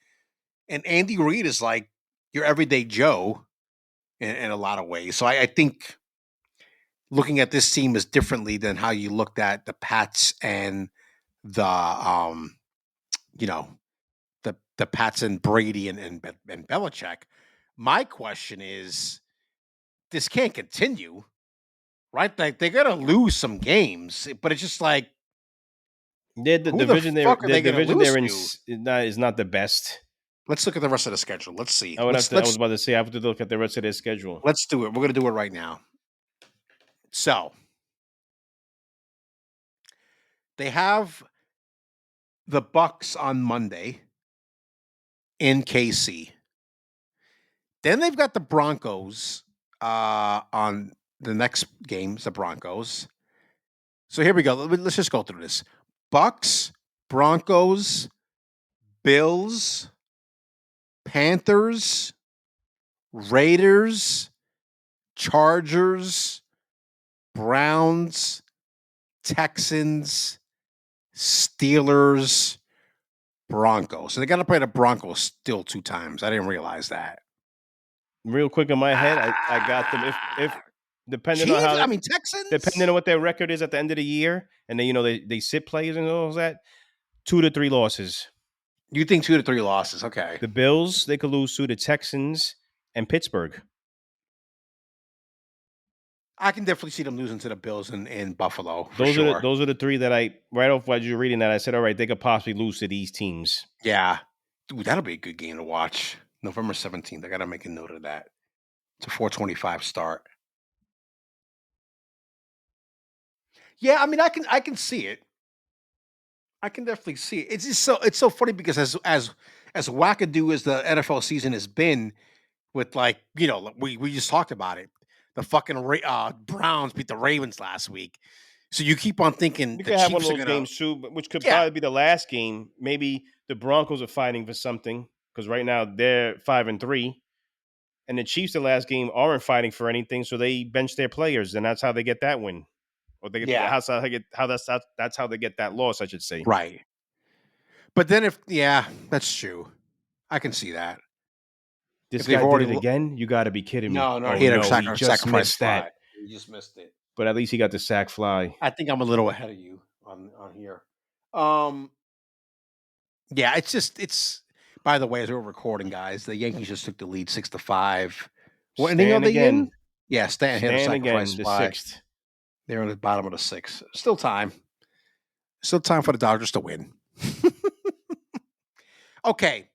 Speaker 1: And Andy Reid is like your everyday Joe in a lot of ways. So I think looking at this team is differently than how you looked at the Pats and the you know the Pats and Brady and Belichick. My question is, this can't continue, right? Like they're gonna lose some games, but it's just like,
Speaker 2: The
Speaker 1: who the
Speaker 2: division they're
Speaker 1: fuck are
Speaker 2: the
Speaker 1: they gonna
Speaker 2: division
Speaker 1: lose
Speaker 2: they're in
Speaker 1: to?
Speaker 2: is not the best.
Speaker 1: Let's look at the rest of the schedule. Let's see.
Speaker 2: I was about to say I have to look at the rest of their schedule.
Speaker 1: Let's do it. We're gonna do it right now. So they have the Bucks on Monday in KC. Then they've got the Broncos on the next games, the Broncos. So here we go. Let's just go through this. Bucks, Broncos, Bills, Panthers, Raiders, Chargers, Browns, Texans, Steelers, Broncos. So they got to play the Broncos still 2 times. I didn't realize that.
Speaker 2: Real quick in my head, I got them. If depending on
Speaker 1: Chiefs,
Speaker 2: how
Speaker 1: I mean Texans.
Speaker 2: depending on what their record is at the end of the year, and then they sit players and all that, 2 to 3 losses.
Speaker 1: You think 2 to 3 losses? Okay.
Speaker 2: The Bills they could lose to the Texans and Pittsburgh.
Speaker 1: I can definitely see them losing to the Bills in Buffalo for
Speaker 2: Those
Speaker 1: sure.
Speaker 2: are the 3 that I right off while you're reading that I said, all right, they could possibly lose to these teams.
Speaker 1: Yeah. Dude, that'll be a good game to watch. November 17th. I got to make a note of that. It's a 4:25 start. Yeah, I mean I can see it. I can definitely see it. It's so funny because as wackadoo as the NFL season has been with like, like, we just talked about it. The fucking Browns beat the Ravens last week. So you keep on thinking
Speaker 2: You
Speaker 1: the
Speaker 2: could have one
Speaker 1: Chiefs
Speaker 2: of
Speaker 1: are
Speaker 2: those
Speaker 1: going to
Speaker 2: games too, which could
Speaker 1: yeah,
Speaker 2: probably be the last game. Maybe the Broncos are fighting for something because right now they're 5-3, and the Chiefs the last game aren't fighting for anything, so they bench their players, and that's how they get that win, or they get
Speaker 1: yeah,
Speaker 2: that's how they get that loss, I should say.
Speaker 1: right. But then that's true. I can see that. If
Speaker 2: This
Speaker 1: they've
Speaker 2: guy did
Speaker 1: already
Speaker 2: it again. You got to be kidding me!
Speaker 1: no,
Speaker 2: Oh
Speaker 1: he had a
Speaker 2: no, he just
Speaker 1: sacrifice
Speaker 2: missed
Speaker 1: fly.
Speaker 2: that,
Speaker 1: He just missed it.
Speaker 2: but at least he got the sack fly.
Speaker 1: I think I'm a little ahead of you on here. Um, yeah, it's. By the way, as we're recording, guys, the Yankees just took the lead 6-5. What inning are
Speaker 2: Stan
Speaker 1: they in?
Speaker 2: again,
Speaker 1: Yeah, Stan hit a
Speaker 2: Stan
Speaker 1: sacrifice
Speaker 2: again, the
Speaker 1: fly.
Speaker 2: 6th.
Speaker 1: They're in the bottom of the 6th. Still time. Still time for the Dodgers to win. Okay,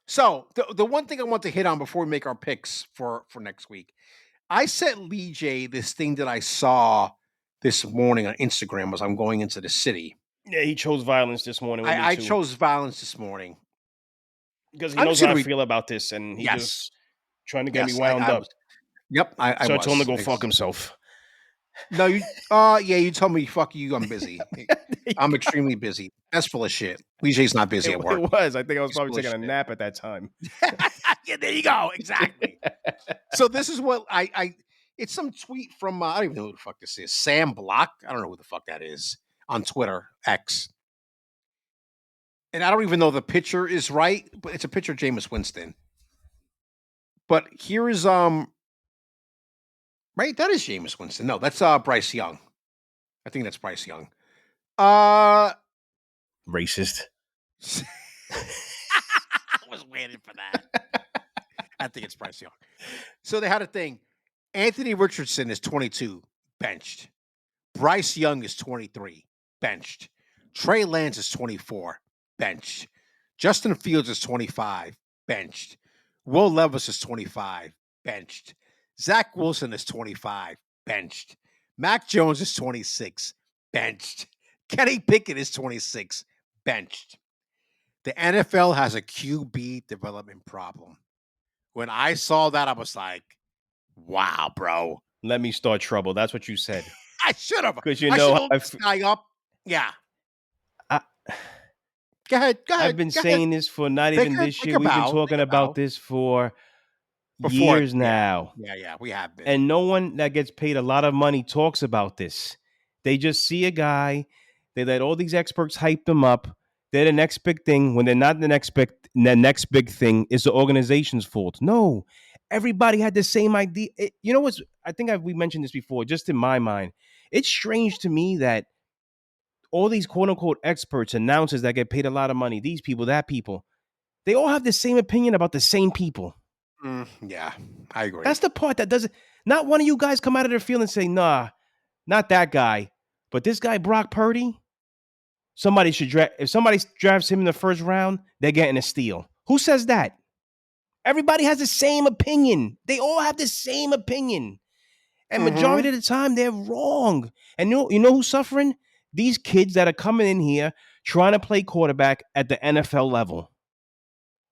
Speaker 1: so the one thing I want to hit on before we make our picks for next week, I sent Lee J this thing that I saw this morning on Instagram as I'm going into the city.
Speaker 2: Yeah, he chose violence this morning with me
Speaker 1: I
Speaker 2: too.
Speaker 1: chose violence this morning.
Speaker 2: because he
Speaker 1: I'm
Speaker 2: knows
Speaker 1: just
Speaker 2: how
Speaker 1: gonna
Speaker 2: I
Speaker 1: read.
Speaker 2: feel about this, and he
Speaker 1: Yes,
Speaker 2: just trying to get me
Speaker 1: yes,
Speaker 2: wound
Speaker 1: I
Speaker 2: up.
Speaker 1: was. Yep, I
Speaker 2: So I told him to
Speaker 1: was.
Speaker 2: go fuck himself.
Speaker 1: No, you. Yeah, you told me fuck you. I'm busy.
Speaker 2: There you
Speaker 1: I'm
Speaker 2: go.
Speaker 1: extremely busy. That's full of shit. Jay's not busy at work.
Speaker 2: It was. I think I was
Speaker 1: He's
Speaker 2: probably
Speaker 1: full of
Speaker 2: taking a
Speaker 1: shit.
Speaker 2: nap at that time.
Speaker 1: Yeah, there you go. Exactly. So this is what I it's some tweet from I don't even know who the fuck this is. Sam Block. I don't know who the fuck that is on Twitter X. And I don't even know the picture is right, but it's a picture of Jameis Winston. But here is right, that is Jameis Winston. No, that's Bryce Young. I think that's Bryce Young. Uh
Speaker 2: Racist.
Speaker 1: I was waiting for that. I think it's Bryce Young. So they had a thing. Anthony Richardson is 22, benched. Bryce Young is 23, benched. Trey Lance is 24, benched. Justin Fields is 25, benched. Will Levis is 25, benched. Zach Wilson is 25, benched. Mac Jones is 26, benched. Kenny Pickett is 26, benched. The NFL has a QB development problem. When I saw that, I was like, wow, bro.
Speaker 2: Let me start trouble. That's what you said.
Speaker 1: I should have.
Speaker 2: Because you
Speaker 1: I should
Speaker 2: know,
Speaker 1: have looked this guy up. Yeah.
Speaker 2: I,
Speaker 1: Go ahead. Go
Speaker 2: I've
Speaker 1: ahead.
Speaker 2: been
Speaker 1: Go ahead.
Speaker 2: saying this for not even this
Speaker 1: Take
Speaker 2: year.
Speaker 1: a
Speaker 2: We've been
Speaker 1: bow.
Speaker 2: talking
Speaker 1: Take a
Speaker 2: about
Speaker 1: bow.
Speaker 2: this for
Speaker 1: Before,
Speaker 2: years
Speaker 1: yeah.
Speaker 2: now.
Speaker 1: Yeah, we have been.
Speaker 2: And no one that gets paid a lot of money talks about this. They just see a guy, they let all these experts hype them up. They're the next big thing when they're not the next big thing is the organization's fault. No, everybody had the same idea. You know what's? I think we mentioned this before. Just in my mind, it's strange to me that all these quote unquote experts, announcers that get paid a lot of money, these people, that people, they all have the same opinion about the same people.
Speaker 1: Yeah, I agree.
Speaker 2: That's the part that doesn't. Not one of you guys come out of their field and say, "Nah, not that guy, but this guy Brock Purdy." Somebody should draft. If somebody drafts him in the first round, they're getting a steal. Who says that? Everybody has the same opinion. They all have the same opinion, and majority of the time they're wrong. And you know who's suffering? These kids that are coming in here trying to play quarterback at the NFL level.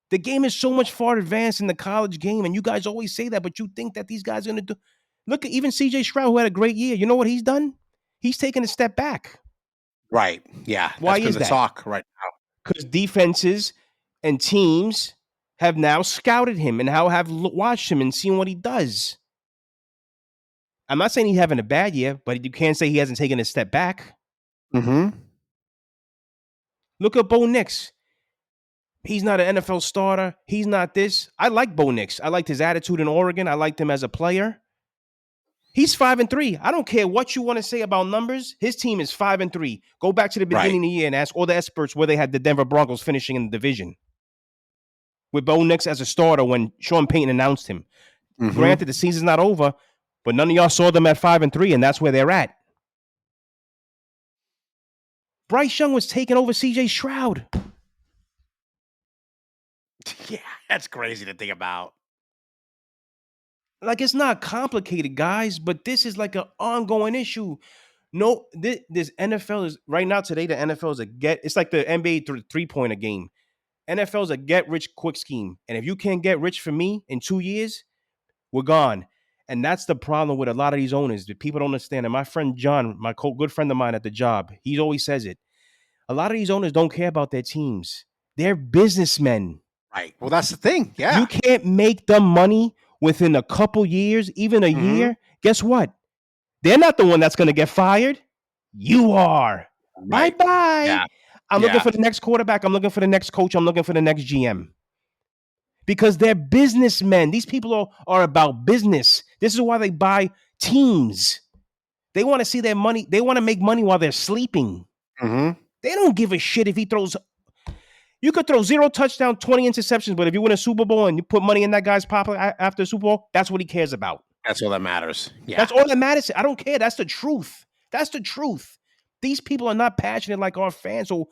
Speaker 2: The game is so much far advanced in the college game, and you guys always say that, but you think that these guys are going to do. Look at even CJ Stroud, who had a great year. You know what he's done? He's taken a step back.
Speaker 1: Right. Yeah.
Speaker 2: Why
Speaker 1: That's been
Speaker 2: is
Speaker 1: the
Speaker 2: that?
Speaker 1: talk right now.
Speaker 2: Because defenses and teams have now scouted him and have watched him and seen what he does. I'm not saying he's having a bad year, but you can't say he hasn't taken a step back. Look at Bo Nix. He's not an NFL starter. He's not this. I like Bo Nix. I liked his attitude in Oregon. I liked him as a player. He's 5-3. I don't care what you want to say about numbers. His team is 5-3. Go back to the beginning of the year and ask all the experts where they had the Denver Broncos finishing in the division. With Bo Nix as a starter when Sean Payton announced him. Granted, the season's not over, but none of y'all saw them at 5-3, and that's where they're at. Bryce Young was taking over CJ Stroud.
Speaker 1: Yeah, that's crazy to think about.
Speaker 2: Like, it's not complicated, guys, but this is like an ongoing issue. No, this NFL is right now today. The NFL is it's like the NBA three-pointer game. NFL is a get rich quick scheme, and if you can't get rich for me in 2 years, we're gone. And that's the problem with a lot of these owners that people don't understand. And my friend John, my good friend of mine at the job, he always says it. A lot of these owners don't care about their teams. They're businessmen.
Speaker 1: Right. Well, that's the thing. Yeah.
Speaker 2: You can't make them money within a couple years, even a year. Guess what? They're not the one that's going to get fired. You are.
Speaker 1: Right.
Speaker 2: Bye-bye.
Speaker 1: Yeah.
Speaker 2: I'm looking for the next quarterback. I'm looking for the next coach. I'm looking for the next GM. Because they're businessmen. These people are about business. This is why they buy teams. They want to see their money. They want to make money while they're sleeping. They don't give a shit if he throws. You could throw 0 touchdowns, 20 interceptions, but if you win a Super Bowl and you put money in that guy's pocket after the Super Bowl, that's what he cares about.
Speaker 1: That's all that matters. Yeah.
Speaker 2: That's all that matters. I don't care. That's the truth. That's the truth. These people are not passionate like our fans. So,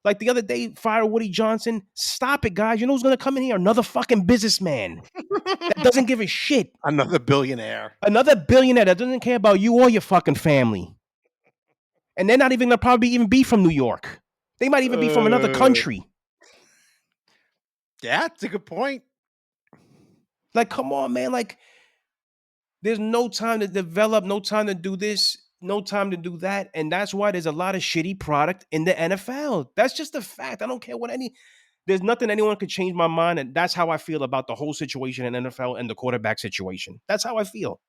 Speaker 2: like the other day, fire Woody Johnson. Stop it, guys. You know who's going to come in here? Another fucking businessman that doesn't give a shit.
Speaker 1: Another billionaire.
Speaker 2: Another billionaire that doesn't care about you or your fucking family. And they're not even going to probably even be from New York. They might even be from another country.
Speaker 1: Yeah, it's a good point.
Speaker 2: Like, come on, man. Like, there's no time to develop, no time to do this, no time to do that. And that's why there's a lot of shitty product in the NFL. That's just a fact. I don't care what there's nothing anyone could change my mind. And that's how I feel about the whole situation in NFL and the quarterback situation. That's how I feel.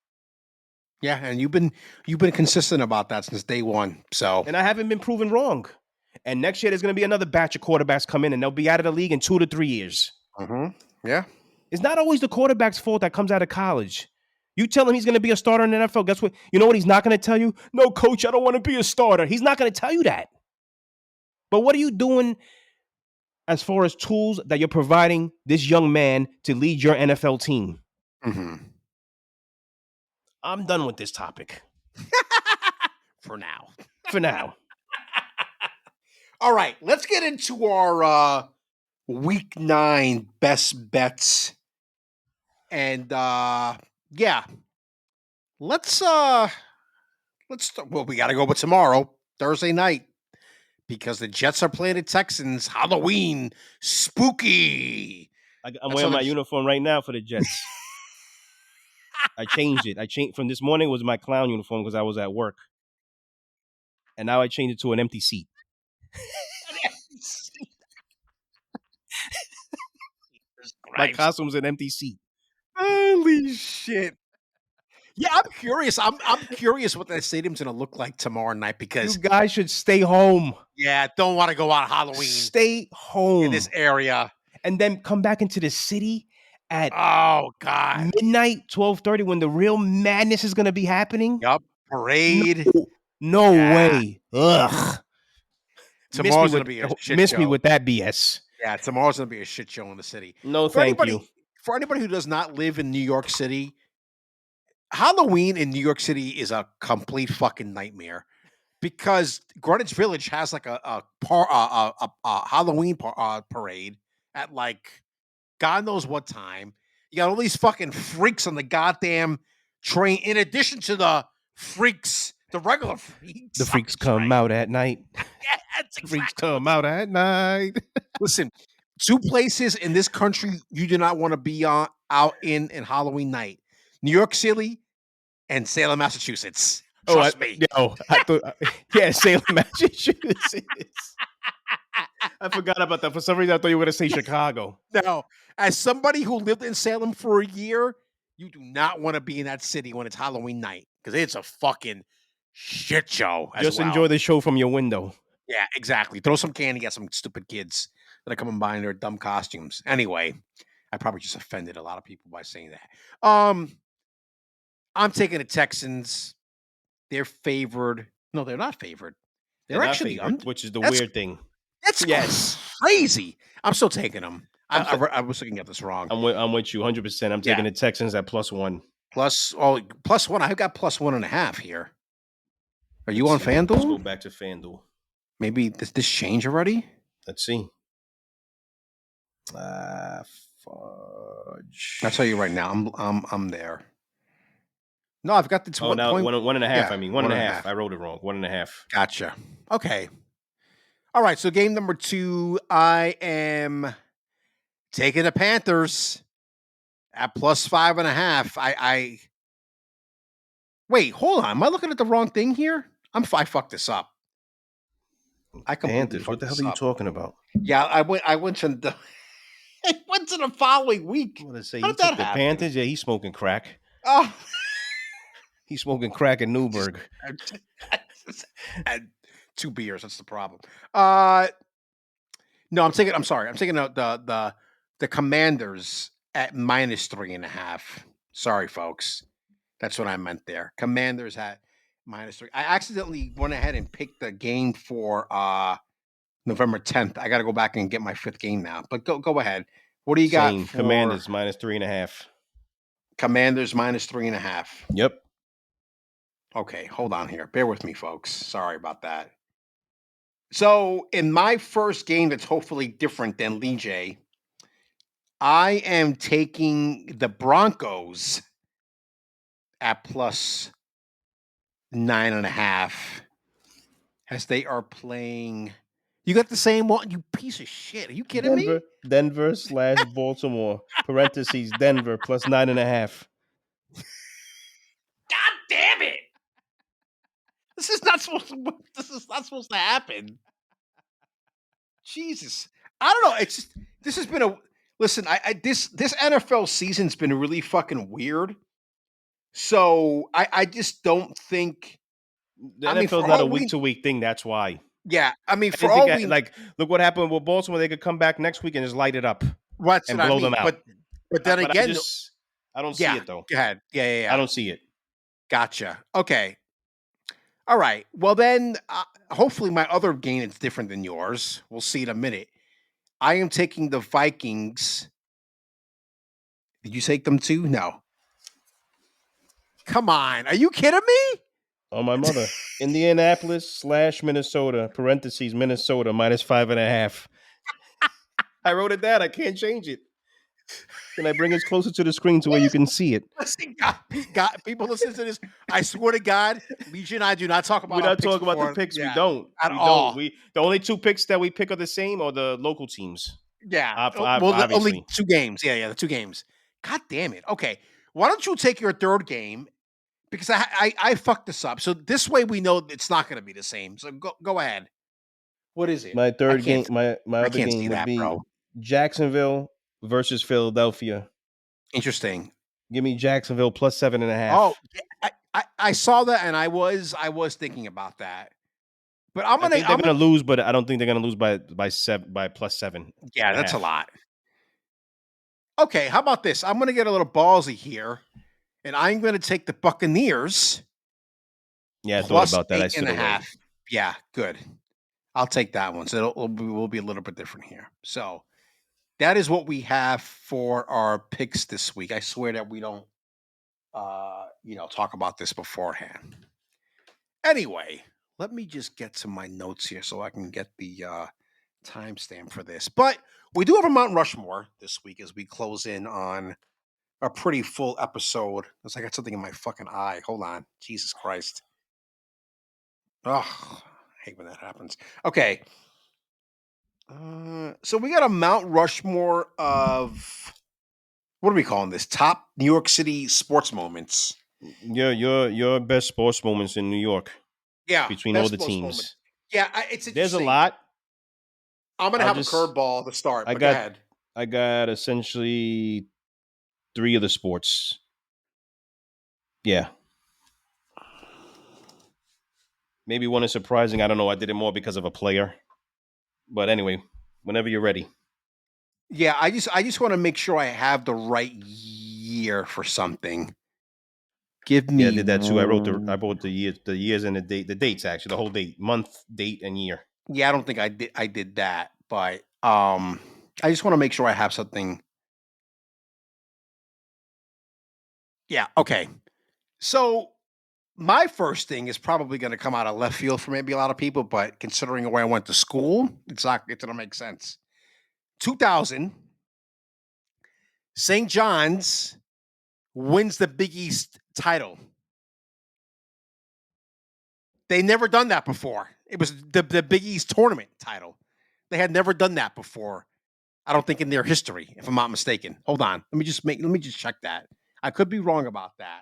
Speaker 1: Yeah, and you've been consistent about that since day one. So
Speaker 2: And I haven't been proven wrong. And next year, there's going to be another batch of quarterbacks come in and they'll be out of the league in 2 to 3 years.
Speaker 1: yeah.
Speaker 2: It's not always the quarterback's fault that comes out of college. You tell him he's going to be a starter in the NFL. Guess what? You know what he's not going to tell you? No, coach, I don't want to be a starter. He's not going to tell you that. But what are you doing as far as tools that you're providing this young man to lead your NFL team?
Speaker 1: Hmm.
Speaker 2: I'm done with this topic
Speaker 1: For now.
Speaker 2: for now.
Speaker 1: All right, let's get into our week 9 best bets. And yeah, let's well, we gotta go with tomorrow, Thursday night, because the Jets are playing the Texans. Halloween spooky.
Speaker 2: I'm
Speaker 1: That's
Speaker 2: wearing
Speaker 1: how
Speaker 2: my
Speaker 1: the
Speaker 2: uniform right now for the Jets. I changed it. I changed from this morning. It was my clown uniform because I was at work. And now I changed it to an empty seat. My
Speaker 1: Christ.
Speaker 2: costume's an empty seat.
Speaker 1: Holy shit. Yeah, I'm curious. I'm curious what that stadium's gonna look like tomorrow night
Speaker 2: You
Speaker 1: because
Speaker 2: guys should stay home.
Speaker 1: yeah, don't want to go out Halloween
Speaker 2: Stay
Speaker 1: in this
Speaker 2: home.
Speaker 1: area.
Speaker 2: And then come back into the city at
Speaker 1: Oh God.
Speaker 2: midnight, 12:30, when the real madness is gonna be happening.
Speaker 1: Yup.
Speaker 2: No,
Speaker 1: Parade.
Speaker 2: no
Speaker 1: Yeah.
Speaker 2: way. Ugh.
Speaker 1: Tomorrow's gonna be a shit
Speaker 2: Miss me
Speaker 1: show.
Speaker 2: with that BS.
Speaker 1: Yeah, tomorrow's gonna be a shit show in the city.
Speaker 2: No,
Speaker 1: For
Speaker 2: thank you.
Speaker 1: anybody, for anybody who does not live in New York City, Halloween in New York City is a complete fucking nightmare because Greenwich Village has like a Halloween parade at like God knows what time. You got all these fucking freaks on the goddamn train. In addition to the freaks, the regular freaks.
Speaker 2: The freaks
Speaker 1: That's
Speaker 2: come
Speaker 1: right.
Speaker 2: out at night.
Speaker 1: Yeah, that's
Speaker 2: The freaks
Speaker 1: exactly
Speaker 2: come
Speaker 1: what's.
Speaker 2: out at night.
Speaker 1: Listen, two places in this country you do not want to be on out in Halloween night: New York City and Salem, Massachusetts.
Speaker 2: Oh,
Speaker 1: Trust me.
Speaker 2: I thought, yeah, Salem, Massachusetts. I forgot about that. For some reason, I thought you were going to say Chicago.
Speaker 1: No, as somebody who lived in Salem for a year, you do not want to be in that city when it's Halloween night because it's a fucking shit show. As
Speaker 2: Just
Speaker 1: well.
Speaker 2: enjoy the show from your window.
Speaker 1: Yeah, exactly. Throw some candy at some stupid kids that are coming by in their dumb costumes. Anyway, I probably just offended a lot of people by saying that. I'm taking the Texans. They're favored. No, they're not favored.
Speaker 2: They're
Speaker 1: They're
Speaker 2: not
Speaker 1: actually
Speaker 2: favored, which is the
Speaker 1: that's
Speaker 2: weird thing.
Speaker 1: that's
Speaker 2: Yes.
Speaker 1: crazy. I'm still taking them.
Speaker 2: I'm so-
Speaker 1: I was looking at this wrong.
Speaker 2: I'm with you 100%. I'm taking
Speaker 1: Yeah.
Speaker 2: the Texans at +1.
Speaker 1: Plus one. I've got +1.5 here. Are you on
Speaker 2: Let's go
Speaker 1: FanDuel?
Speaker 2: back to FanDuel.
Speaker 1: Maybe this change already?
Speaker 2: Let's see. Fudge.
Speaker 1: I'll tell you right now. I'm there. No, I've got the
Speaker 2: Oh, now
Speaker 1: point.
Speaker 2: 1.5.
Speaker 1: Yeah,
Speaker 2: I mean, 1.5.
Speaker 1: 1.5.
Speaker 2: I wrote it wrong. 1.5.
Speaker 1: Gotcha. Okay. All right. So game number 2, I am taking the Panthers at +5.5. I wait. Hold on. Am I looking at the wrong thing here? I fucked this up. I completely
Speaker 2: Panthers. What
Speaker 1: fucked
Speaker 2: the hell
Speaker 1: this
Speaker 2: are you
Speaker 1: up.
Speaker 2: talking about?
Speaker 1: Yeah, I went to the. I went to the following week.
Speaker 2: I'm gonna say
Speaker 1: How
Speaker 2: he
Speaker 1: did that
Speaker 2: took the
Speaker 1: happen?
Speaker 2: Panthers. Yeah, he's smoking crack.
Speaker 1: Oh.
Speaker 2: He's smoking crack in Newburgh.
Speaker 1: And 2 beers. That's the problem. No, I'm sorry. I'm taking the Commanders at -3.5. Sorry, folks. That's what I meant there. Commanders at -3. I accidentally went ahead and picked the game for November 10th. I got to go back and get my 5th game now. But go ahead. What do you got
Speaker 2: Same.
Speaker 1: for
Speaker 2: Commanders -3.5.
Speaker 1: Commanders -3.5?
Speaker 2: Yep.
Speaker 1: Okay, hold on here. Bear with me, folks. Sorry about that. So, in my first game that's hopefully different than Lee J, I am taking the Broncos at +9.5 as they are playing You got the same one, you piece of shit. Are you kidding me?
Speaker 2: Denver/Baltimore. Parentheses Denver plus 9.5.
Speaker 1: God damn it! This is not supposed to. This is not supposed to happen. Jesus, I don't know. It's just this has been a listen. This NFL season's been really fucking weird. So I just don't think.
Speaker 2: The
Speaker 1: I mean,
Speaker 2: NFL
Speaker 1: for
Speaker 2: is not a
Speaker 1: all
Speaker 2: week
Speaker 1: we
Speaker 2: to week thing. That's why.
Speaker 1: yeah, I mean,
Speaker 2: I
Speaker 1: for
Speaker 2: didn't think
Speaker 1: all we
Speaker 2: like look what happened with Baltimore. They could come back next week and just light it up
Speaker 1: that's what
Speaker 2: and
Speaker 1: I
Speaker 2: blow them
Speaker 1: mean.
Speaker 2: out.
Speaker 1: But then
Speaker 2: But I
Speaker 1: again,
Speaker 2: just I don't see
Speaker 1: yeah,
Speaker 2: it though.
Speaker 1: go ahead.
Speaker 2: I
Speaker 1: Yeah.
Speaker 2: don't see it.
Speaker 1: Gotcha. Okay. All right. Well, then, hopefully, my other game is different than yours. We'll see in a minute. I am taking the Vikings. Did you take them too? No. Come on. Are you kidding me?
Speaker 2: On my mother. Indianapolis/Minnesota. Parentheses Minnesota minus 5.5. I wrote it down. I can't change it. Can I bring it closer to the screen to where you can see it?
Speaker 1: Listen, God, people listen to this. I swear to God, Legion and I do not talk
Speaker 2: We're
Speaker 1: about our
Speaker 2: not
Speaker 1: picks
Speaker 2: talking about the
Speaker 1: before.
Speaker 2: picks. We
Speaker 1: Yeah,
Speaker 2: don't.
Speaker 1: at
Speaker 2: We don't.
Speaker 1: all.
Speaker 2: We the only two picks that we pick are the same or the local teams.
Speaker 1: Yeah. Well, only
Speaker 2: Obviously.
Speaker 1: two games. Yeah, the two games. God damn it. Okay. Why don't you take your third game? Because I fucked this up. So this way we know it's not going to be the same. So go ahead. What is it?
Speaker 2: My
Speaker 1: I
Speaker 2: third
Speaker 1: can't.
Speaker 2: game, my
Speaker 1: I
Speaker 2: other
Speaker 1: can't
Speaker 2: game
Speaker 1: see
Speaker 2: would
Speaker 1: that,
Speaker 2: be
Speaker 1: bro.
Speaker 2: Jacksonville versus Philadelphia.
Speaker 1: Interesting.
Speaker 2: Give me Jacksonville plus seven and a
Speaker 1: Oh,
Speaker 2: half.
Speaker 1: yeah, I saw that and I was thinking about that. But I'm
Speaker 2: I
Speaker 1: gonna
Speaker 2: think they're
Speaker 1: I'm gonna
Speaker 2: gonna lose, but I don't think they're gonna lose by plus seven
Speaker 1: yeah,
Speaker 2: and a
Speaker 1: that's a
Speaker 2: half.
Speaker 1: lot. Okay, how about this? I'm gonna get a little ballsy here, and I'm gonna take the Buccaneers
Speaker 2: Yeah, I thought
Speaker 1: plus
Speaker 2: about that. I
Speaker 1: eight and
Speaker 2: stood
Speaker 1: a
Speaker 2: away.
Speaker 1: half. Yeah, good. I'll take that one. So we'll be a little bit different here. So that is what we have for our picks this week. I swear that we don't talk about this beforehand. Anyway, let me just get to my notes here so I can get the timestamp for this. But we do have a Mount Rushmore this week as we close in on a pretty full episode. It's like I got something in my fucking eye. Hold on. Jesus Christ. Oh, I hate when that happens. Okay. So we got a Mount Rushmore of what are we calling this? Top New York City sports moments.
Speaker 2: Your best sports moments in New York
Speaker 1: Yeah,
Speaker 2: between all
Speaker 1: best
Speaker 2: the
Speaker 1: sports moment.
Speaker 2: teams.
Speaker 1: Yeah, it's
Speaker 2: There's a
Speaker 1: interesting.
Speaker 2: lot.
Speaker 1: I'm gonna
Speaker 2: I'll
Speaker 1: have a
Speaker 2: just
Speaker 1: curveball to start,
Speaker 2: I
Speaker 1: but go
Speaker 2: got
Speaker 1: ahead.
Speaker 2: I got essentially three of the sports. Yeah. Maybe one is surprising. I don't know. I did it more because of a player. But anyway, whenever you're ready.
Speaker 1: Yeah, I just want to make sure I have the right year for something. Give
Speaker 2: Yeah, I
Speaker 1: me
Speaker 2: did that too. I wrote the years and the dates actually, the whole date, month, date, and year.
Speaker 1: yeah, I don't think I did that, but I just want to make sure I have something. Yeah, okay. So my first thing is probably going to come out of left field for maybe a lot of people, but considering where I went to school, it's going to make sense. 2000, St. John's wins the Big East title. They never done that before. It was the Big East tournament title. They had never done that before. I don't think in their history, if I'm not mistaken. Hold on. Let me just check that. I could be wrong about that.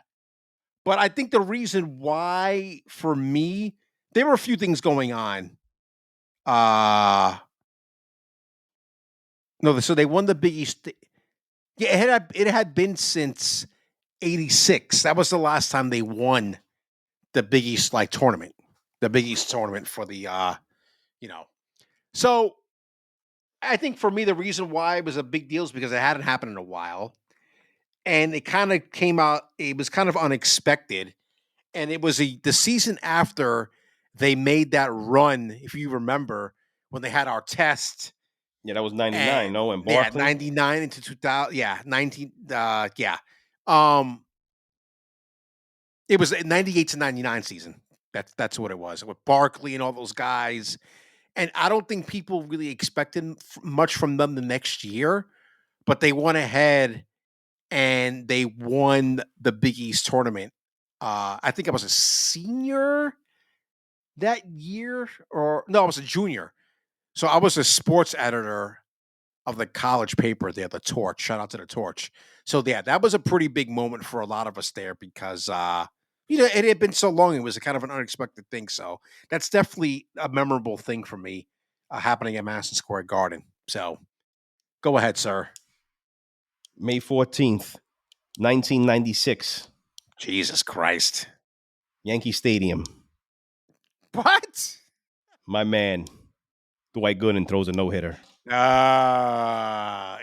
Speaker 1: But I think the reason why for me, there were a few things going on. No, so they won the Big East. Yeah, it had been since '86. That was the last time they won the Big East tournament. The Big East tournament for the you know. So I think for me the reason why it was a big deal is because it hadn't happened in a while. And it kind of came out, it was kind of unexpected. And it was the season after they made that run, if you remember, when they had our test
Speaker 2: Yeah, that was 99,
Speaker 1: and
Speaker 2: no, in
Speaker 1: yeah,
Speaker 2: Barkley.
Speaker 1: 99 into 2000. Yeah, 19. Yeah. Um, it was 98 to 99 season. That's what it was with Barkley and all those guys. And I don't think people really expected much from them the next year, but they went ahead and they won the Big East tournament. I think I was a senior that year, or no, I was a junior. So I was a sports editor of the college paper there, the Torch. Shout out to the Torch. So yeah, that was a pretty big moment for a lot of us there because it had been so long. It was a kind of an unexpected thing. So that's definitely a memorable thing for me happening at Madison Square Garden. So go ahead, sir.
Speaker 2: May 14th, 1996,
Speaker 1: Jesus Christ.
Speaker 2: Yankee Stadium.
Speaker 1: What?
Speaker 2: My man, Dwight Gooden throws a no-hitter.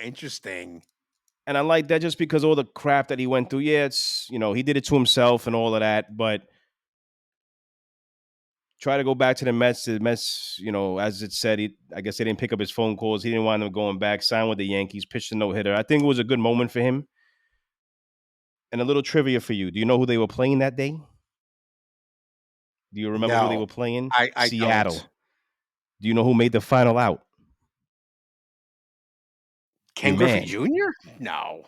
Speaker 1: Interesting.
Speaker 2: And I like that just because all the crap that he went through. Yeah, it's, he did it to himself and all of that, but try to go back to the Mets. The Mets, as it said, I guess they didn't pick up his phone calls. He didn't want them going back, signed with the Yankees, pitched a no-hitter. I think it was a good moment for him. And a little trivia for you. Do you know who they were playing that day? Do you remember who they
Speaker 1: No,
Speaker 2: were playing?
Speaker 1: I
Speaker 2: Seattle.
Speaker 1: don't.
Speaker 2: Do you know who made the final out? Your
Speaker 1: Ken Griffey
Speaker 2: man.
Speaker 1: Jr.? No.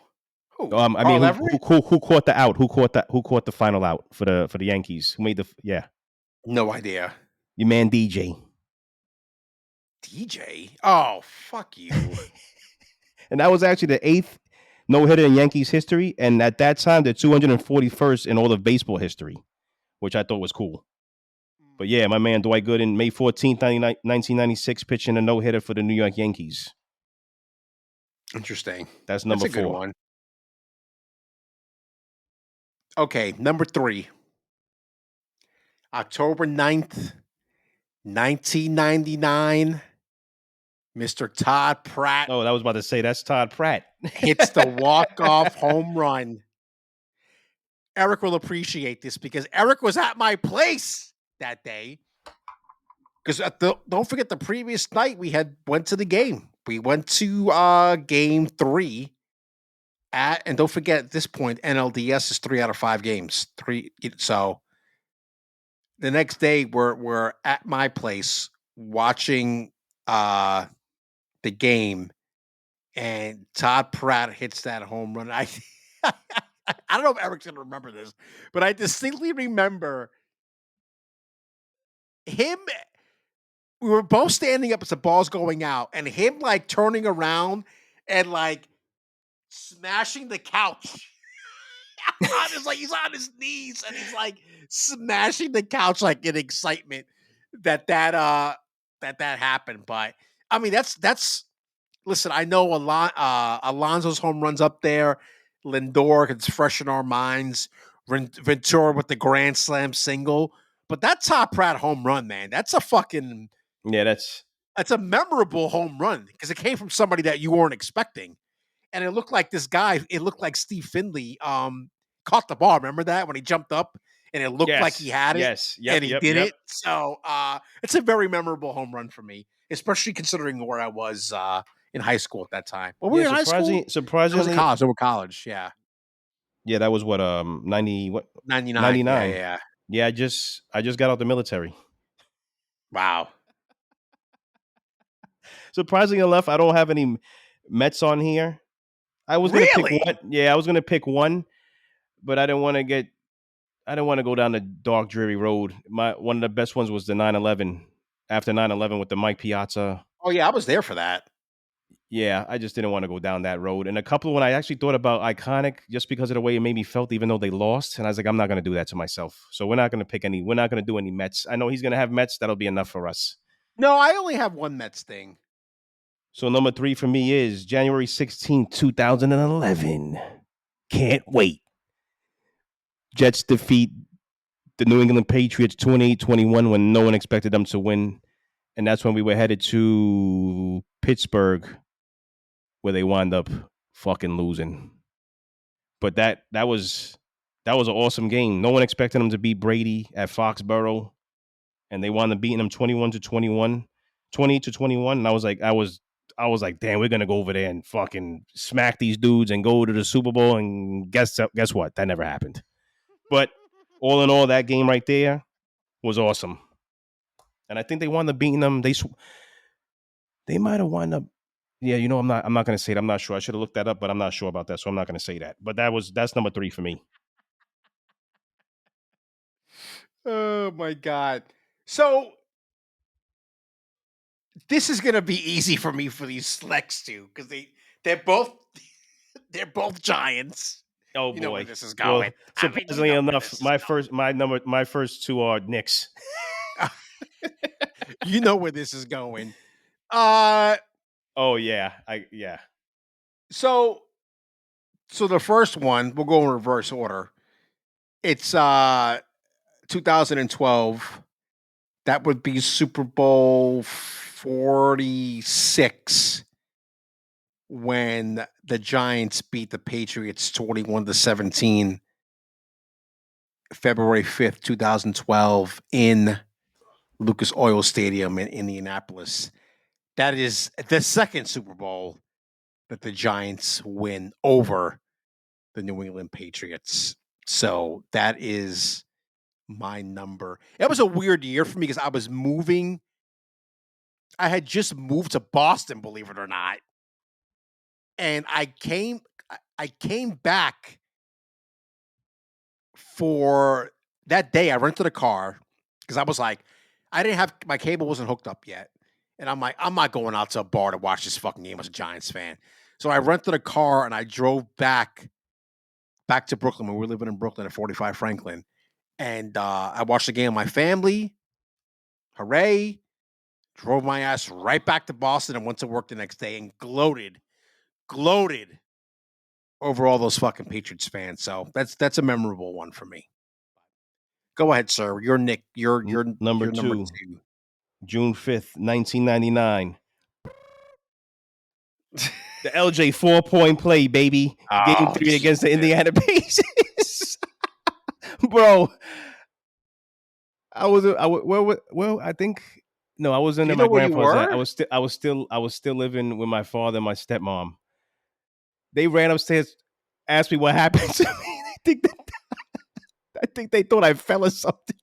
Speaker 1: Who?
Speaker 2: I mean,
Speaker 1: Carl Everett?
Speaker 2: who caught the out? Who caught the final out for the Yankees? Who made yeah?
Speaker 1: No idea.
Speaker 2: Your man DJ.
Speaker 1: DJ? Oh, fuck you.
Speaker 2: And that was actually the 8th no-hitter in Yankees history, and at that time, the 241st in all of baseball history, which I thought was cool. But yeah, my man Dwight Gooden, May 14th, 1996, pitching a no-hitter for the New York Yankees.
Speaker 1: Interesting.
Speaker 2: That's
Speaker 1: That's
Speaker 2: number
Speaker 1: a good
Speaker 2: 4.
Speaker 1: one. Okay, number 3. October 9th, 1999. Mr. Todd Pratt
Speaker 2: Oh, I was about to say that's Todd Pratt.
Speaker 1: hits the walk-off home run. Eric will appreciate this because Eric was at my place that day. Because don't forget the previous night we had went to the game. We went to game 3 and don't forget at this point NLDS is 3 out of 5 games. 3 so the next day we're at my place watching the game and Todd Pratt hits that home run. I don't know if Eric's gonna remember this, but I distinctly remember him. We were both standing up as the ball's going out, and him like turning around and like smashing the couch. He's on his knees and he's like smashing the couch like in excitement that happened. But I mean that's listen, I know Alonso's home runs up there. Lindor, it's fresh in our minds. Ventura with the grand slam single. But that Top Pratt home run, man,
Speaker 2: Yeah, that's
Speaker 1: that's a memorable home run because it came from somebody that you weren't expecting. And it looked like this guy, it looked like Steve Finley caught the ball. Remember that when he jumped up and it looked like he
Speaker 2: yes,
Speaker 1: had it
Speaker 2: yes,
Speaker 1: and
Speaker 2: yep,
Speaker 1: he
Speaker 2: yep,
Speaker 1: did
Speaker 2: yep.
Speaker 1: it. So it's a very memorable home run for me, especially considering where I was in high school at that time. Well, we
Speaker 2: Yeah,
Speaker 1: were in high school. I was in
Speaker 2: surprisingly,
Speaker 1: college. I was college. Yeah,
Speaker 2: yeah, that was what
Speaker 1: 99. Yeah, yeah,
Speaker 2: 99.
Speaker 1: yeah.
Speaker 2: Yeah, I just got out the military.
Speaker 1: Wow.
Speaker 2: Surprisingly enough, I don't have any Mets on here. I was gonna pick
Speaker 1: Really?
Speaker 2: one. Yeah, I was gonna pick one, but I didn't want to go down the dark, dreary road. One of the best ones was the 9/11. After 9/11 with the Mike Piazza.
Speaker 1: Oh yeah, I was there for that.
Speaker 2: Yeah, I just didn't want to go down that road. And a couple when I actually thought about iconic, just because of the way it made me felt, even though they lost. And I was like, I'm not going to do that to myself. So we're not going to pick any. We're not going to do any Mets. I know he's going to have Mets. That'll be enough for us.
Speaker 1: No, I only have one Mets thing.
Speaker 2: So number 3 for me is January 16th, 2011. Can't wait. Jets defeat the New England Patriots 28-21 when no one expected them to win. And that's when we were headed to Pittsburgh, where they wound up fucking losing. But that was an awesome game. No one expected them to beat Brady at Foxborough, and they wound up beating them 21-21, 20-21. And I was like, damn, we're gonna go over there and fucking smack these dudes and go to the Super Bowl. And guess what? That never happened. But all in all, that game right there was awesome. And I think they wound up beating them. They might have wound up. Yeah, I'm not gonna say it. I'm not sure. I should have looked that up, but I'm not sure about that, so I'm not gonna say that. But that's number 3 for me.
Speaker 1: Oh my god. So this is gonna be easy for me for these next two because they're both they're both Giants.
Speaker 2: Oh
Speaker 1: You know where
Speaker 2: boy.
Speaker 1: this is
Speaker 2: Well,
Speaker 1: going. I mean, you
Speaker 2: surprisingly
Speaker 1: know where
Speaker 2: enough,
Speaker 1: this is
Speaker 2: my first two are Knicks.
Speaker 1: going. You know where this is going. Uh,
Speaker 2: Oh yeah, yeah.
Speaker 1: so the first one we'll go in reverse order. It's 2012. That would be Super Bowl 46 when the Giants beat the Patriots 21-17, February 5th, 2012, in Lucas Oil Stadium in Indianapolis. That is the second Super Bowl that the Giants win over the New England Patriots. So that is my number. It was a weird year for me because I was moving. I had just moved to Boston, believe it or not. And I came back for that day. I rented a car because I was like, I didn't have my cable wasn't hooked up yet. And I'm like, I'm not going out to a bar to watch this fucking game as a Giants fan. So I rented a car and I drove back to Brooklyn. We were living in Brooklyn at 45 Franklin. And I watched the game with my family. Hooray. Drove my ass right back to Boston and went to work the next day and gloated over all those fucking Patriots fans. So that's a memorable one for me. Go ahead, sir. You're Nick.
Speaker 2: Number
Speaker 1: You're number
Speaker 2: two, June 5th, 1999.
Speaker 1: two.
Speaker 2: The LJ 4-point play, baby. Game
Speaker 1: Oh,
Speaker 2: three against the
Speaker 1: Jesus.
Speaker 2: Indiana Pacers. Bro, well, I think no, I wasn't
Speaker 1: Do you
Speaker 2: at
Speaker 1: know
Speaker 2: my
Speaker 1: where you
Speaker 2: grandfather's.
Speaker 1: were?
Speaker 2: I was still living with my father and my stepmom. They ran upstairs, asked me what happened to me. I think they thought I fell or something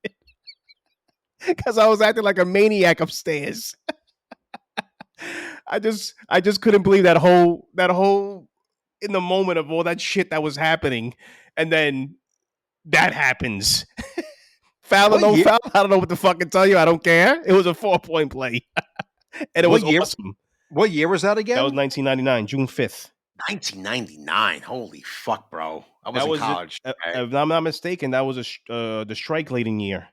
Speaker 2: because I was acting like a maniac upstairs. I just couldn't believe that whole in the moment of all that shit that was happening, and then that happens. Foul or
Speaker 1: What
Speaker 2: no
Speaker 1: year?
Speaker 2: foul, I don't know what to fucking tell you. I don't care. It was a 4-point play, and it
Speaker 1: What
Speaker 2: was
Speaker 1: year?
Speaker 2: awesome.
Speaker 1: What year was that
Speaker 2: That was
Speaker 1: again?
Speaker 2: 1999, June 5th.
Speaker 1: 1999. Holy fuck, bro! I was
Speaker 2: That
Speaker 1: in
Speaker 2: was,
Speaker 1: college. Right?
Speaker 2: if I'm not mistaken, that was the strike leading year.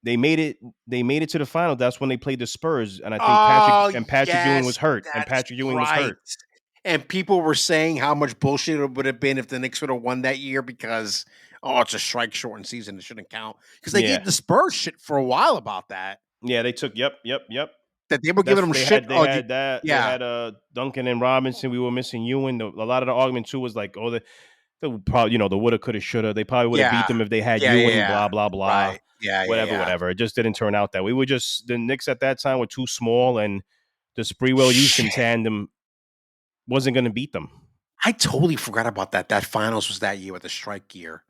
Speaker 2: They made it. They made it to the final. That's when they played the Spurs, and I think
Speaker 1: Oh
Speaker 2: Patrick Ewing was
Speaker 1: yes,
Speaker 2: hurt. And
Speaker 1: that's
Speaker 2: Patrick Ewing was
Speaker 1: right.
Speaker 2: hurt.
Speaker 1: And people were saying how much bullshit it would have been if the Knicks would have won that year because it's a strike shortened season. It shouldn't count because they gave
Speaker 2: Yeah,
Speaker 1: the Spurs shit for a while about that.
Speaker 2: yeah. They took. Yep.
Speaker 1: That they were giving
Speaker 2: That's
Speaker 1: them shit. Oh,
Speaker 2: they
Speaker 1: yeah,
Speaker 2: had Duncan and Robinson. We were missing Ewing. A lot of the argument too was like, oh, the probably the woulda, coulda, shoulda. They probably would have beat
Speaker 1: yeah,
Speaker 2: them if they had
Speaker 1: yeah.
Speaker 2: Ewing. Blah blah blah.
Speaker 1: Right. Yeah.
Speaker 2: Whatever. It just didn't turn out that. We were just the Knicks at that time were too small, and the Spreewell Houston
Speaker 1: Shit.
Speaker 2: tandem wasn't going to beat them.
Speaker 1: I totally forgot about that. That finals was that year with the strike year.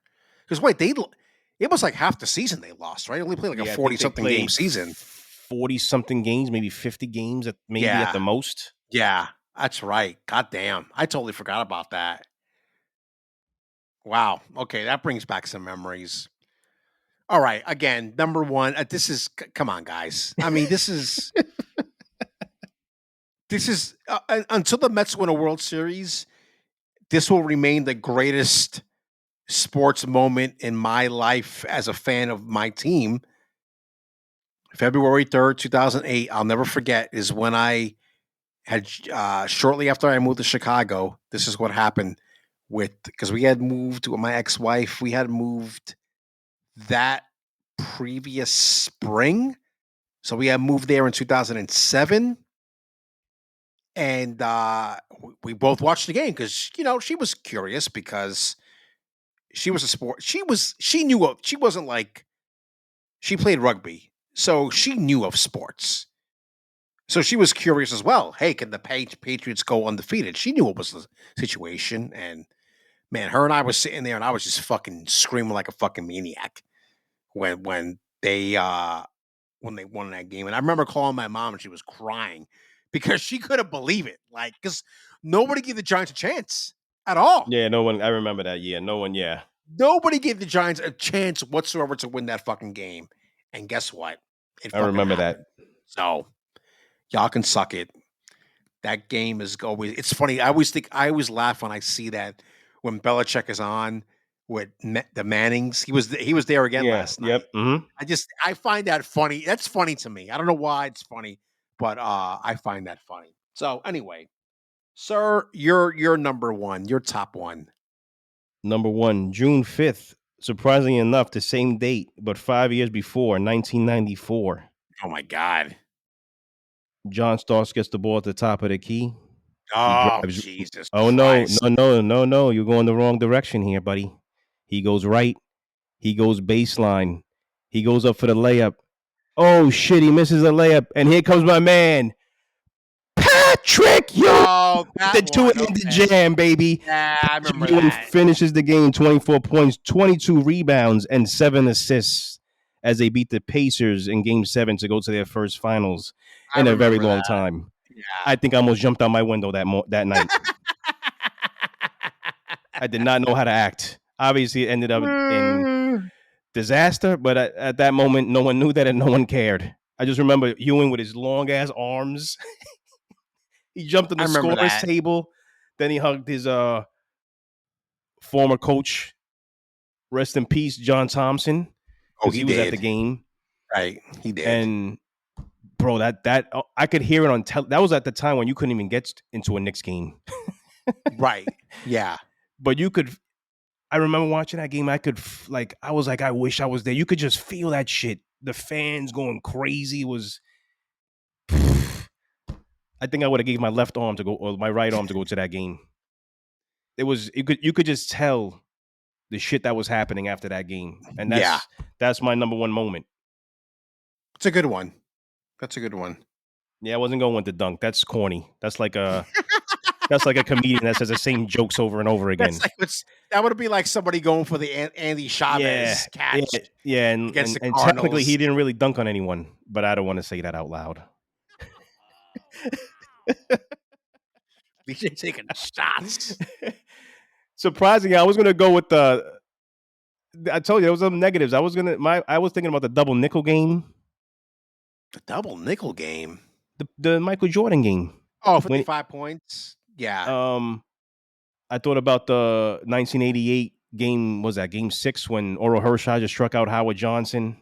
Speaker 1: Because wait, it was like half the season they lost, right? They only played like a
Speaker 2: Yeah, I
Speaker 1: 40
Speaker 2: think they
Speaker 1: something game
Speaker 2: played
Speaker 1: season.
Speaker 2: 40 something games, maybe 50 games, maybe at
Speaker 1: Yeah.
Speaker 2: the most.
Speaker 1: Yeah. That's right. God damn. I totally forgot about that. Wow. Okay, that brings back some memories. All right. Again, number one. This is come on, guys. I mean, this is until the Mets win a World Series. This will remain the greatest sports moment in my life as a fan of my team. February 3rd, 2008. I'll never forget is when I had shortly after I moved to Chicago. This is what happened because we had moved with my ex-wife. We had moved that previous spring. So we had moved there in 2007. And we both watched the game because, she was curious because she was a sport. She knew she wasn't like, she played rugby. So she knew of sports. So she was curious as well. Hey, can the Patriots go undefeated? She knew what was the situation. And man, her and I was sitting there and I was just fucking screaming like a fucking maniac when they won that game. And I remember calling my mom and she was crying because she couldn't believe it. Like, because nobody gave the Giants a chance at all.
Speaker 2: Yeah, no one. I remember that. Yeah, no one. Yeah,
Speaker 1: Nobody gave the Giants a chance whatsoever to win that fucking game. And guess what? It
Speaker 2: I
Speaker 1: fucking
Speaker 2: remember that.
Speaker 1: happened. So Y'all can suck it. That game is always. It's funny. I always laugh when I see that when Belichick is on with the Mannings. He was there again
Speaker 2: Yeah.
Speaker 1: last night.
Speaker 2: Yep. Mm-hmm.
Speaker 1: I find that funny. That's funny to me. I don't know why it's funny, but I find that funny. So anyway, sir, you're number one. You're top one.
Speaker 2: Number one, June 5th. Surprisingly enough, the same date, but 5 years before, 1994.
Speaker 1: Oh my god.
Speaker 2: John Starks gets the ball at the top of the key. He
Speaker 1: Oh
Speaker 2: drives.
Speaker 1: Jesus
Speaker 2: Oh no,
Speaker 1: Christ.
Speaker 2: no, no, no, no! You're going the wrong direction here, buddy. He goes right. He goes baseline. He goes up for the layup. Oh shit! He misses a layup, and here comes my man, Patrick Ewing,
Speaker 1: Oh,
Speaker 2: the
Speaker 1: that
Speaker 2: two
Speaker 1: one.
Speaker 2: in the
Speaker 1: Okay.
Speaker 2: jam, baby.
Speaker 1: Yeah, I remember
Speaker 2: Patrick Ewing
Speaker 1: that.
Speaker 2: finishes the game 24 points, 22 rebounds, and 7 assists as they beat the Pacers in Game 7 to go to their first finals
Speaker 1: I
Speaker 2: in a very
Speaker 1: remember
Speaker 2: long
Speaker 1: that.
Speaker 2: time.
Speaker 1: Yeah.
Speaker 2: I think I almost jumped out my window that night. I did not know how to act. Obviously, it ended up in disaster, but at that moment, no one knew that and no one cared. I just remember Ewing with his long ass arms. He jumped on
Speaker 1: I
Speaker 2: the
Speaker 1: remember
Speaker 2: scorer's
Speaker 1: that.
Speaker 2: table. Then he hugged his former coach, rest in peace, John Thompson,
Speaker 1: Oh,
Speaker 2: because
Speaker 1: he
Speaker 2: he was at the
Speaker 1: did.
Speaker 2: game.
Speaker 1: Right. He did.
Speaker 2: And bro, that I could hear it on that was at the time when you couldn't even get into a Knicks game,
Speaker 1: Right. Yeah.
Speaker 2: but you could. I remember watching that game. I was like, I wish I was there. You could just feel that shit. The fans going crazy was. I think I would have gave my left arm to go or my right arm to go to that game. It was you could just tell the shit that was happening after that game, and
Speaker 1: Yeah.
Speaker 2: that's my number one moment.
Speaker 1: It's a good one. That's a good one.
Speaker 2: Yeah, I wasn't going with the dunk. That's corny. That's like a comedian that says the same jokes over and over
Speaker 1: That's
Speaker 2: again.
Speaker 1: like that would be like somebody going for the Andy
Speaker 2: Yeah,
Speaker 1: Chavez
Speaker 2: yeah,
Speaker 1: catch
Speaker 2: yeah,
Speaker 1: against the
Speaker 2: and technically he
Speaker 1: Cardinals.
Speaker 2: didn't really dunk on anyone, but I don't want to say that out loud.
Speaker 1: DJ taking shots.
Speaker 2: Surprisingly, I was gonna go with the. I told you there was some negatives. I was thinking about the double nickel game,
Speaker 1: The double nickel game.
Speaker 2: the Michael Jordan game.
Speaker 1: Oh,
Speaker 2: When
Speaker 1: 55 points. Yeah.
Speaker 2: I thought about the 1988 game. Was that Game 6 when Oral Hershiser just struck out Howard Johnson?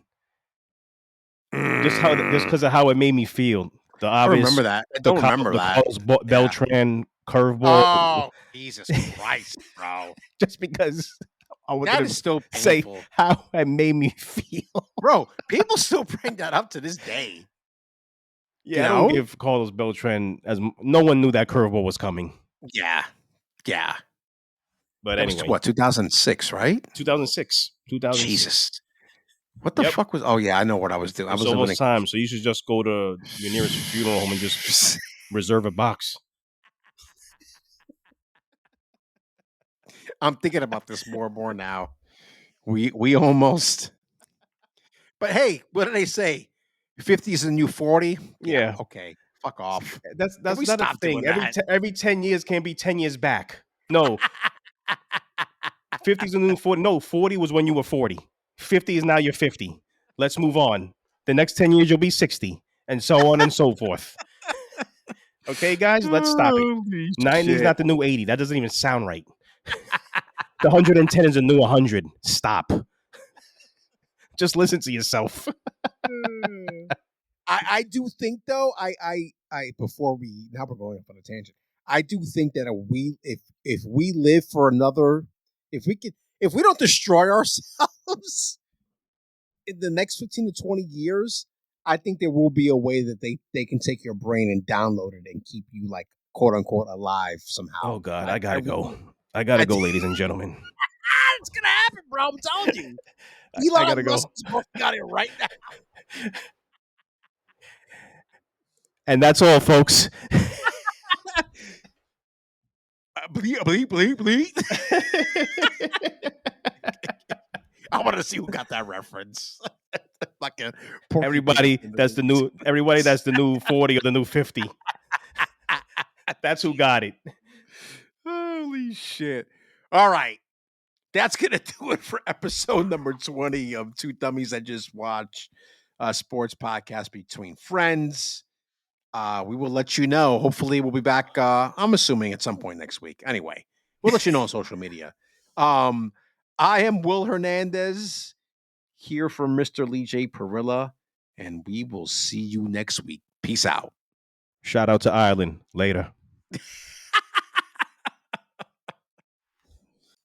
Speaker 2: Just because of how it made me feel. The
Speaker 1: I
Speaker 2: obvious,
Speaker 1: remember that. I don't remember
Speaker 2: the
Speaker 1: that.
Speaker 2: Carlos
Speaker 1: Yeah.
Speaker 2: Beltran curveball.
Speaker 1: Oh, Jesus Christ, bro.
Speaker 2: Just because I was
Speaker 1: That
Speaker 2: gonna
Speaker 1: is still
Speaker 2: say
Speaker 1: painful.
Speaker 2: how it made me feel.
Speaker 1: Bro, people still bring that up to this day.
Speaker 2: Yeah, I don't give Carlos Beltran as no one knew that curveball was coming.
Speaker 1: Yeah. Yeah.
Speaker 2: But
Speaker 1: That was
Speaker 2: anyway,
Speaker 1: what, 2006, right?
Speaker 2: 2006.
Speaker 1: Jesus. What the
Speaker 2: Yep.
Speaker 1: fuck was? Oh yeah, I know what I was doing. I
Speaker 2: It's
Speaker 1: was
Speaker 2: almost time, so you should just go to your nearest funeral home and just reserve a box.
Speaker 1: I'm thinking about this more and more now. We almost. But hey, what do they say? 50 is the new 40.
Speaker 2: Yeah.
Speaker 1: Okay. Fuck off.
Speaker 2: That's
Speaker 1: Can we
Speaker 2: not a
Speaker 1: stop
Speaker 2: thing.
Speaker 1: doing that?
Speaker 2: Every 10 years can't be 10 years back. No, 50 is the new 40. No, 40 was when you were 40. 50 is now you're 50. Let's move on. The next 10 years you'll be 60, and so on and so forth. Okay, guys, let's stop it. 90 is not the new 80. That doesn't even sound right. The 110 is a new 100. Stop. Just listen to yourself.
Speaker 1: I do think though, I before we now we're going off on a tangent. I do think that if we live for another, if we don't destroy ourselves in the next 15 to 20 years, I think there will be a way that they can take your brain and download it and keep you like quote unquote alive somehow.
Speaker 2: Oh God, I gotta go. I gotta go, ladies and gentlemen.
Speaker 1: It's gonna happen, bro. I'm telling you.
Speaker 2: I gotta
Speaker 1: Elon Musk
Speaker 2: go.
Speaker 1: is working on it right now.
Speaker 2: And that's all, folks.
Speaker 1: Bleep, bleep, bleep, bleep. I want to see who got that reference. Like a
Speaker 2: everybody that's the new 40 or the new 50. That's who got it.
Speaker 1: Holy shit. All right. That's going to do it for episode number 20 of Two Dummies That Just Watch, a sports podcast between friends. We will let you know. Hopefully, we'll be back. I'm assuming at some point next week. Anyway, we'll let you know on social media. Um, I am Will Hernandez here from Mr. Lee J. Perilla, and we will see you next week. Peace out.
Speaker 2: Shout out to Ireland. Later.